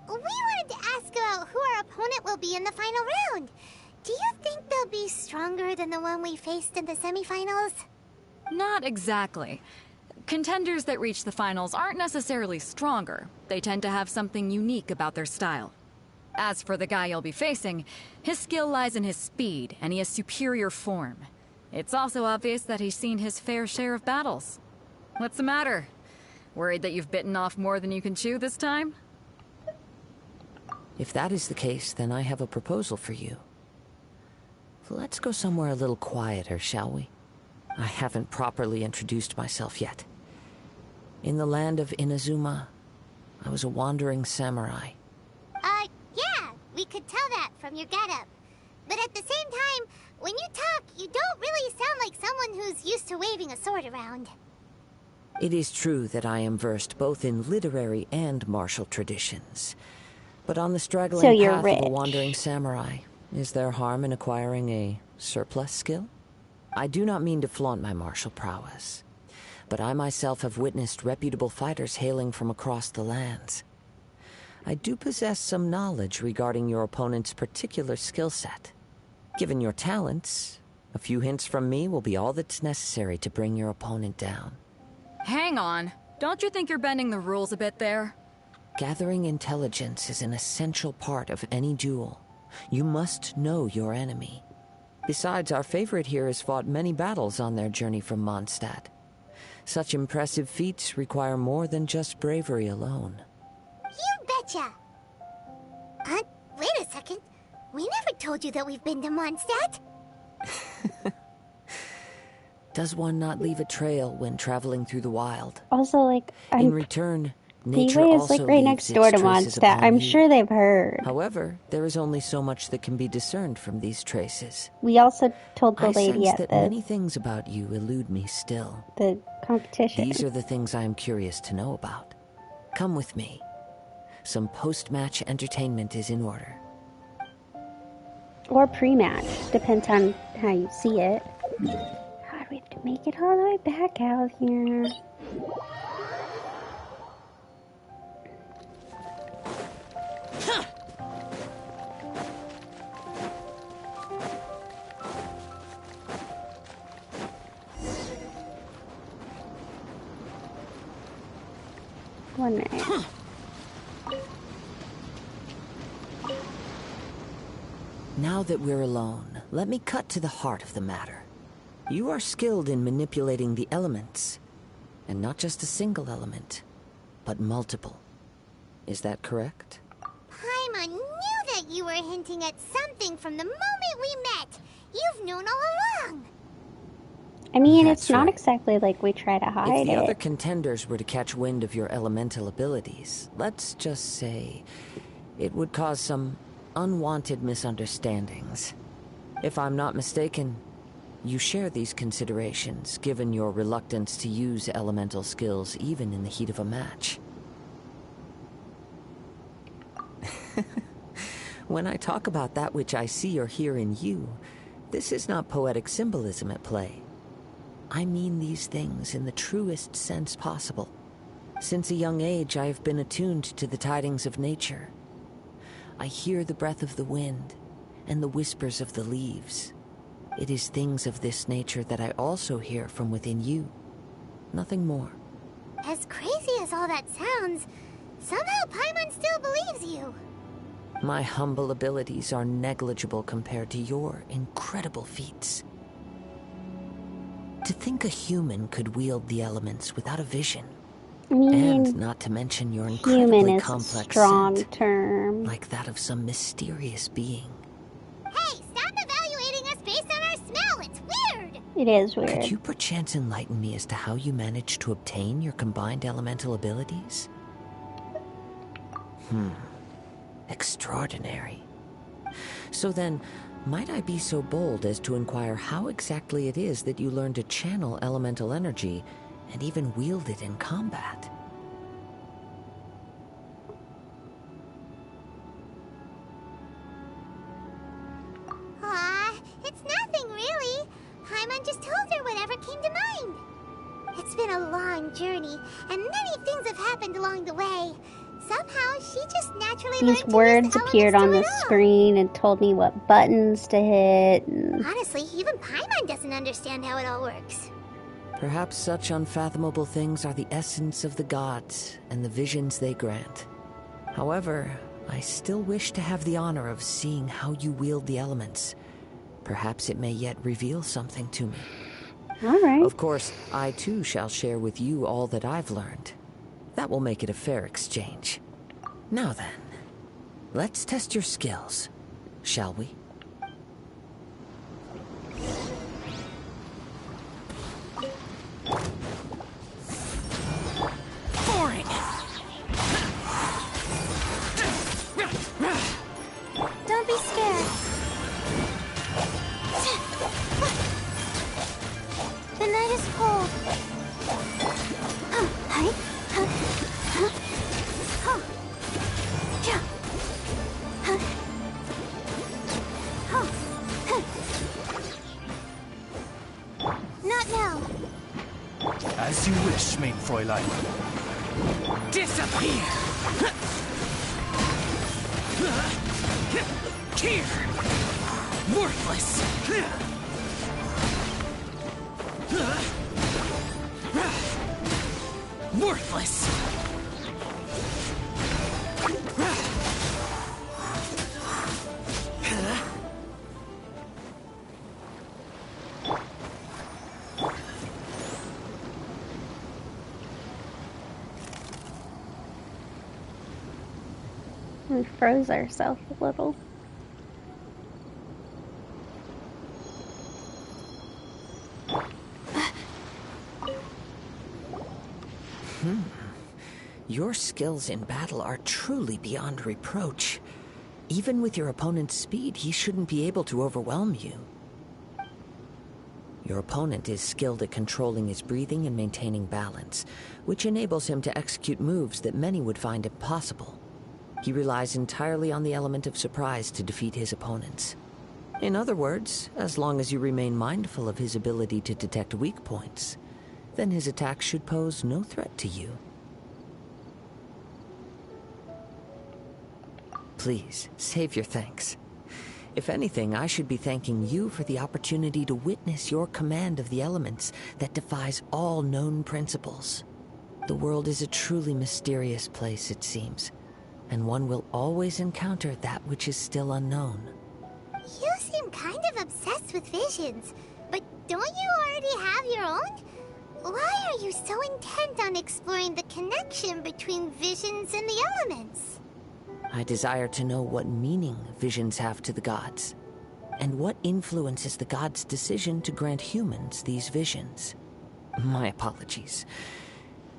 We wanted to ask about who our opponent will be in the final round. Do you think they'll be stronger than the one we faced in the semifinals? Not exactly. Contenders that reach the finals aren't necessarily stronger. They tend to have something unique about their style. As for the guy you'll be facing, his skill lies in his speed, and he has superior form. It's also obvious that he's seen his fair share of battles. What's the matter? Worried that you've bitten off more than you can chew this time? If that is the case, then I have a proposal for you. Let's go somewhere a little quieter, shall we? I haven't properly introduced myself yet. In the land of Inazuma, I was a wandering samurai. Yeah, we could tell that from your getup. But at the same time, when you talk, you don't really sound like someone who's used to waving a sword around. It is true that I am versed both in literary and martial traditions. But on the straggling So you're path rich. of a wandering samurai, is there harm in acquiring a surplus skill? I do not mean to flaunt my martial prowess, but I myself have witnessed reputable fighters hailing from across the lands. I do possess some knowledge regarding your opponent's particular skill set. Given your talents, a few hints from me will be all that's necessary to bring your opponent down. Hang on. Don't you think you're bending the rules a bit there? Gathering intelligence is an essential part of any duel. You must know your enemy. Besides, our favorite here has fought many battles on their journey from Mondstadt. Such impressive feats require more than just bravery alone. You betcha! Wait a second. We never told you that we've been to Mondstadt. Does one not leave a trail when traveling through the wild? Also, like, In return, nature Liyue is also like right next leaves door its to traces Mondstadt. upon I'm you. sure they've heard. However, there is only so much that can be discerned from these traces. We also told the I lady sense at that the many things about you elude me still. competition. These are the things I am curious to know about. Come with me. Some post-match entertainment is in order. Or pre-match. Depends on how you see it. God, we have to make it all the way back out here. One minute. Now that we're alone, let me cut to the heart of the matter. You are skilled in manipulating the elements. And not just a single element, but multiple. Is that correct? Paimon knew that you were hinting at something from the moment we met. You've known all along. I mean, That's it's not right. exactly like we try to hide If the it. other contenders were to catch wind of your elemental abilities, let's just say it would cause some unwanted misunderstandings. If I'm not mistaken, you share these considerations, given your reluctance to use elemental skills even in the heat of a match. When I talk about that which I see or hear in you, this is not poetic symbolism at play. I mean these things in the truest sense possible. Since a young age, I have been attuned to the tidings of nature. I hear the breath of the wind and the whispers of the leaves. It is things of this nature that I also hear from within you. Nothing more. As crazy as all that sounds, somehow Paimon still believes you. My humble abilities are negligible compared to your incredible feats. To think a human could wield the elements without a vision. I mean, And not to mention your human incredibly is complex a strong scent, term. like that of some mysterious being. Hey, stop evaluating us based on our smell. It's weird. It is weird. Could you perchance enlighten me as to how you managed to obtain your combined elemental abilities? Extraordinary. So then, might I be so bold as to inquire how exactly it is that you learned to channel elemental energy and even wield it in combat? Aw, it's nothing really. Paimon just told her whatever came to mind. It's been a long journey, and many things have happened along the way. Somehow, she just naturally These learned to words use the appeared on the elements to it all. screen and told me what buttons to hit. Honestly, even Paimon doesn't understand how it all works. Perhaps such unfathomable things are the essence of the gods and the visions they grant. However, I still wish to have the honor of seeing how you wield the elements. Perhaps it may yet reveal something to me. All right. Of course, I too shall share with you all that I've learned. That will make it a fair exchange. Now then, let's test your skills, shall we? Boring! Don't be scared. The night is cold. Not now. As you wish, main Fräulein. Disappear! Here! Worthless! Worthless! We froze ourselves a little. Your skills in battle are truly beyond reproach. Even with your opponent's speed, he shouldn't be able to overwhelm you. Your opponent is skilled at controlling his breathing and maintaining balance, which enables him to execute moves that many would find impossible. He relies entirely on the element of surprise to defeat his opponents. In other words, as long as you remain mindful of his ability to detect weak points, then his attacks should pose no threat to you. Please, save your thanks. If anything, I should be thanking you for the opportunity to witness your command of the elements that defies all known principles. The world is a truly mysterious place, it seems, and one will always encounter that which is still unknown. You seem kind of obsessed with visions, but don't you already have your own? Why are you so intent on exploring the connection between visions and the elements? I desire to know what meaning visions have to the gods, and what influences the gods' decision to grant humans these visions. My apologies.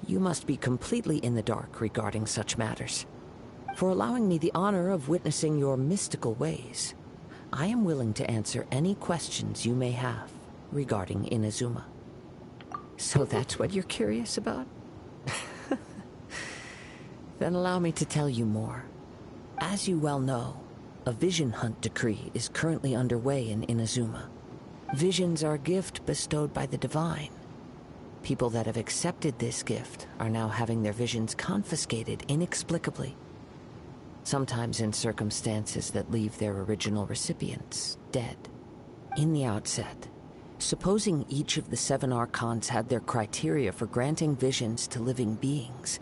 You must be completely in the dark regarding such matters. For allowing me the honor of witnessing your mystical ways, I am willing to answer any questions you may have regarding Inazuma. So that's what you're curious about? Then allow me to tell you more. As you well know, a vision hunt decree is currently underway in Inazuma. Visions are a gift bestowed by the divine. People that have accepted this gift are now having their visions confiscated inexplicably. Sometimes in circumstances that leave their original recipients dead. In the outset, supposing each of the 7 Archons had their criteria for granting visions to living beings,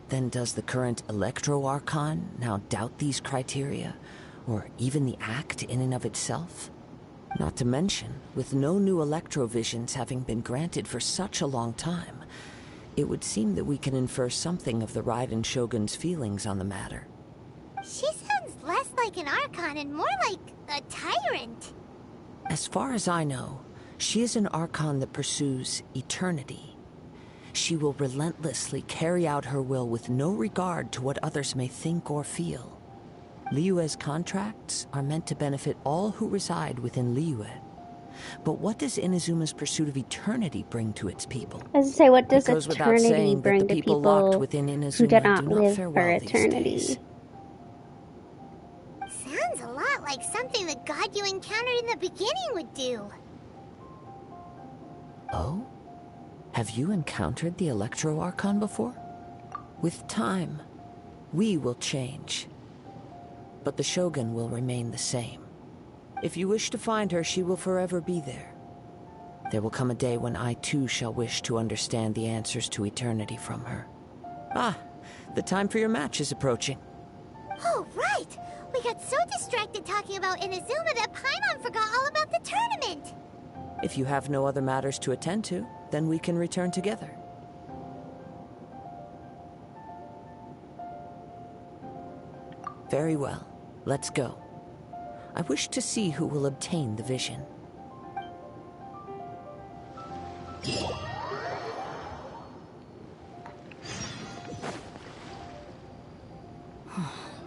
then does the current Electro-Archon now doubt these criteria, or even the act in and of itself? Not to mention, with no new Electro-visions having been granted for such a long time, it would seem that we can infer something of the Raiden Shogun's feelings on the matter. She sounds less like an Archon and more like a tyrant. As far as I know, she is an Archon that pursues eternity. She will relentlessly carry out her will with no regard to what others may think or feel. Liyue's contracts are meant to benefit all who reside within Liyue. But what does Inazuma's pursuit of eternity bring to its people? As I say, what does It goes without eternity saying that bring the to people people locked within who Inazuma do not do not live fare for well these eternity? days. Sounds a lot like something the god you encountered in the beginning would do. Oh? Have you encountered the Electro-Archon before? With time, we will change. But the Shogun will remain the same. If you wish to find her, she will forever be there. There will come a day when I too shall wish to understand the answers to eternity from her. Ah, the time for your match is approaching. Oh, right! We got so distracted talking about Inazuma that Paimon forgot all about the tournament! If you have no other matters to attend to, then we can return together. Very well. Let's go. I wish to see who will obtain the vision.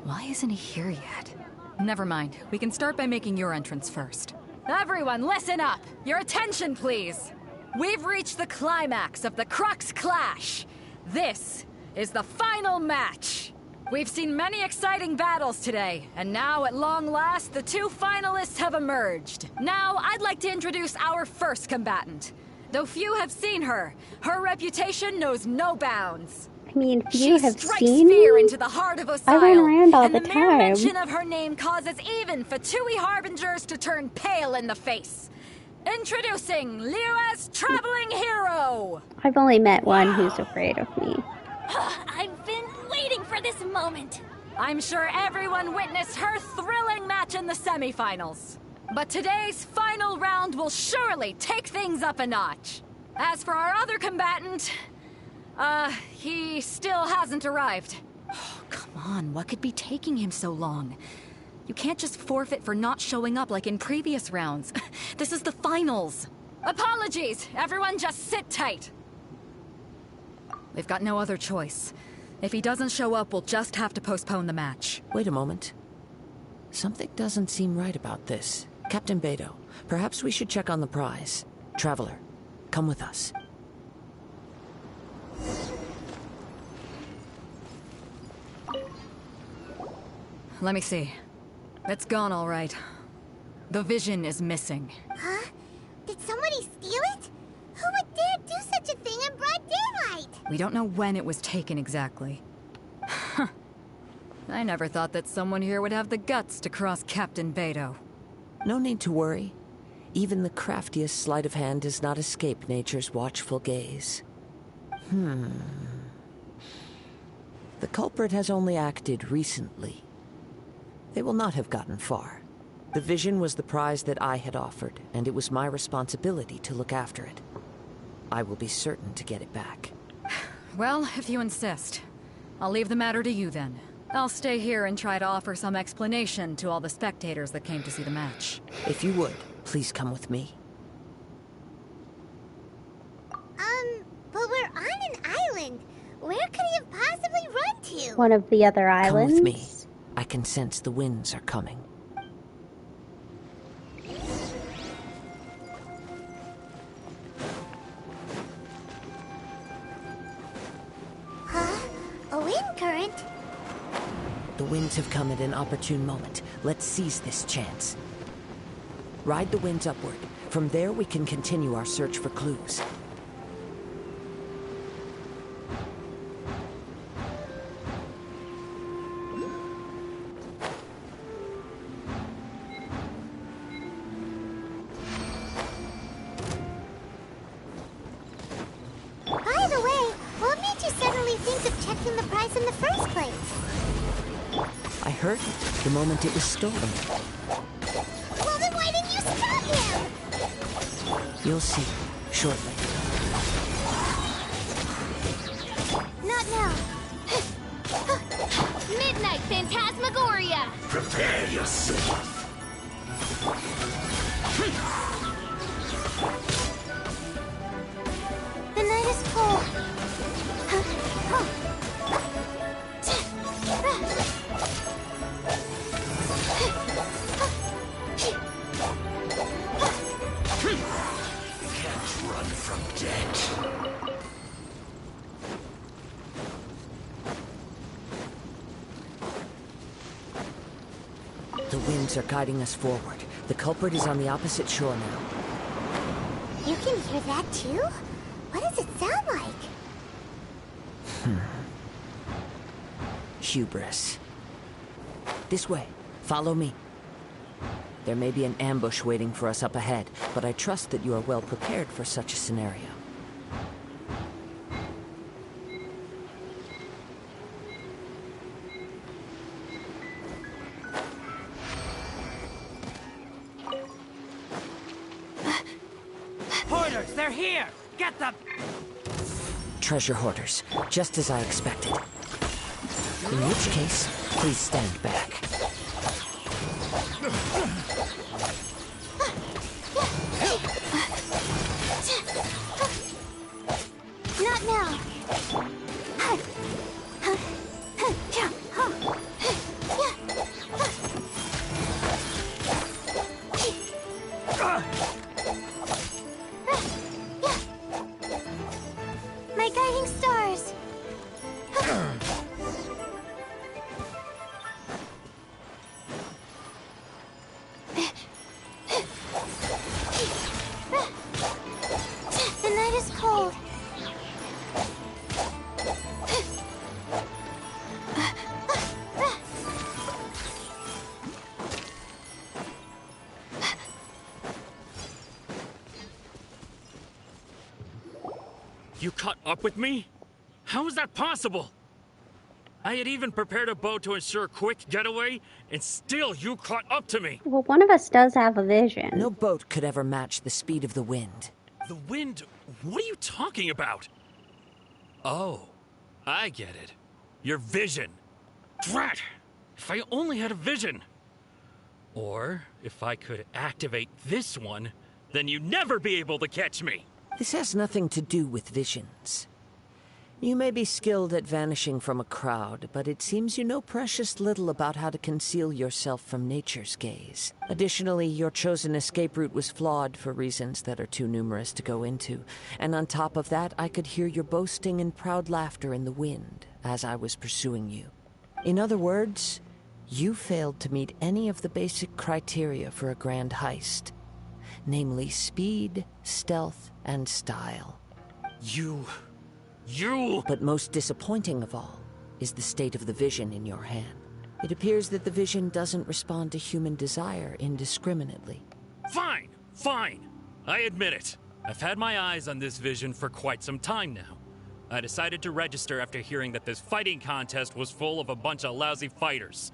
Why isn't he here yet? Never mind. We can start by making your entrance first. Everyone, listen up! Your attention, please! We've reached the climax of the Crux Clash! This is the final match! We've seen many exciting battles today, and now, at long last, the 2 finalists have emerged. Now, I'd like to introduce our first combatant. Though few have seen her, her reputation knows no bounds. I mean, few She have strikes seen fear me? into the heart of Osile, I run around all and the the mere time. mention of her name causes even Fatui Harbingers to turn pale in the face. Introducing Liyue's traveling hero! I've only met one who's afraid of me. I've been waiting for this moment. I'm sure everyone witnessed her thrilling match in the semifinals. But today's final round will surely take things up a notch. As for our other combatant, he still hasn't arrived. Oh, come on, what could be taking him so long? You can't just forfeit for not showing up like in previous rounds. This is the finals. Apologies! Everyone just sit tight! We've got no other choice. If he doesn't show up, we'll just have to postpone the match. Wait a moment. Something doesn't seem right about this. Captain Beidou, perhaps we should check on the prize. Traveler, come with us. Let me see. It's gone all right. The vision is missing. Huh? Did somebody steal it? Who would dare do such a thing in broad daylight? We don't know when it was taken exactly. I never thought that someone here would have the guts to cross Captain Beidou. No need to worry. Even the craftiest sleight of hand does not escape nature's watchful gaze. The culprit has only acted recently. They will not have gotten far. The vision was the prize that I had offered, and it was my responsibility to look after it. I will be certain to get it back. Well, if you insist. I'll leave the matter to you then. I'll stay here and try to offer some explanation to all the spectators that came to see the match. If you would, please come with me. But we're on an island. Where could he have possibly run to? One of the other islands? Come with me. I can sense the winds are coming. Huh? A wind current? The winds have come at an opportune moment. Let's seize this chance. Ride the winds upward. From there, we can continue our search for clues. hurt the moment it was stolen. Well, then why didn't you stop him? You'll see shortly. Not now. Midnight Phantasmagoria! Prepare yourself. The night is cold. Can't run from death. The winds are guiding us forward. The culprit is on the opposite shore now. You can hear that too? What does it sound like? Hubris. This way. Follow me. There may be an ambush waiting for us up ahead, but I trust that you are well prepared for such a scenario. Hoarders, they're here! Get them! Treasure hoarders, just as I expected. In which case, please stand back. Not now. My guiding stars. The night is cold. You caught up with me? How is that possible? I had even prepared a boat to ensure a quick getaway, and still you caught up to me. Well, one of us does have a vision. No boat could ever match the speed of the wind. The wind? What are you talking about? Oh, I get it. Your vision. Drat! If I only had a vision. Or, if I could activate this one, then you'd never be able to catch me. This has nothing to do with visions. You may be skilled at vanishing from a crowd, but it seems you know precious little about how to conceal yourself from nature's gaze. Additionally, your chosen escape route was flawed for reasons that are too numerous to go into. And on top of that, I could hear your boasting and proud laughter in the wind as I was pursuing you. In other words, you failed to meet any of the basic criteria for a grand heist. Namely speed, stealth, and style. You... But most disappointing of all is the state of the vision in your hand. It appears that the vision doesn't respond to human desire indiscriminately. Fine, fine. I admit it. I've had my eyes on this vision for quite some time now. I decided to register after hearing that this fighting contest was full of a bunch of lousy fighters.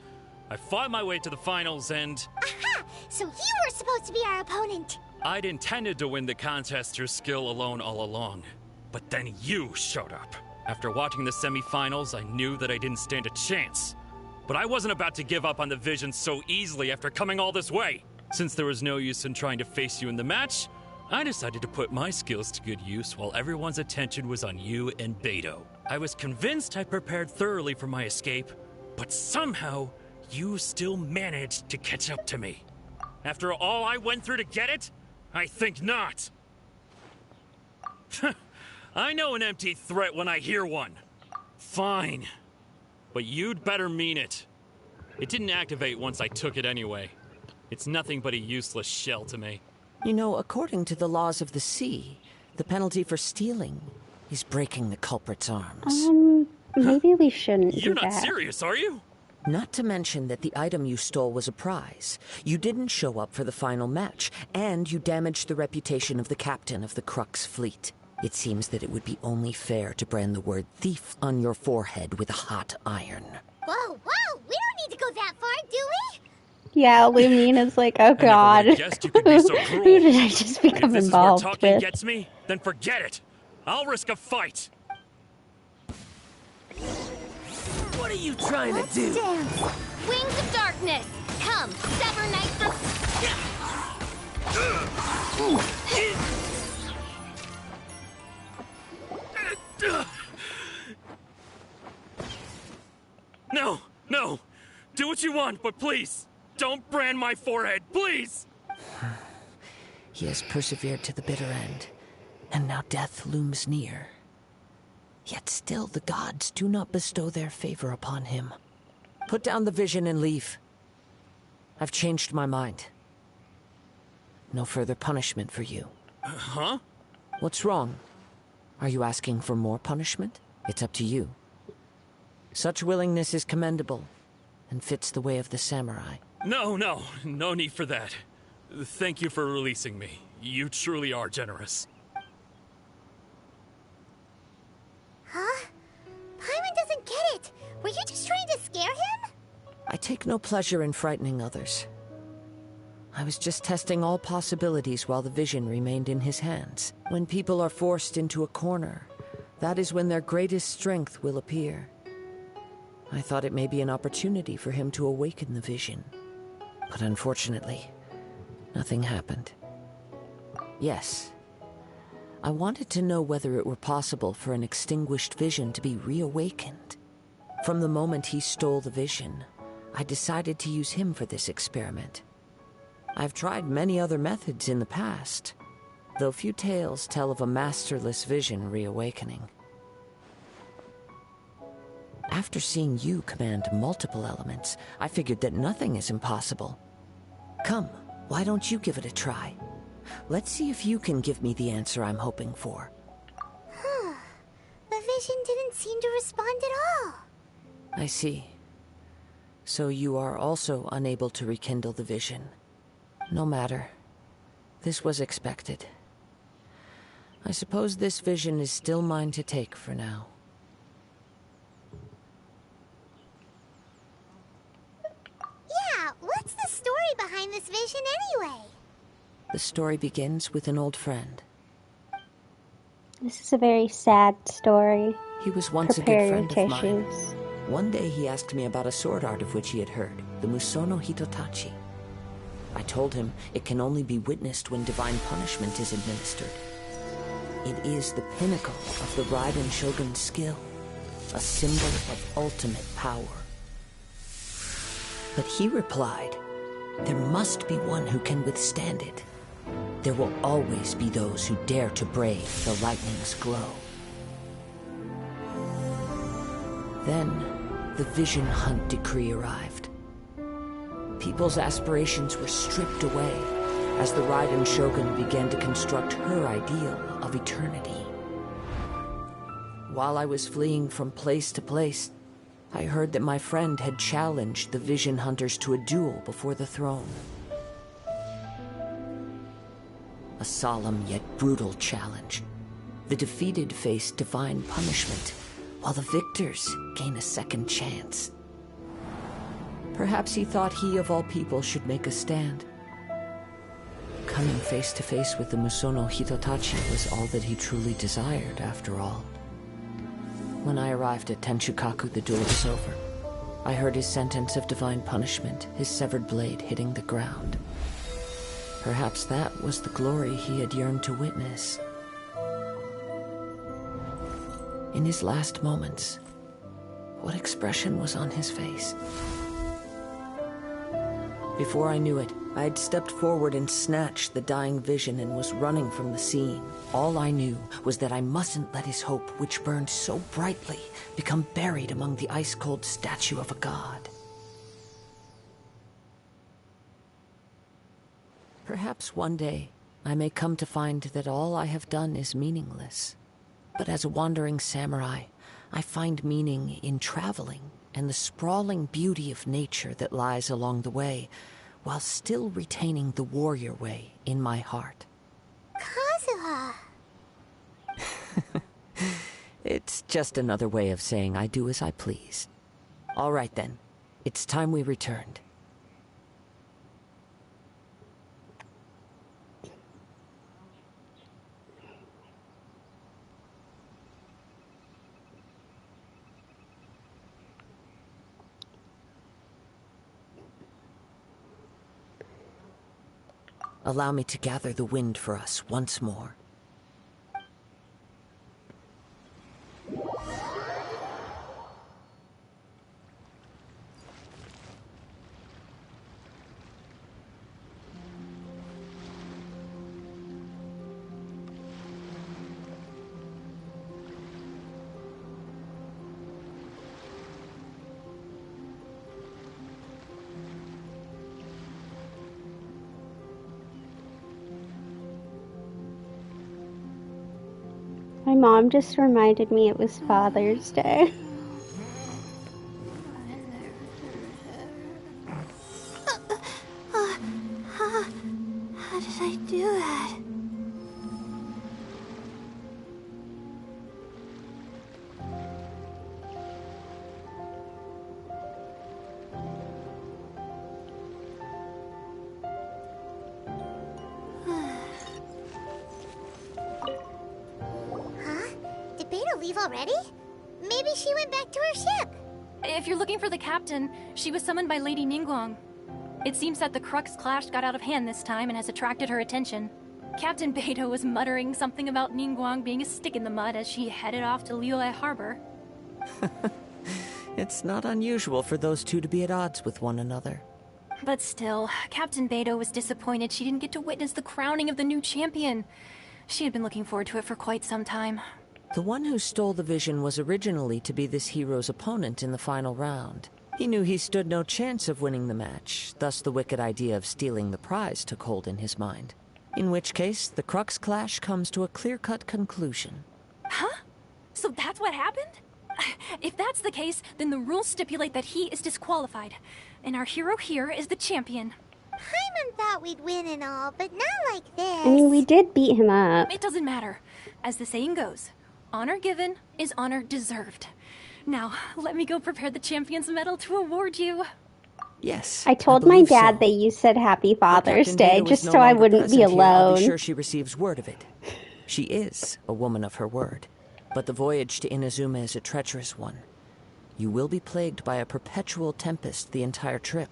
I fought my way to the finals and... Aha! So you were supposed to be our opponent. I'd intended to win the contest through skill alone all along. But then you showed up. After watching the semifinals, I knew that I didn't stand a chance. But I wasn't about to give up on the vision so easily after coming all this way. Since there was no use in trying to face you in the match, I decided to put my skills to good use while everyone's attention was on you and Beto. I was convinced I prepared thoroughly for my escape, but somehow you still managed to catch up to me. After all I went through to get it? I think not. I know an empty threat when I hear one. Fine. But you'd better mean it. It didn't activate once I took it anyway. It's nothing but a useless shell to me. You know, according to the laws of the sea, the penalty for stealing is breaking the culprit's arms. Maybe we shouldn't do You're that. not serious, are you? Not to mention that the item you stole was a prize. You didn't show up for the final match, and you damaged the reputation of the captain of the Crux fleet. It seems that it would be only fair to brand the word thief on your forehead with a hot iron. Whoa, whoa! We don't need to go that far, do we? Yeah, Lumina's like, oh I never god. would have guessed you could be so cruel. Who did I just If become this is where involved talking with? gets me, then forget it. I'll risk a fight. What are you trying to do? Dance! Wings of darkness! Come, sever night from... No, no. Do what you want, but please, don't brand my forehead, please! He has persevered to the bitter end, and now death looms near. Yet still the gods do not bestow their favor upon him. Put down the vision and leave. I've changed my mind. No further punishment for you. Huh? What's wrong? Are you asking for more punishment? It's up to you. Such willingness is commendable, and fits the way of the samurai. No need for that. Thank you for releasing me. You truly are generous. Huh? Paimon doesn't get it! Were you just trying to scare him? I take no pleasure in frightening others. I was just testing all possibilities while the vision remained in his hands. When people are forced into a corner, that is when their greatest strength will appear. I thought it may be an opportunity for him to awaken the vision. But unfortunately, nothing happened. Yes, I wanted to know whether it were possible for an extinguished vision to be reawakened. From the moment he stole the vision, I decided to use him for this experiment. I've tried many other methods in the past, though few tales tell of a masterless vision reawakening. After seeing you command multiple elements, I figured that nothing is impossible. Come, why don't you give it a try? Let's see if you can give me the answer I'm hoping for. The vision didn't seem to respond at all. I see. So you are also unable to rekindle the vision. No matter. This was expected. I suppose this vision is still mine to take for now. Yeah, what's the story behind this vision anyway? The story begins with an old friend. This is a very sad story. He was once Prepare a good friend of mine. tissues. One day he asked me about a sword art of which he had heard, the Musono Hitotachi. I told him it can only be witnessed when divine punishment is administered. It is the pinnacle of the Raiden Shogun's skill, a symbol of ultimate power. But he replied, there must be one who can withstand it. There will always be those who dare to brave the lightning's glow. Then, the Vision Hunt decree arrived. People's aspirations were stripped away as the Raiden Shogun began to construct her ideal of eternity. While I was fleeing from place to place, I heard that my friend had challenged the Vision Hunters to a duel before the throne. A solemn yet brutal challenge. The defeated face divine punishment, while the victors gain a second chance. Perhaps he thought he of all people should make a stand. Coming face to face with the Musono Hitotachi was all that he truly desired, after all. When I arrived at Tenshukaku, the duel was over. I heard his sentence of divine punishment, his severed blade hitting the ground. Perhaps that was the glory he had yearned to witness. In his last moments, what expression was on his face? Before I knew it, I had stepped forward and snatched the dying vision and was running from the scene. All I knew was that I mustn't let his hope, which burned so brightly, become buried among the ice-cold statue of a god. Perhaps one day, I may come to find that all I have done is meaningless. But as a wandering samurai, I find meaning in traveling and the sprawling beauty of nature that lies along the way, while still retaining the warrior way in my heart. Kazuha! It's just another way of saying I do as I please. All right then. It's time we returned. Allow me to gather the wind for us once more. My mom just reminded me it was Father's Day. How did I do that? Did Beta leave already? Maybe she went back to her ship. If you're looking for the captain, she was summoned by Lady Ningguang. It seems that the Crux clash got out of hand this time and has attracted her attention. Captain Beidou was muttering something about Ningguang being a stick in the mud as she headed off to Liyue Harbor. It's not unusual for those two to be at odds with one another. But still, Captain Beidou was disappointed she didn't get to witness the crowning of the new champion. She had been looking forward to it for quite some time. The one who stole the vision was originally to be this hero's opponent in the final round. He knew he stood no chance of winning the match, thus the wicked idea of stealing the prize took hold in his mind. In which case, the Crux clash comes to a clear-cut conclusion. Huh? So that's what happened? If that's the case, then the rules stipulate that he is disqualified. And our hero here is the champion. Paimon thought we'd win and all, but not like this. I mean, we did beat him up. It doesn't matter. As the saying goes, honor given is honor deserved. Now, let me go prepare the champion's medal to award you. Yes. I told my dad that you said Happy Father's Day just so I wouldn't be alone. I'll be sure she receives word of it. She is a woman of her word. But the voyage to Inazuma is a treacherous one. You will be plagued by a perpetual tempest the entire trip.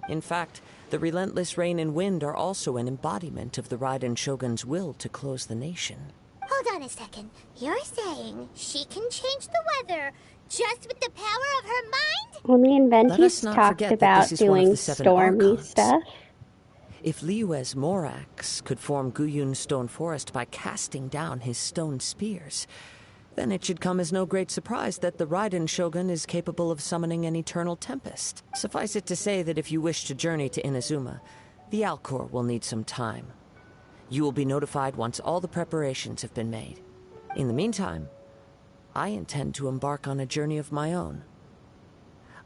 In fact, the relentless rain and wind are also an embodiment of the Raiden Shogun's will to close the nation. Hold on a second. You're saying she can change the weather just with the power of her mind? Well, me and Let us Ventus not talked forget that about this is one of doing the 7 stormy archons. stuff. If Liyue's Morax could form Guyun's stone forest by casting down his stone spears, then it should come as no great surprise that the Raiden Shogun is capable of summoning an eternal tempest. Suffice it to say that if you wish to journey to Inazuma, the Alcor will need some time. You will be notified once all the preparations have been made. In the meantime, I intend to embark on a journey of my own.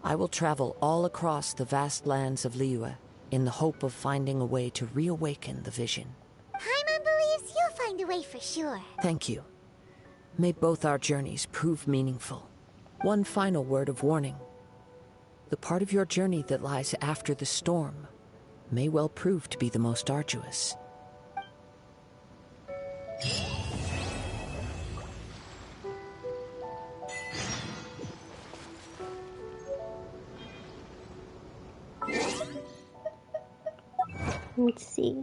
I will travel all across the vast lands of Liyue in the hope of finding a way to reawaken the vision. Paimon believes you'll find a way for sure. Thank you. May both our journeys prove meaningful. One final word of warning. The part of your journey that lies after the storm may well prove to be the most arduous. Let's see.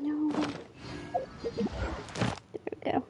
No. There we go.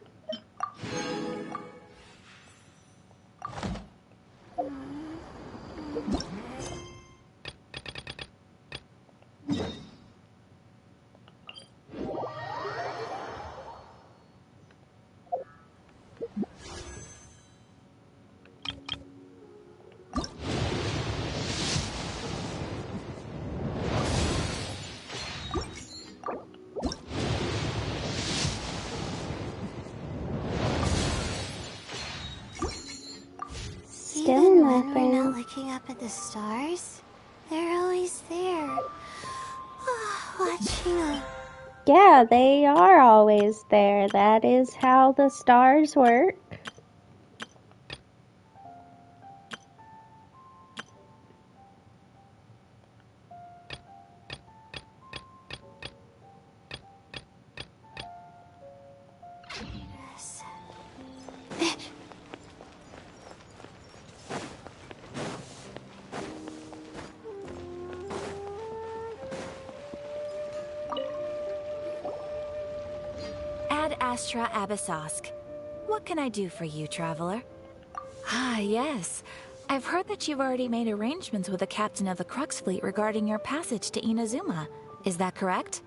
Then we're not happen. looking up at the stars? They're always there. Watching us. Yeah, they are always there. That is how the stars work. Ad Astra Abyssosk. What can I do for you, traveler? Ah, yes. I've heard that you've already made arrangements with the captain of the Crux fleet regarding your passage to Inazuma. Is that correct?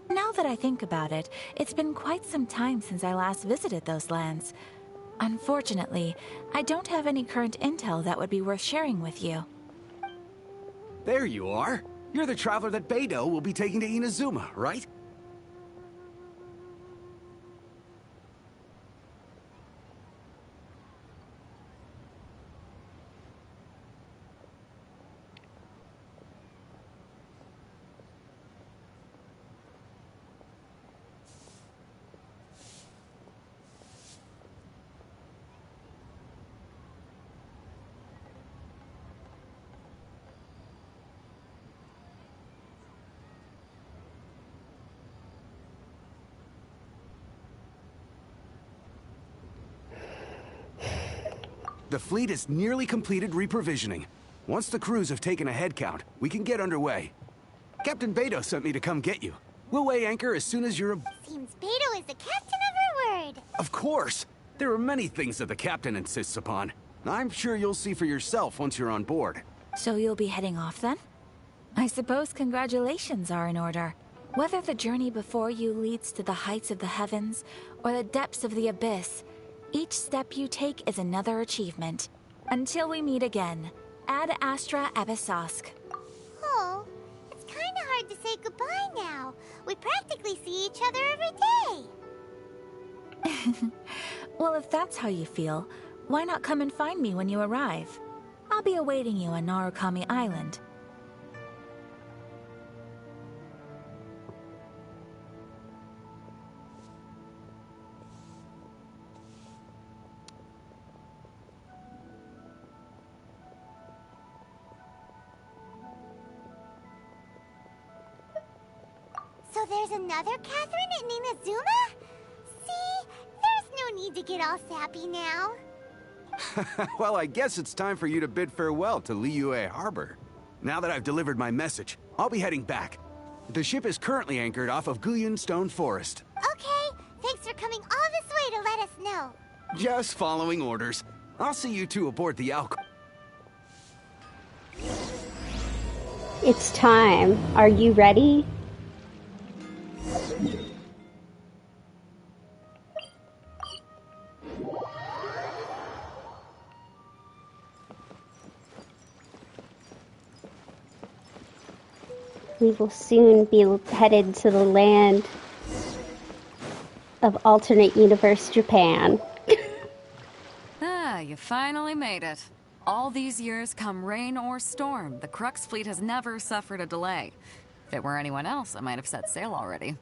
Now that I think about it, it's been quite some time since I last visited those lands. Unfortunately, I don't have any current intel that would be worth sharing with you. There you are. You're the traveler that Beidou will be taking to Inazuma, right? The fleet has nearly completed reprovisioning. Once the crews have taken a head count, we can get underway. Captain Beidou sent me to come get you. We'll weigh anchor as soon as you're... Seems Beidou is the captain of her word. Of course! There are many things that the captain insists upon. I'm sure you'll see for yourself once you're on board. So you'll be heading off then? I suppose congratulations are in order. Whether the journey before you leads to the heights of the heavens or the depths of the abyss, each step you take is another achievement. Until we meet again, Ad Astra Abyssosk. Oh, it's kind of hard to say goodbye now. We practically see each other every day. Well, if that's how you feel, why not come and find me when you arrive? I'll be awaiting you on Narukami Island. So there's another Catherine in Inazuma? See? There's no need to get all sappy now. Well, I guess it's time for you to bid farewell to Liyue Harbor. Now that I've delivered my message, I'll be heading back. The ship is currently anchored off of Guyun Stone Forest. Okay, thanks for coming all this way to let us know. Just following orders. I'll see you two aboard the Alco. It's time. Are you ready? We will soon be headed to the land of alternate universe Japan. Ah, you finally made it. All these years, come rain or storm, the Crux fleet has never suffered a delay. If it were anyone else, I might have set sail already.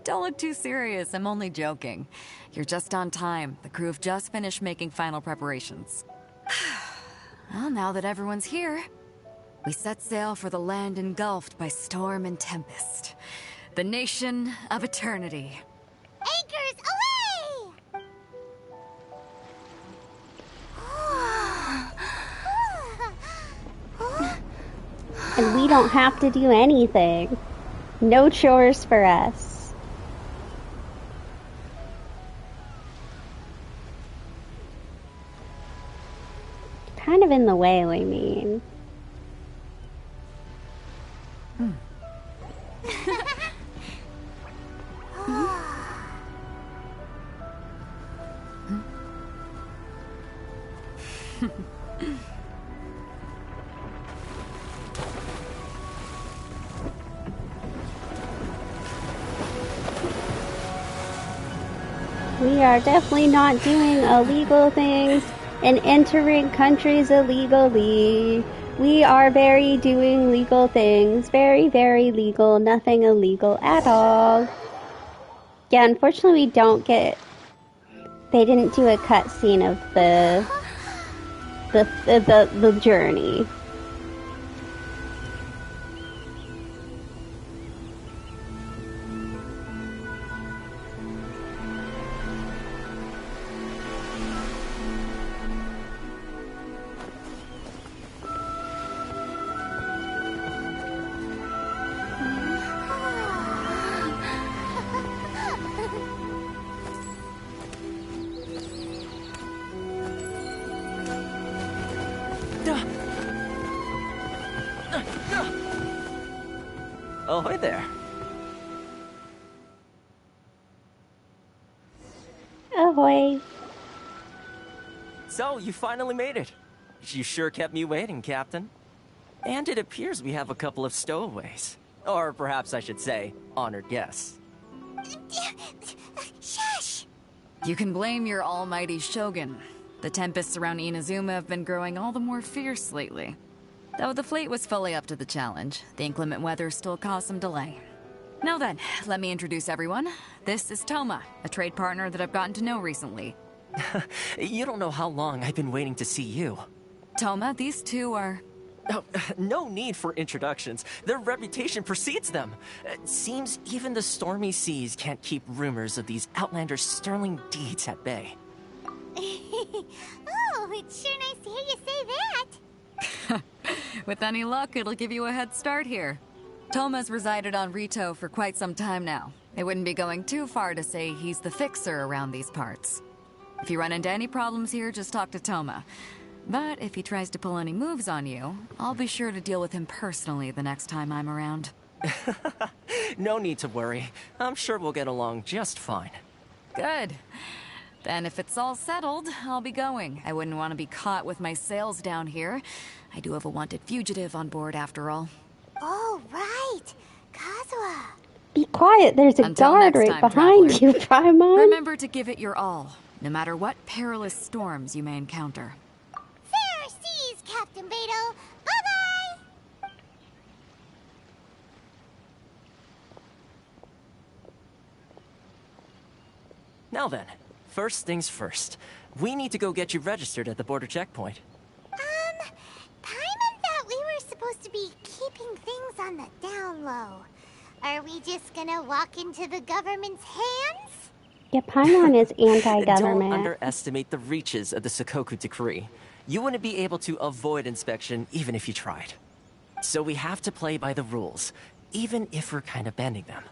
Don't look too serious, I'm only joking. You're just on time. The crew have just finished making final preparations. Well, now that everyone's here, we set sail for the land engulfed by storm and tempest. The nation of eternity. Anchors away! And we don't have to do anything. No chores for us. Kind of in the way, I mean. We are definitely not doing illegal things. and entering countries illegally. We are very doing legal things. Very, very legal. Nothing illegal at all. Yeah, unfortunately we don't get... They didn't do a cutscene of the journey. Ahoy there. Ahoy. So, you finally made it. You sure kept me waiting, Captain. And it appears we have a couple of stowaways. Or perhaps I should say, honored guests. Shush! You can blame your almighty Shogun. The tempests around Inazuma have been growing all the more fierce lately. Though the fleet was fully up to the challenge, the inclement weather still caused some delay. Now then, let me introduce everyone. This is Toma, a trade partner that I've gotten to know recently. You don't know how long I've been waiting to see you. Toma, these two are... Oh, no need for introductions. Their reputation precedes them. It seems even the stormy seas can't keep rumors of these Outlanders' sterling deeds at bay. Oh, it's sure nice to hear you say that. With any luck, it'll give you a head start here. Toma's resided on Rito for quite some time now. It wouldn't be going too far to say he's the fixer around these parts. If you run into any problems here, just talk to Toma. But if he tries to pull any moves on you, I'll be sure to deal with him personally the next time I'm around. No need to worry. I'm sure we'll get along just fine. Good. Then if it's all settled, I'll be going. I wouldn't want to be caught with my sails down here. I do have a wanted fugitive on board after all. Oh, right. Kazuha. Be quiet, there's a Until guard next right time, behind traveler. you, Paimon. Remember to give it your all, no matter what perilous storms you may encounter. Fair seas, Captain Beto. Bye-bye. Now then, first things first. We need to go get you registered at the border checkpoint. Paimon thought we were supposed to be keeping things on the down low. Are we just gonna walk into the government's hands? Yeah, Paimon is Don't anti-government. underestimate the reaches of the Sakoku decree. You wouldn't be able to avoid inspection even if you tried. So we have to play by the rules, even if we're kind of bending them.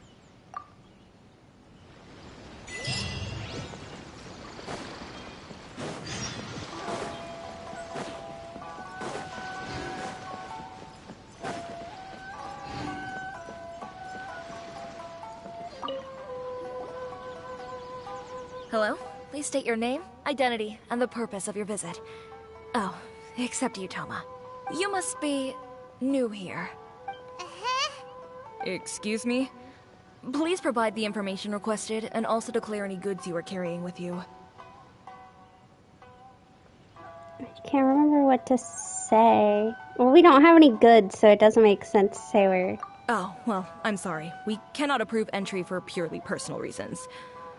Hello? Please state your name, identity, and the purpose of your visit. Oh, except you, Toma. You must be new here. Excuse me? Please provide the information requested and also declare any goods you are carrying with you. I can't remember what to say. Well, we don't have any goods, so it doesn't make sense to say we're... Oh, well, I'm sorry. We cannot approve entry for purely personal reasons.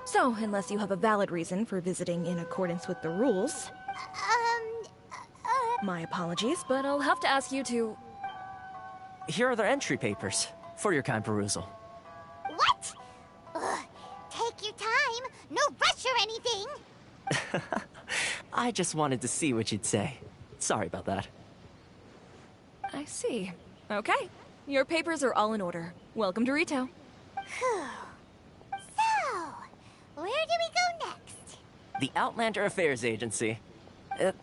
So, unless you have a valid reason for visiting in accordance with the rules... My apologies, but I'll have to ask you to... Here are their entry papers, for your kind perusal. What? Ugh, take your time. No rush or anything. I just wanted to see what you'd say. Sorry about that. I see. Okay. Your papers are all in order. Welcome to Rito. So, where do we go next? The Outlander Affairs Agency.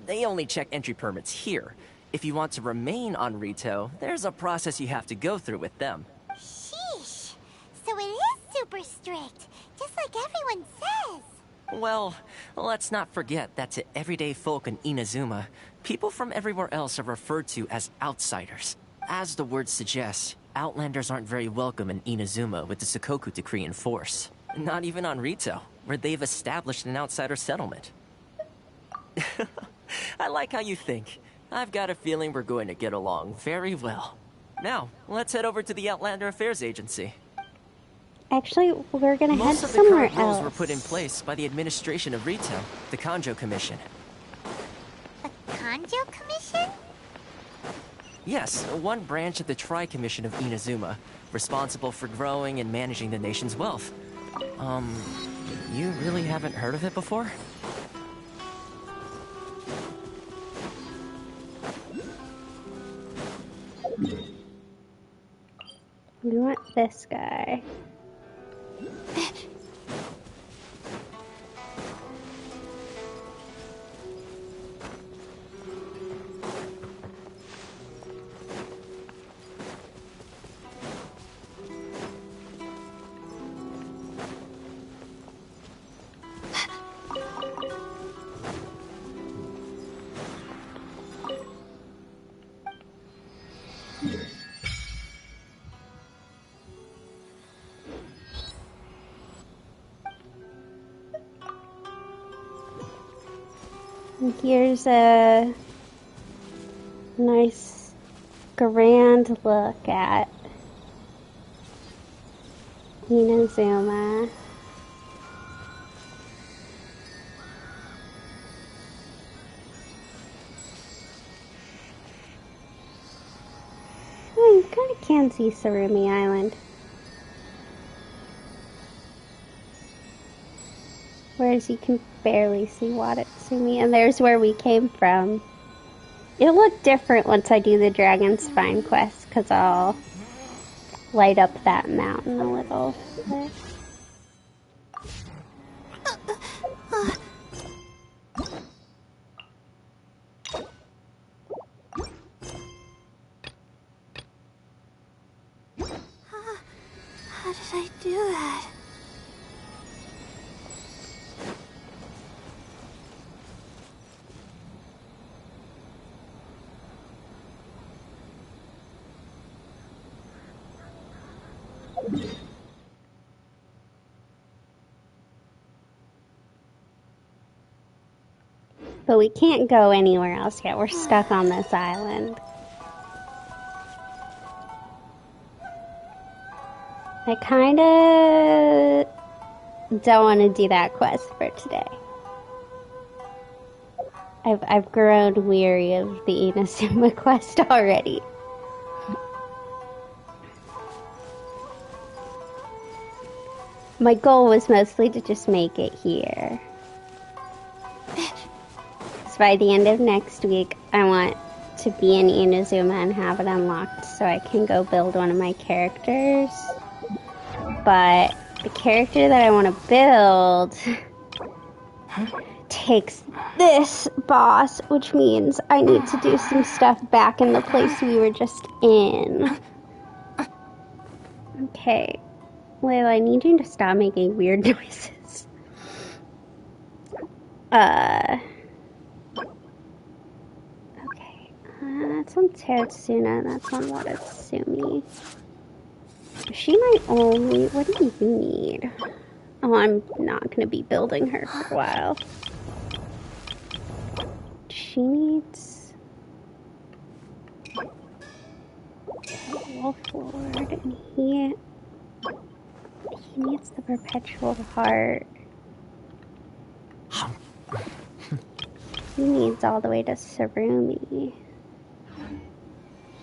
They only check entry permits here. If you want to remain on Rito, there's a process you have to go through with them. Sheesh. So it is super strict, just like everyone says. Well, let's not forget that to everyday folk in Inazuma, people from everywhere else are referred to as outsiders. As the word suggests, Outlanders aren't very welcome in Inazuma with the Sakoku decree in force. Not even on Rito, where they've established an outsider settlement. I like how you think. I've got a feeling we're going to get along very well. Now, let's head over to the Outlander Affairs Agency. Actually, we're gonna head Most of the somewhere current rules else. were put in place by the Administration of Retail, the Kanjo Commission. Kanjo Commission? Yes, one branch of the Tri-Commission of Inazuma, responsible for growing and managing the nation's wealth. You really haven't heard of it before? We want this guy. And here's a nice grand look at Inazuma. You kind of can see Sarumi Island. Whereas you can barely see Watatsumi, and there's where we came from. It'll look different once I do the Dragon Spine quest, because I'll light up that mountain a little bit. How did I do that? But we can't go anywhere else yet. We're stuck on this island. I kinda don't want to do that quest for today. I've grown weary of the Inazuma quest already. My goal was mostly to just make it here. So by the end of next week, I want to be in Inazuma and have it unlocked so I can go build one of my characters. But the character that I want to build takes this boss, which means I need to do some stuff back in the place we were just in. Okay. Well, I need you to stop making weird noises. Okay. That's on Tetsuna, that's on Watatsumi. She might only... What do you need? Oh, I'm not going to be building her for a while. She needs... Wolf Lord, and he needs the Perpetual Heart. He needs all the way to Sarumi.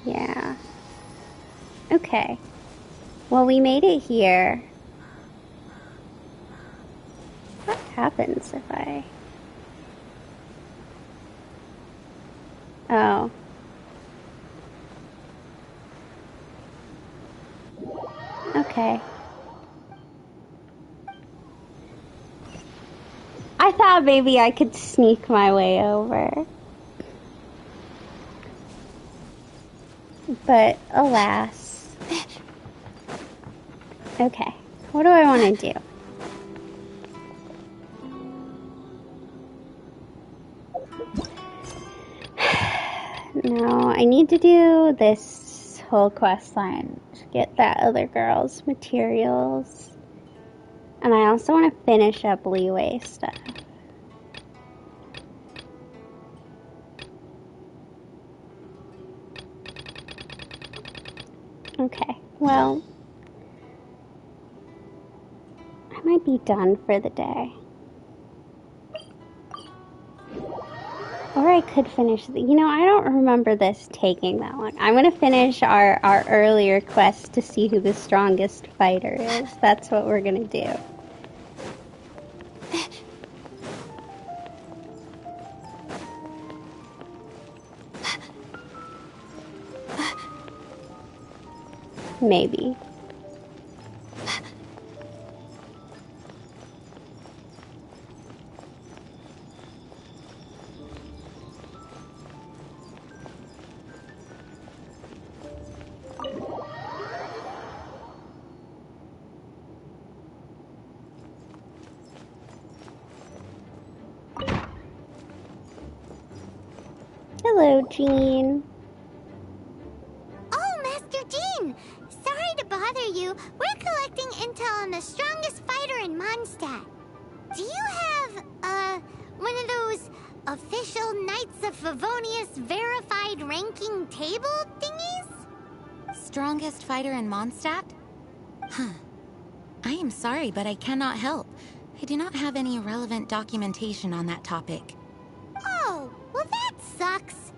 Yeah. Okay. Well, we made it here. What happens if I... Oh. Okay. I thought maybe I could sneak my way over. But alas. Okay. What do I want to do? No, I need to do this whole quest line to get that other girl's materials. And I also want to finish up Leeway stuff. Okay, well, I might be done for the day. Or I could finish I don't remember this taking that long. I'm gonna finish our earlier quest to see who the strongest fighter is. That's what we're gonna do. Maybe. Hello, Jean. Oh, Master Jean! Sorry to bother you. We're collecting intel on the strongest fighter in Mondstadt. Do you have, one of those official Knights of Favonius verified ranking table thingies? Strongest fighter in Mondstadt? Huh. I am sorry, but I cannot help. I do not have any relevant documentation on that topic. Oh, well that sucks.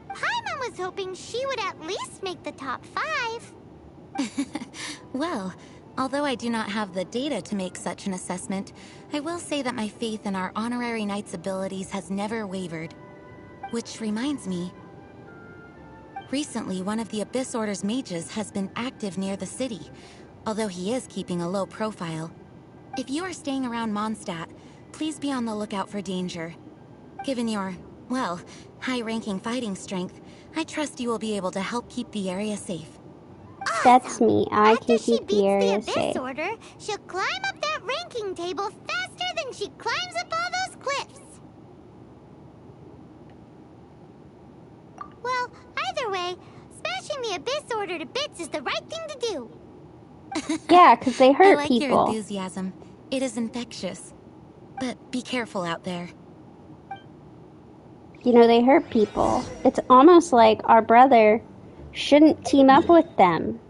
Paimon was hoping she would at least make the top 5. Well, although I do not have the data to make such an assessment, I will say that my faith in our honorary knight's abilities has never wavered. Which reminds me, recently one of the Abyss Order's mages has been active near the city, although he is keeping a low profile. If you are staying around Mondstadt, please be on the lookout for danger. Given your, well, high-ranking fighting strength, I trust you will be able to help keep the area safe. That's me. I After can she keep beats the the area Abyss safe. Order, she'll climb up that ranking table faster than she climbs up all those cliffs. Well, either way, smashing the Abyss Order to bits is the right thing to do. Yeah, because they I hurt like your people. enthusiasm. It is infectious. But be careful out there. They hurt people. It's almost like our brother shouldn't team up with them.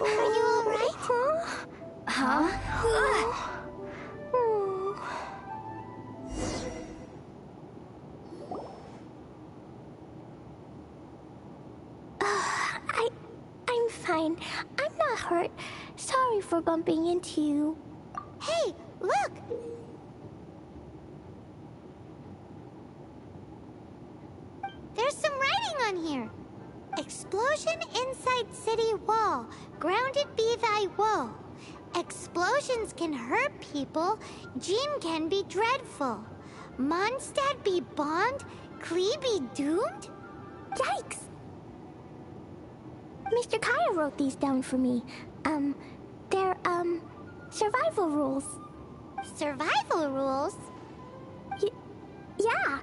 Are you alright? I'm fine. I'm not hurt. Sorry for bumping into you. Hey, look! There's some writing on here. Explosion inside city wall. Grounded be thy woe. Explosions can hurt people. Jean can be dreadful. Mondstadt be bombed. Klee be doomed? Yikes! Mr. Kaya wrote these down for me. They're, survival rules. Survival rules? Yeah.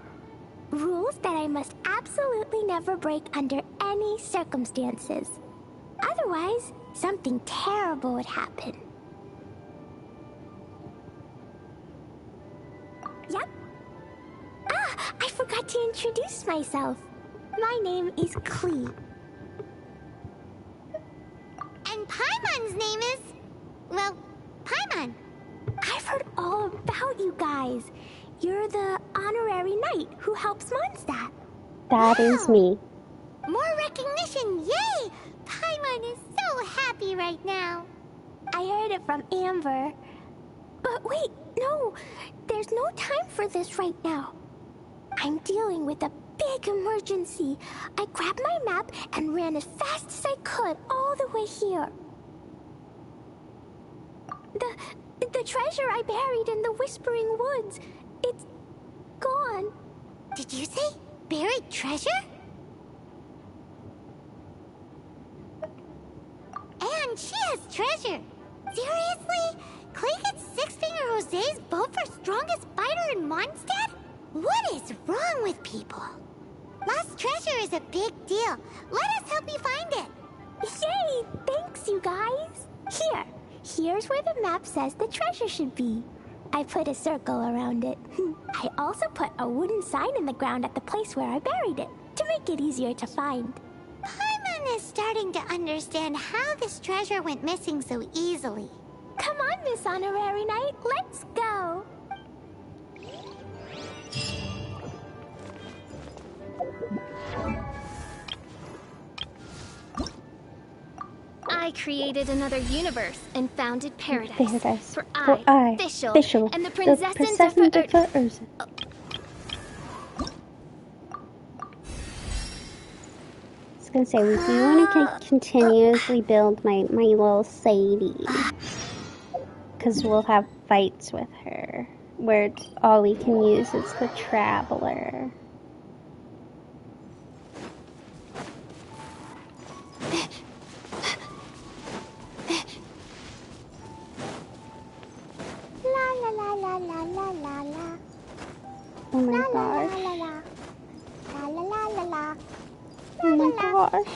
Rules that I must absolutely never break under any circumstances. Otherwise, something terrible would happen. Yep. I forgot to introduce myself. My name is Klee. And Paimon's name is... well, Paimon. I've heard all about you guys. You're the honorary knight who helps Mondstadt. That is me. More recognition, yay! Paimon is so happy right now. I heard it from Amber. But wait, no. There's no time for this right now. I'm dealing with a big emergency. I grabbed my map and ran as fast as I could all the way here. The treasure I buried in the Whispering Woods, it's gone. Did you say buried treasure? And she has treasure. Seriously? Clay gets Six Finger Jose's vote for strongest fighter in Mondstadt? What is wrong with people? Lost treasure is a big deal. Let us help you find it. Yay! Thanks, you guys. Here's where the map says the treasure should be. I put a circle around it. I also put a wooden sign in the ground at the place where I buried it, to make it easier to find. Paimon is starting to understand how this treasure went missing so easily. Come on, Miss Honorary Knight, let's go! I created another universe and founded paradise. For For I, Fischl, Fischl, and the Prinzessin de Verursen. I was gonna say, we do want to continuously build my little Sadie. Because we'll have fights with her, where all we can use is the Traveler. Oh my gosh. Oh my gosh.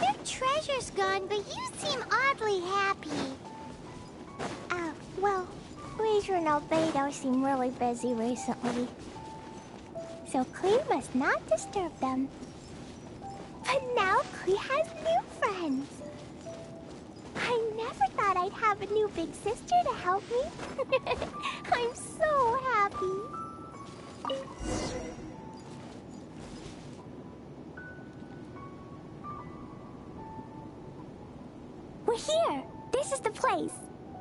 Your treasure's gone, but you seem oddly happy. Well, Leisure and Albedo seem really busy recently. So Klee must not disturb them. But now Klee has new friends. I never thought I'd have a new big sister to help me. I'm so happy. We're here. This is the place.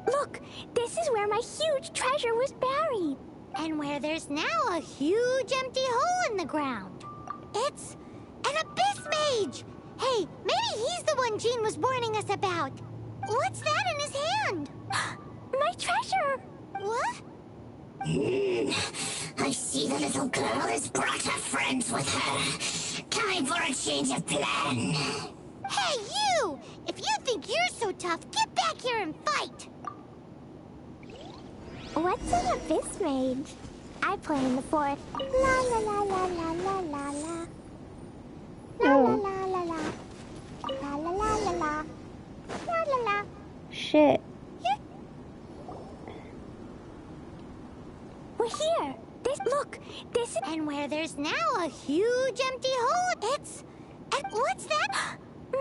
Look, this is where my huge treasure was buried. And where there's now a huge empty hole in the ground. It's an abyss mage! Hey, maybe he's the one Jean was warning us about. What's that in his hand? My treasure! What? I see the little girl has brought her friends with her. Time for a change of plan. Hey, you! If you think you're so tough, get back here and fight! What's an abyss mage? I play in the forest. La la la la la la la la. La la la la la. La la la la la. La la la. Shit. We're here. This is... And where there's now a huge empty hole, it's... And what's that?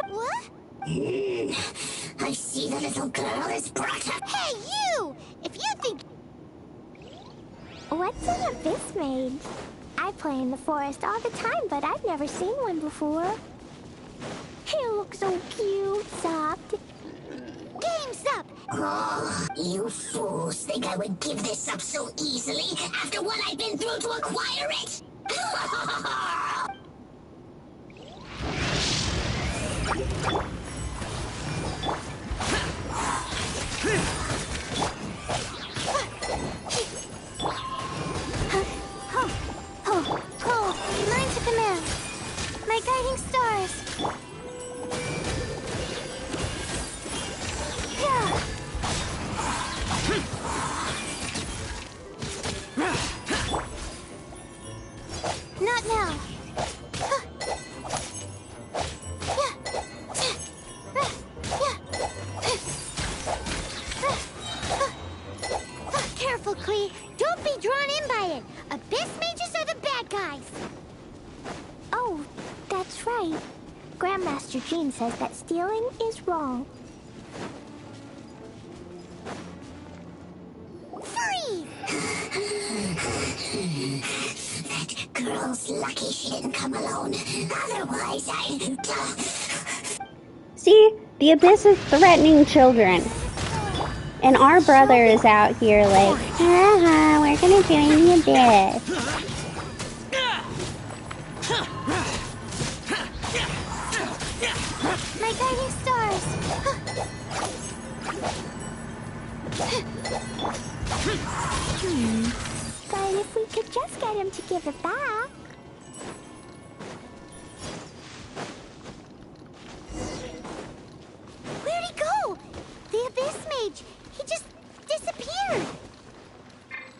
What? I see the little girl has brought her... Hey, you! If you think... What's an abyss mage? I play in the forest all the time, but I've never seen one before. He looks so cute, soft. Game's up! Oh, you fools think I would give this up so easily after what I've been through to acquire it? Learn to command. My guiding stars. Yeah. Not now. Careful, Klee. Don't be drawn in by it. Abyss mages are the bad guys. Oh, that's right. Grandmaster Jean says that stealing is wrong. Freeze! That girl's lucky she didn't come alone. Otherwise, See, the Abyss is threatening children. And our brother is out here like, we're gonna join the Abyss. My guiding stars. But if we could just get him to give it back. Where'd he go? The Abyss Mage. He just disappeared.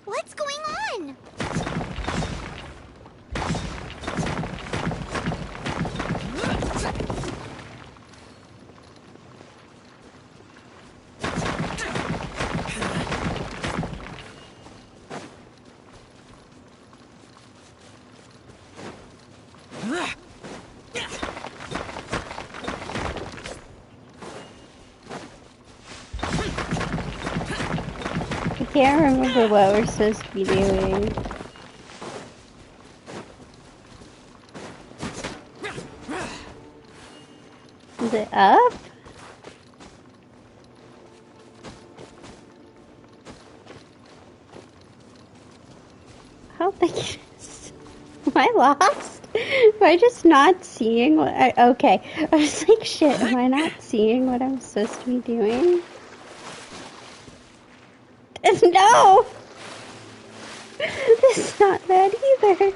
What's going on? can't remember what we're supposed to be doing. Is it up? I don't think it is. Am I lost? Am I just not seeing what okay. I was like, shit, am I not seeing what I'm supposed to be doing? No! This is not that either.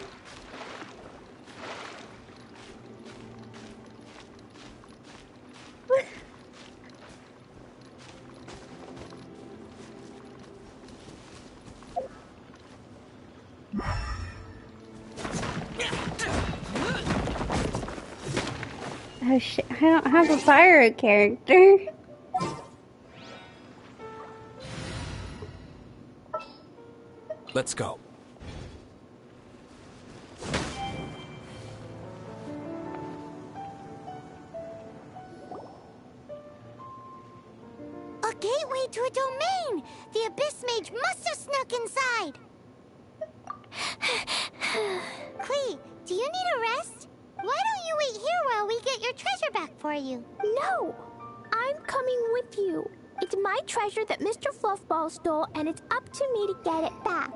Oh shit, I don't have a fire character. Let's go. A gateway to a domain! The Abyss Mage must have snuck inside! Klee, do you need a rest? Why don't you wait here while we get your treasure back for you? No! I'm coming with you. It's my treasure that Mr. Fluffball stole, and it's up to me to get it back.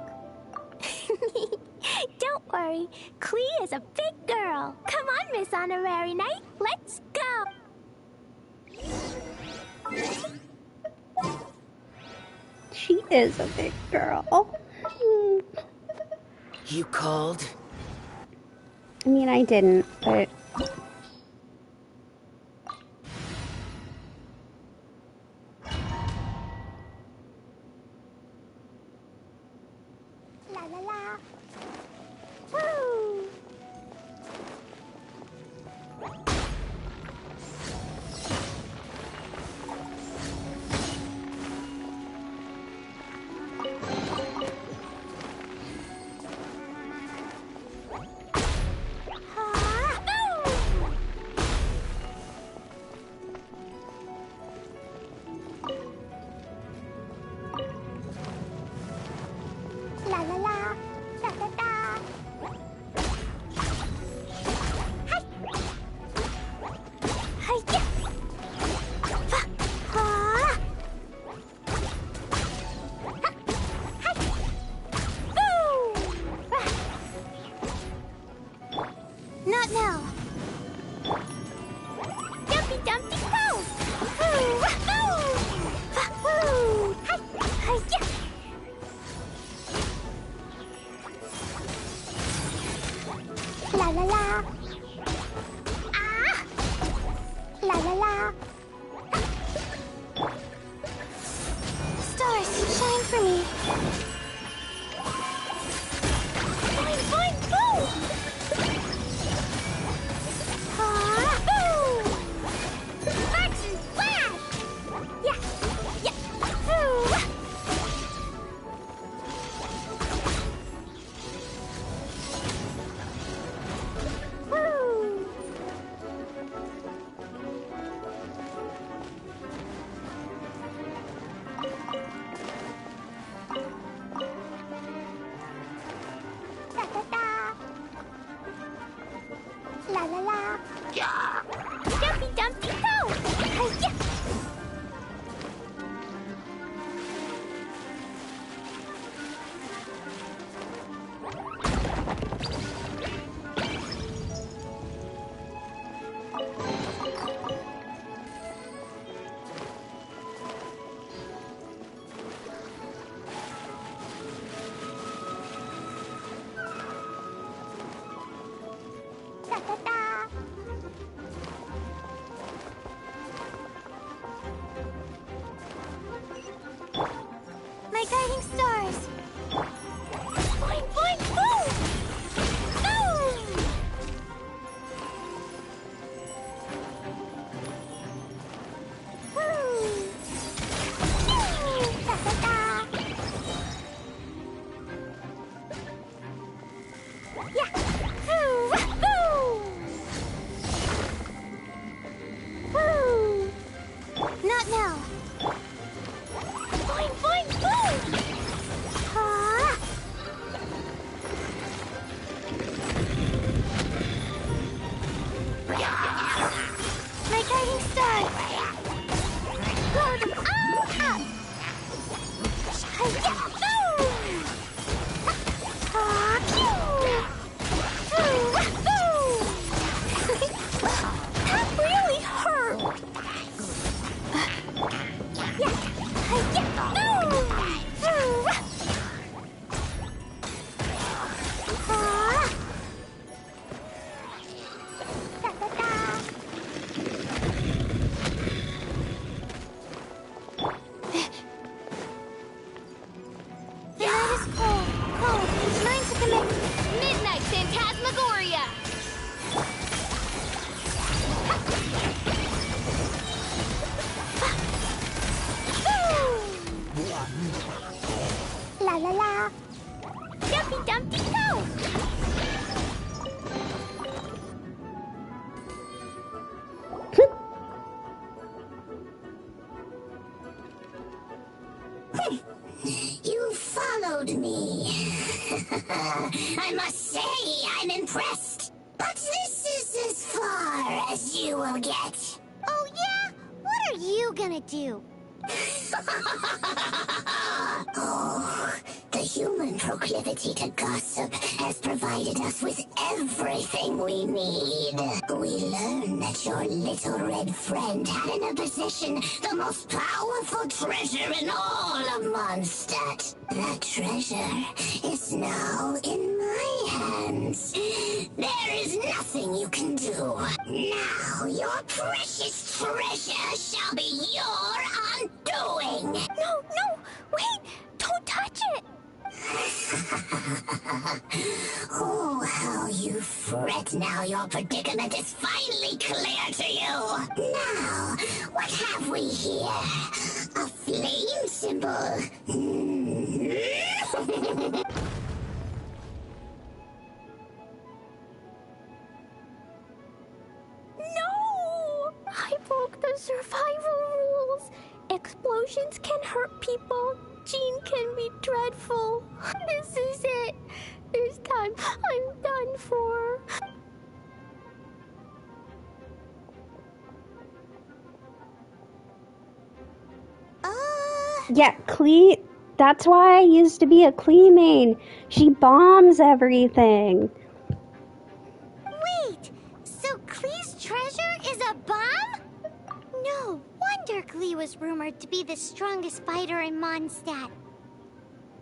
Don't worry, Klee is a big girl. Come on, Miss Honorary Knight, let's go! She is a big girl. You called? I mean, I didn't, but... La la la. Woo! La la la, da da da. Hi. Hi. Ha. Ha. Ha. Boo. Not now. Dumpy dumpty go. Woo. Woo. Woo. Hi. Hi. La la la. Ah! La la la. Stars, shine for me. Boing, boing, boom! Ah! Boo! Sparks and flash! Yeah! Yeah! Boo! Woo! Da da da. La la la. Yeah. Dumpy dumpty go. Hi-ya. Da da da. My guiding stars. Boing, boing, boom! Boom! Dumpty go! You followed me. I must say, I'm impressed. But this is as far as you will get. Oh yeah? What are you gonna do? Oh, the human proclivity to gossip has provided us with everything we need. We learned that your little red friend had in her possession the most powerful treasure in all of Mondstadt. That treasure is now in my hands. There is nothing you can do. Now your precious treasure shall be your undoing. No, wait! Don't touch it! Oh, how you fret now your predicament is finally clear to you. Now, what have we here? A flame symbol. No! I broke the survival rules. Explosions can hurt people. Jean can be dreadful. This is it. This time, I'm done for. Yeah, Clee. That's why I used to be a Clee main. She bombs everything. Wait! So Klee's treasure is a bomb? No wonder Klee was rumored to be the strongest fighter in Mondstadt.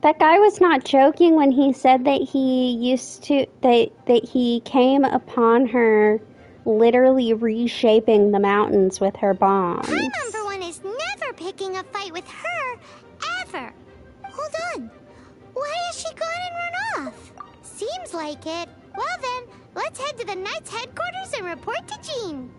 That guy was not joking when he said that he used to that he came upon her literally reshaping the mountains with her bombs. Paimon, for one, is never picking a fight with her, ever. Hold on. Why has she gone and run off? Seems like it. Well then, let's head to the Knight's headquarters and report to Jean.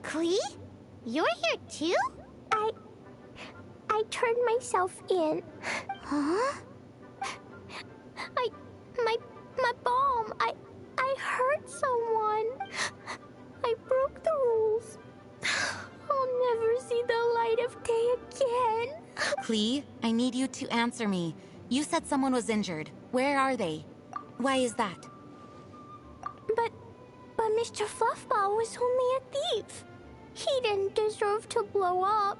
Klee? You're here too? I turned myself in. Huh? My bomb. I hurt someone. I broke the rules. I'll never see the light of day again. Klee, I need you to answer me. You said someone was injured. Where are they? Why is that? But Mr. Fluffball was only a thief. He didn't deserve to blow up.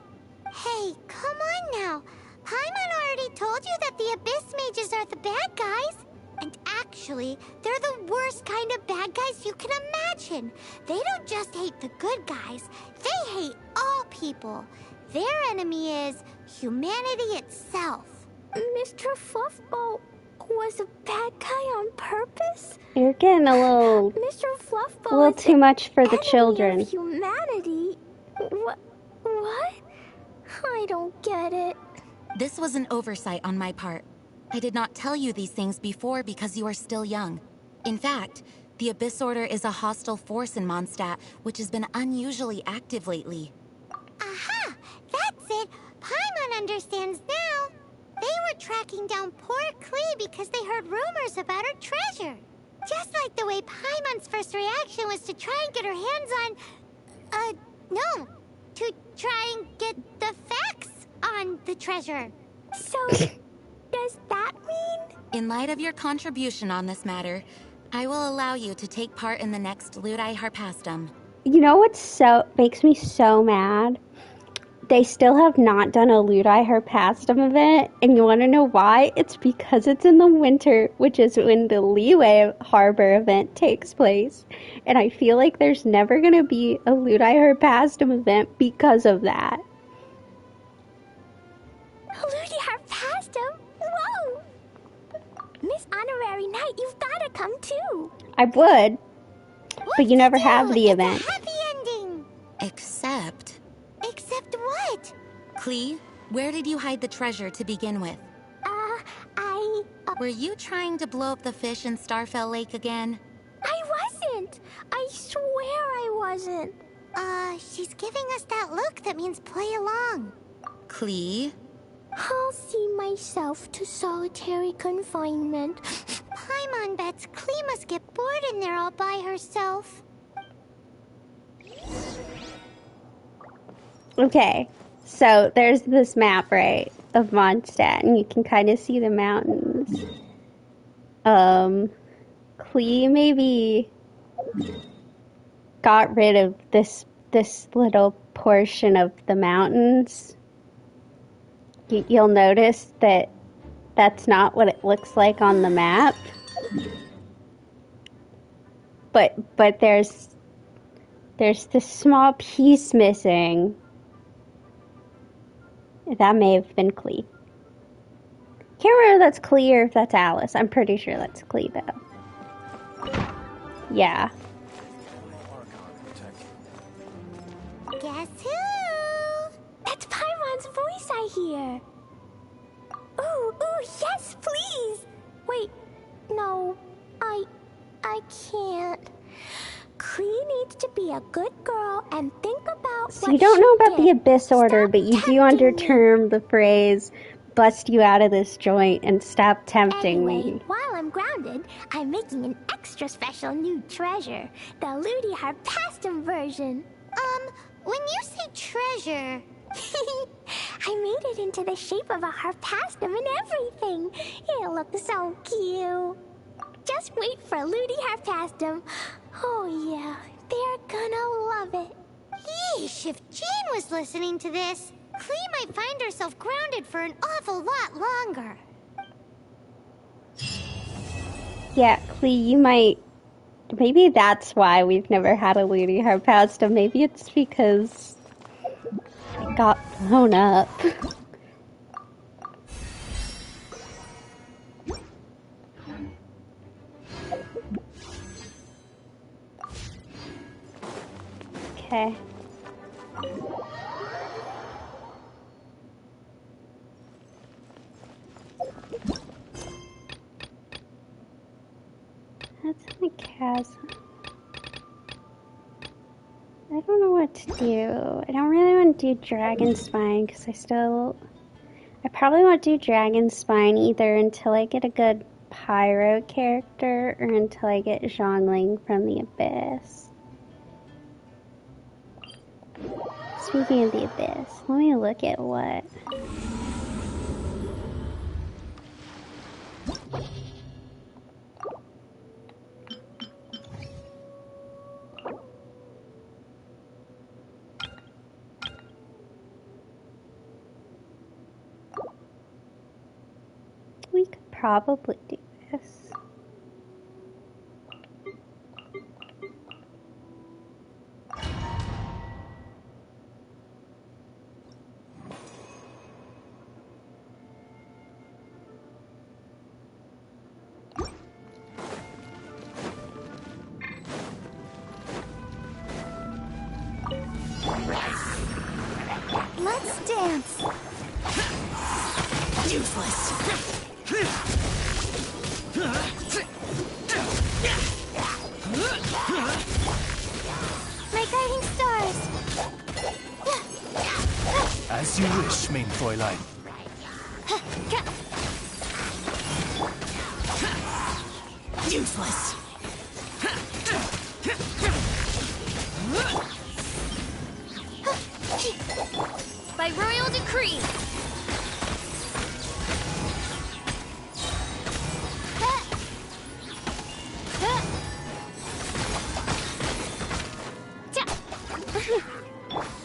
Hey, come on now. Paimon already told you that the Abyss Mages are the bad guys. And actually, they're the worst kind of bad guys you can imagine. They don't just hate the good guys, they hate all people. Their enemy is humanity itself. Mr. Fluffball was a bad guy on purpose? You're getting a little too much for the children. Of humanity? What? I don't get it. This was an oversight on my part. I did not tell you these things before because you are still young. In fact, the Abyss Order is a hostile force in Mondstadt, which has been unusually active lately. Aha! That's it! Paimon understands now. They were tracking down poor Klee because they heard rumors about her treasure. Just like the way Paimon's first reaction was to try and get her hands on... no. To try and get the facts on the treasure. So, does that mean? In light of your contribution on this matter, I will allow you to take part in the next Ludai Harpastum. You know what makes me so mad? they still have not done a Ludi Harpastum event, and you want to know why? It's because it's in the winter, which is when the Liyue Harbor event takes place, and I feel like there's never going to be a Ludi Harpastum event because of that. Ludi Harpastum? Whoa! Miss Honorary Knight, you've gotta come too. I would, but you never have the event. Happy ending. Except... Except what? Klee, where did you hide the treasure to begin with? Were you trying to blow up the fish in Starfell Lake again? I wasn't. I swear I wasn't. She's giving us that look that means play along. Klee? I'll see myself to solitary confinement. Paimon bets Klee must get bored in there all by herself. Okay, so there's this map, right, of Mondstadt, and you can kind of see the mountains. Klee maybe got rid of this little portion of the mountains. You'll notice that that's not what it looks like on the map. But there's this small piece missing. That may have been Klee. Can't remember if that's Klee or if that's Alice. I'm pretty sure that's Klee, though. Yeah. Guess who? That's Paimon's voice I hear. Ooh, yes, please. Wait, no, I can't. Klee needs to be a good girl and think about So you don't know about the Abyss Order, but you do underterm the phrase, bust you out of this joint and stop tempting me. While I'm grounded, I'm making an extra special new treasure. The Ludi Harpastum version. When you say treasure... I made it into the shape of a Harpastum and everything. It'll look so cute. Just wait for Ludi Harpastum. Oh yeah, they're gonna love it. Yeesh, if Jean was listening to this, Klee might find herself grounded for an awful lot longer. Yeah, Klee, you might... Maybe that's why we've never had a Ludi Harpastum. Maybe it's because it got blown up. Okay. That's my chasm. I don't know what to do. I don't really want to do Dragon Spine because I probably won't do Dragon Spine either until I get a good Pyro character or until I get Zhongling from the Abyss. Speaking of the Abyss, let me look at what. We could probably do this. Let's dance. Useless. My guiding stars. As you wish, main Fräulein. Useless. By royal decree.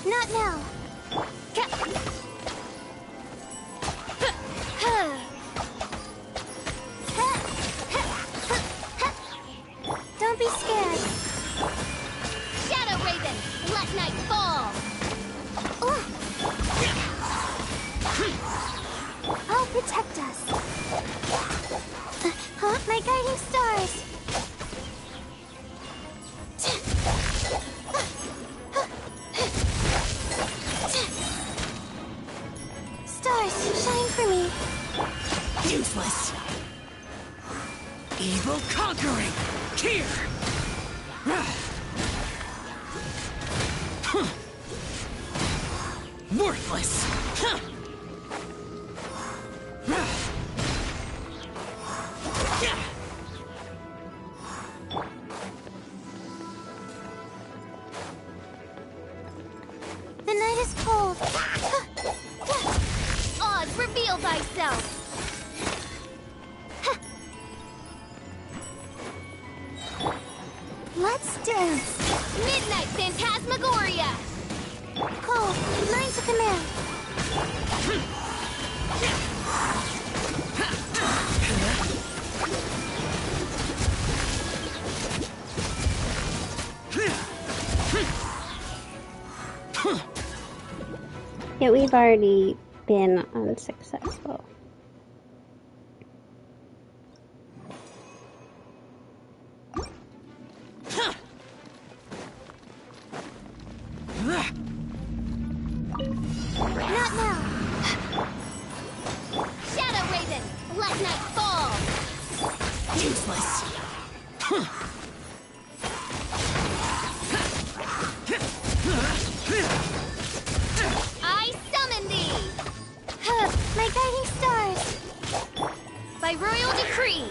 Not now. protect us. Huh? My guiding stars. Stars, shine for me. Useless. Evil conquering. Here. Worthless. The night is cold. Oz, reveal thyself. Let's dance. Midnight Phantasmagoria. Cole, mine to command. Yet we've already been unsuccessful. Not now. Shadow Raven, let night fall. Useless. I summon thee. My guiding stars. By royal decree.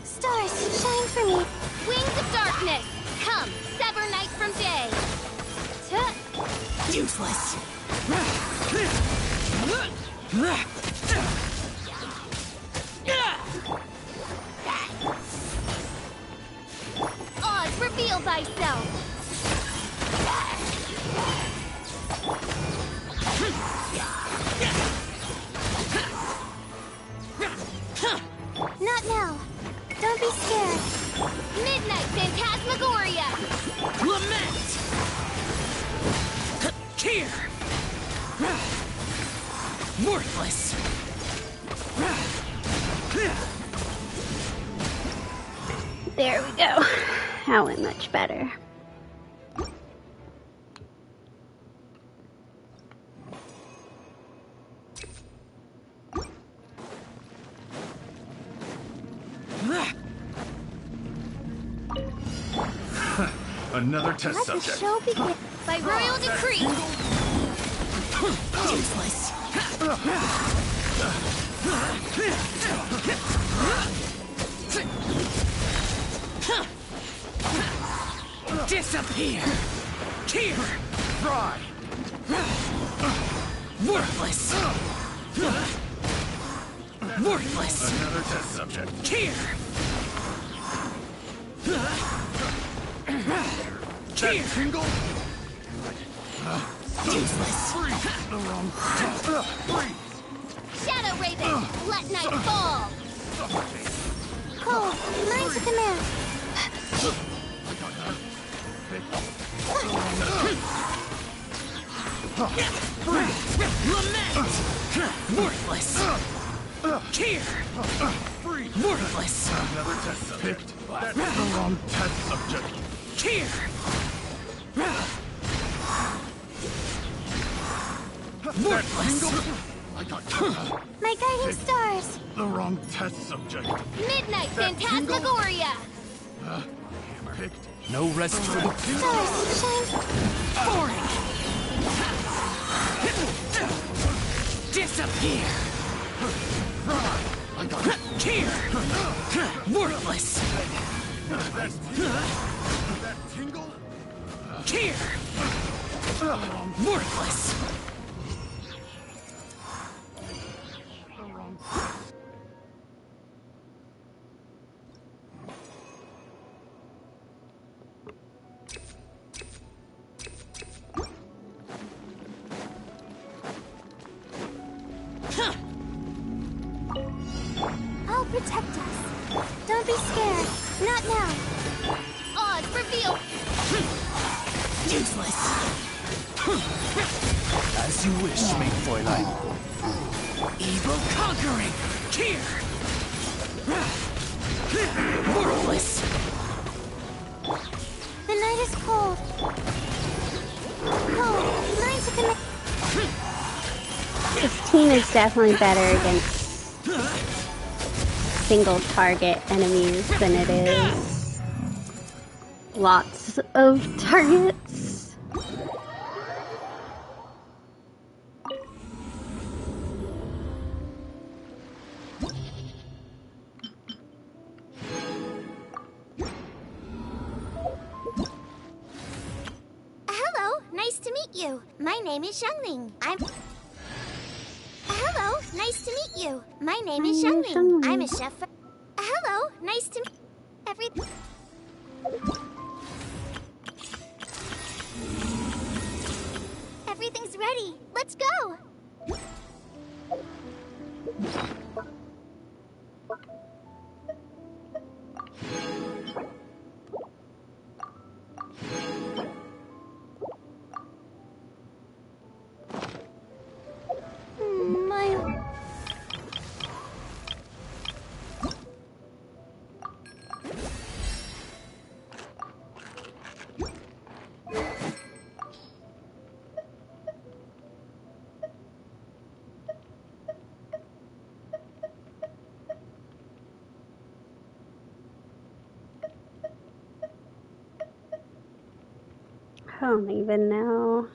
Stars, shine for me. Wings of darkness, come, sever night from day. Useless. Oz, reveal thyself. Not now. Don't be scared. Midnight Phantasmagoria. Lament. Here. Worthless. There we go. That went much better. Another test Let the subject. show begin. By royal decree. Useless. Disappear. Here. Try. Worthless. Worthless. Another test subject. Here. Here. Tingle. Useless. The wrong. Shadow Raven, let night fall. Cole, mine to command. Lament. Worthless. Here. Worthless. Another test subject. That's the wrong test subject. Here. Worthless. I got My guiding stars. the wrong test subject. Midnight That tingle? Phantasmagoria. Picked. No rest for the Stars, shine. Boring. Disappear. I got it. Here. Worthless. That tingle? Here. Worthless. I'll protect us. Don't be scared. Not now. Odds reveal. Useless. As you wish, main Fräulein. Evil conquering. Here. Worthless. The night is cold. Cold. Learn to commit. This team is definitely better against single target enemies than it is lots of targets. Hello, nice to meet you. My name is Xiangling. Hello, nice to meet you. My name is Xiangling. I'm a chef. Hello, nice to meet Everything's ready. Let's go. I don't even know.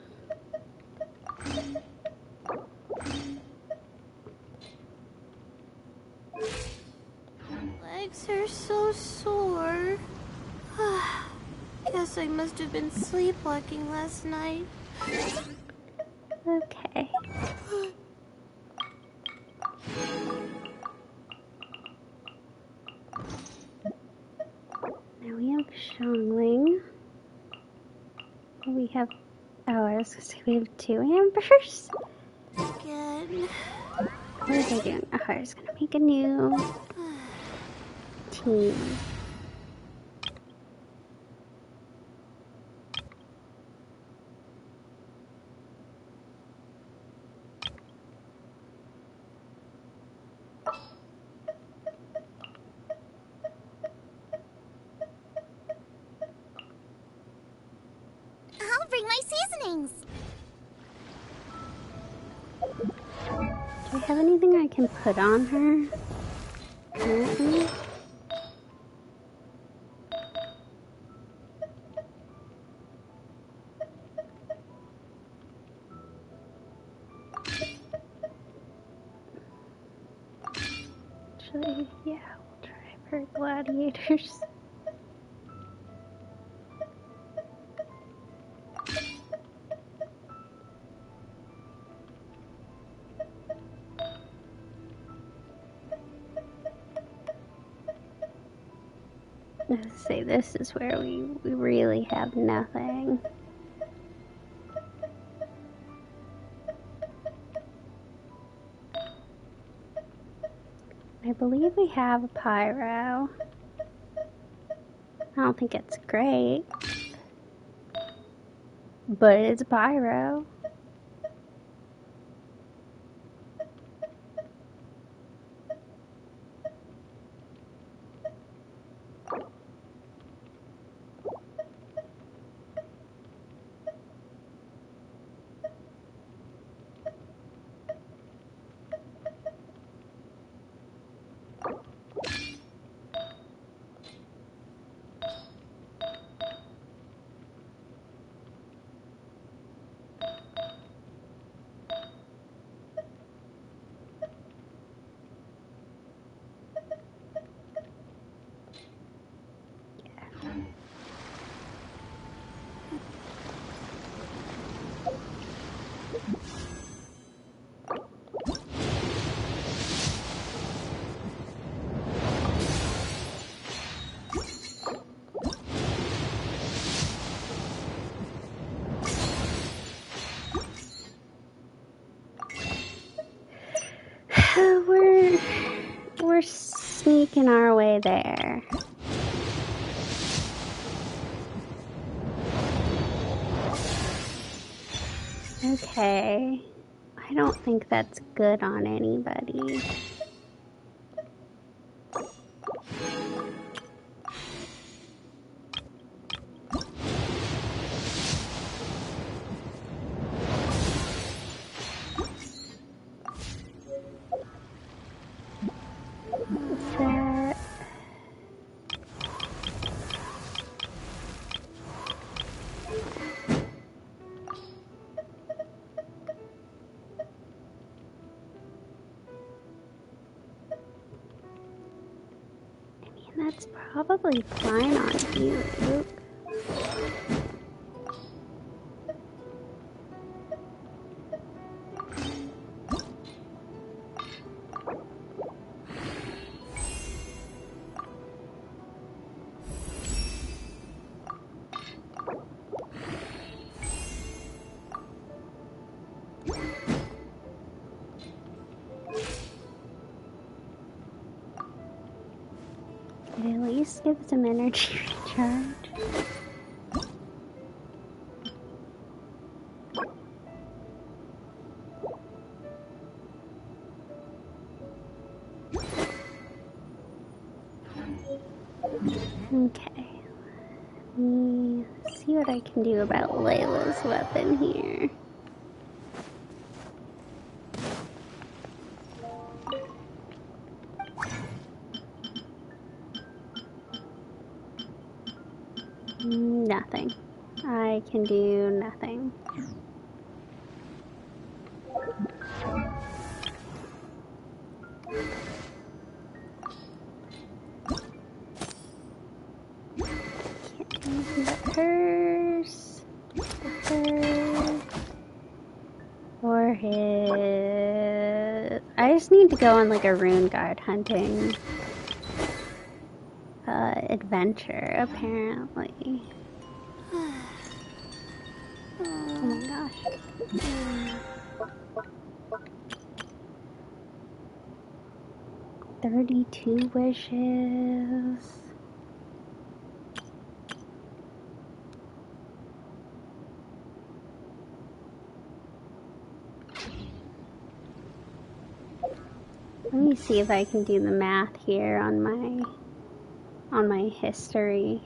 Legs are so sore. Guess I must have been sleepwalking last night. Okay. Now we have Xiangling. We have... Oh, I was gonna say we have 2 Ambers? Again. What was I doing? Oh, I was gonna make a new team. I'll bring my seasonings. Do I have anything I can put on her? Currently? Actually, yeah, we'll try for gladiators. Let's say this is where we really have nothing. I believe we have a pyro. I don't think it's great, but it's a pyro. making our way there. Okay. I don't think that's good on anybody. What's that? That's probably fine on you, Luke. It at least gives him energy recharge. Okay. Let me see what I can do about Layla's weapon here. Nothing. I can do nothing. Can't do anything but hers. Hers. Or his. I just need to go on like a rune guard hunting adventure, apparently. Oh my gosh. 32 wishes. Let me see if I can do the math here on my history.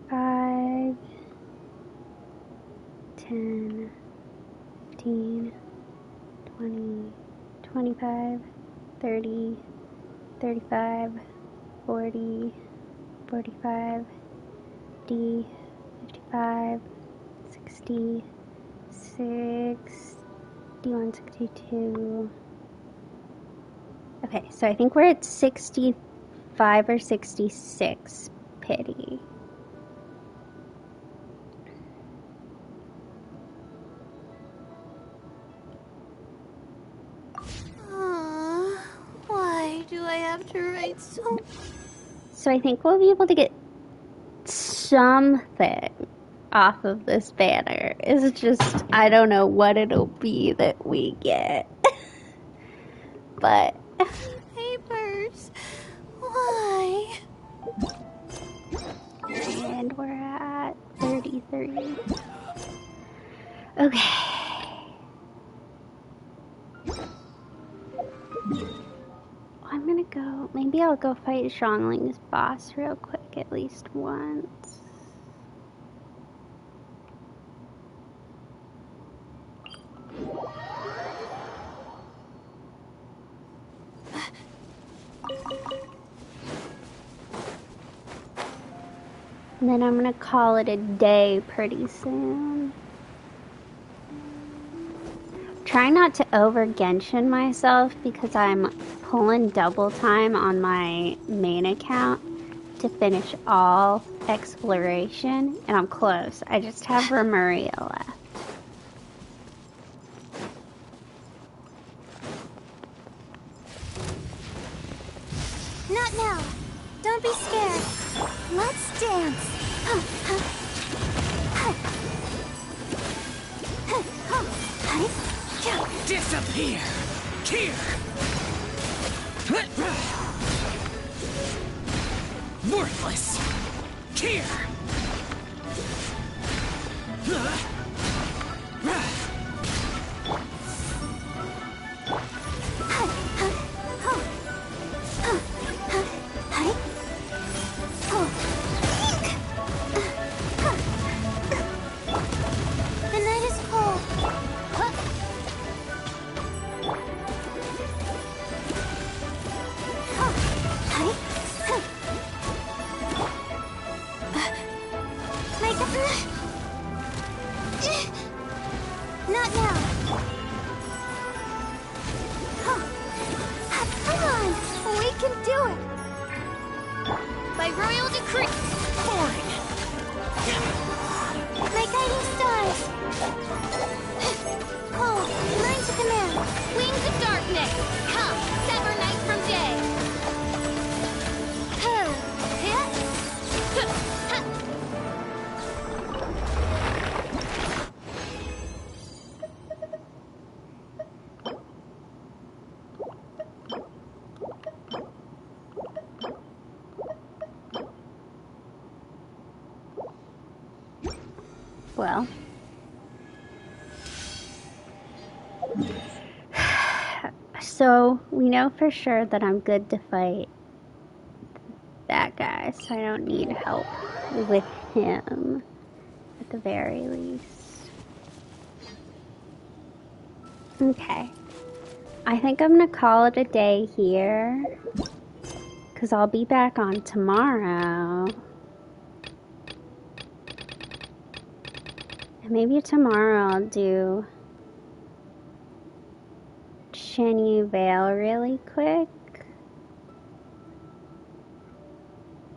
Five, 10, 15, 20, 25, 30, 35, 40, 45, 50, 55, 60, 61, 62. Okay, so I think we're at 65 or 66 pity. Why do I have to write so? So I think we'll be able to get something off of this banner. It's just, I don't know what it'll be that we get. But Papers. Why? And we're at 33. Okay. I'm gonna go, maybe I'll go fight Xiangling's boss real quick at least once. And then I'm gonna call it a day pretty soon. Try not to over Genshin myself because I'm pulling double time on my main account to finish all exploration, and I'm close. I just have Remuria left. Not now. Don't be scared. Let's dance. Disappear! Here! Worthless! Here! The night is cold. Not now. Come on, we can do it. By royal decree. Boring! My guiding stars. Cold, learn to command. Wings of darkness. Come, sever night from day. Well. So, we know for sure that I'm good to fight that guy, so I don't need help with him, at the very least. Okay. I think I'm gonna call it a day here, because I'll be back on tomorrow. And maybe tomorrow I'll do Shenyu Vale really quick.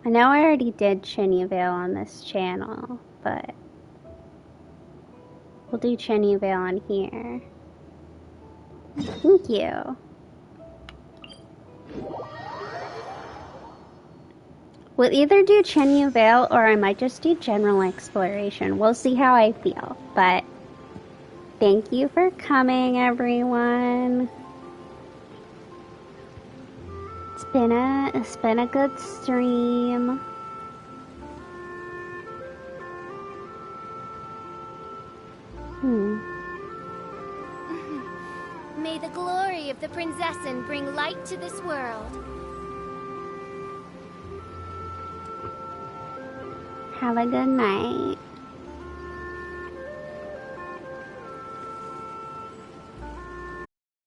I know I already did Shenyu Vale on this channel, but we'll do Shenyu Vale on here. Thank you. We'll either do Shenyu Vale or I might just do general exploration. We'll see how I feel, but thank you for coming, everyone. It's been a good stream. May the glory of the Prinzessin bring light to this world. Have a good night.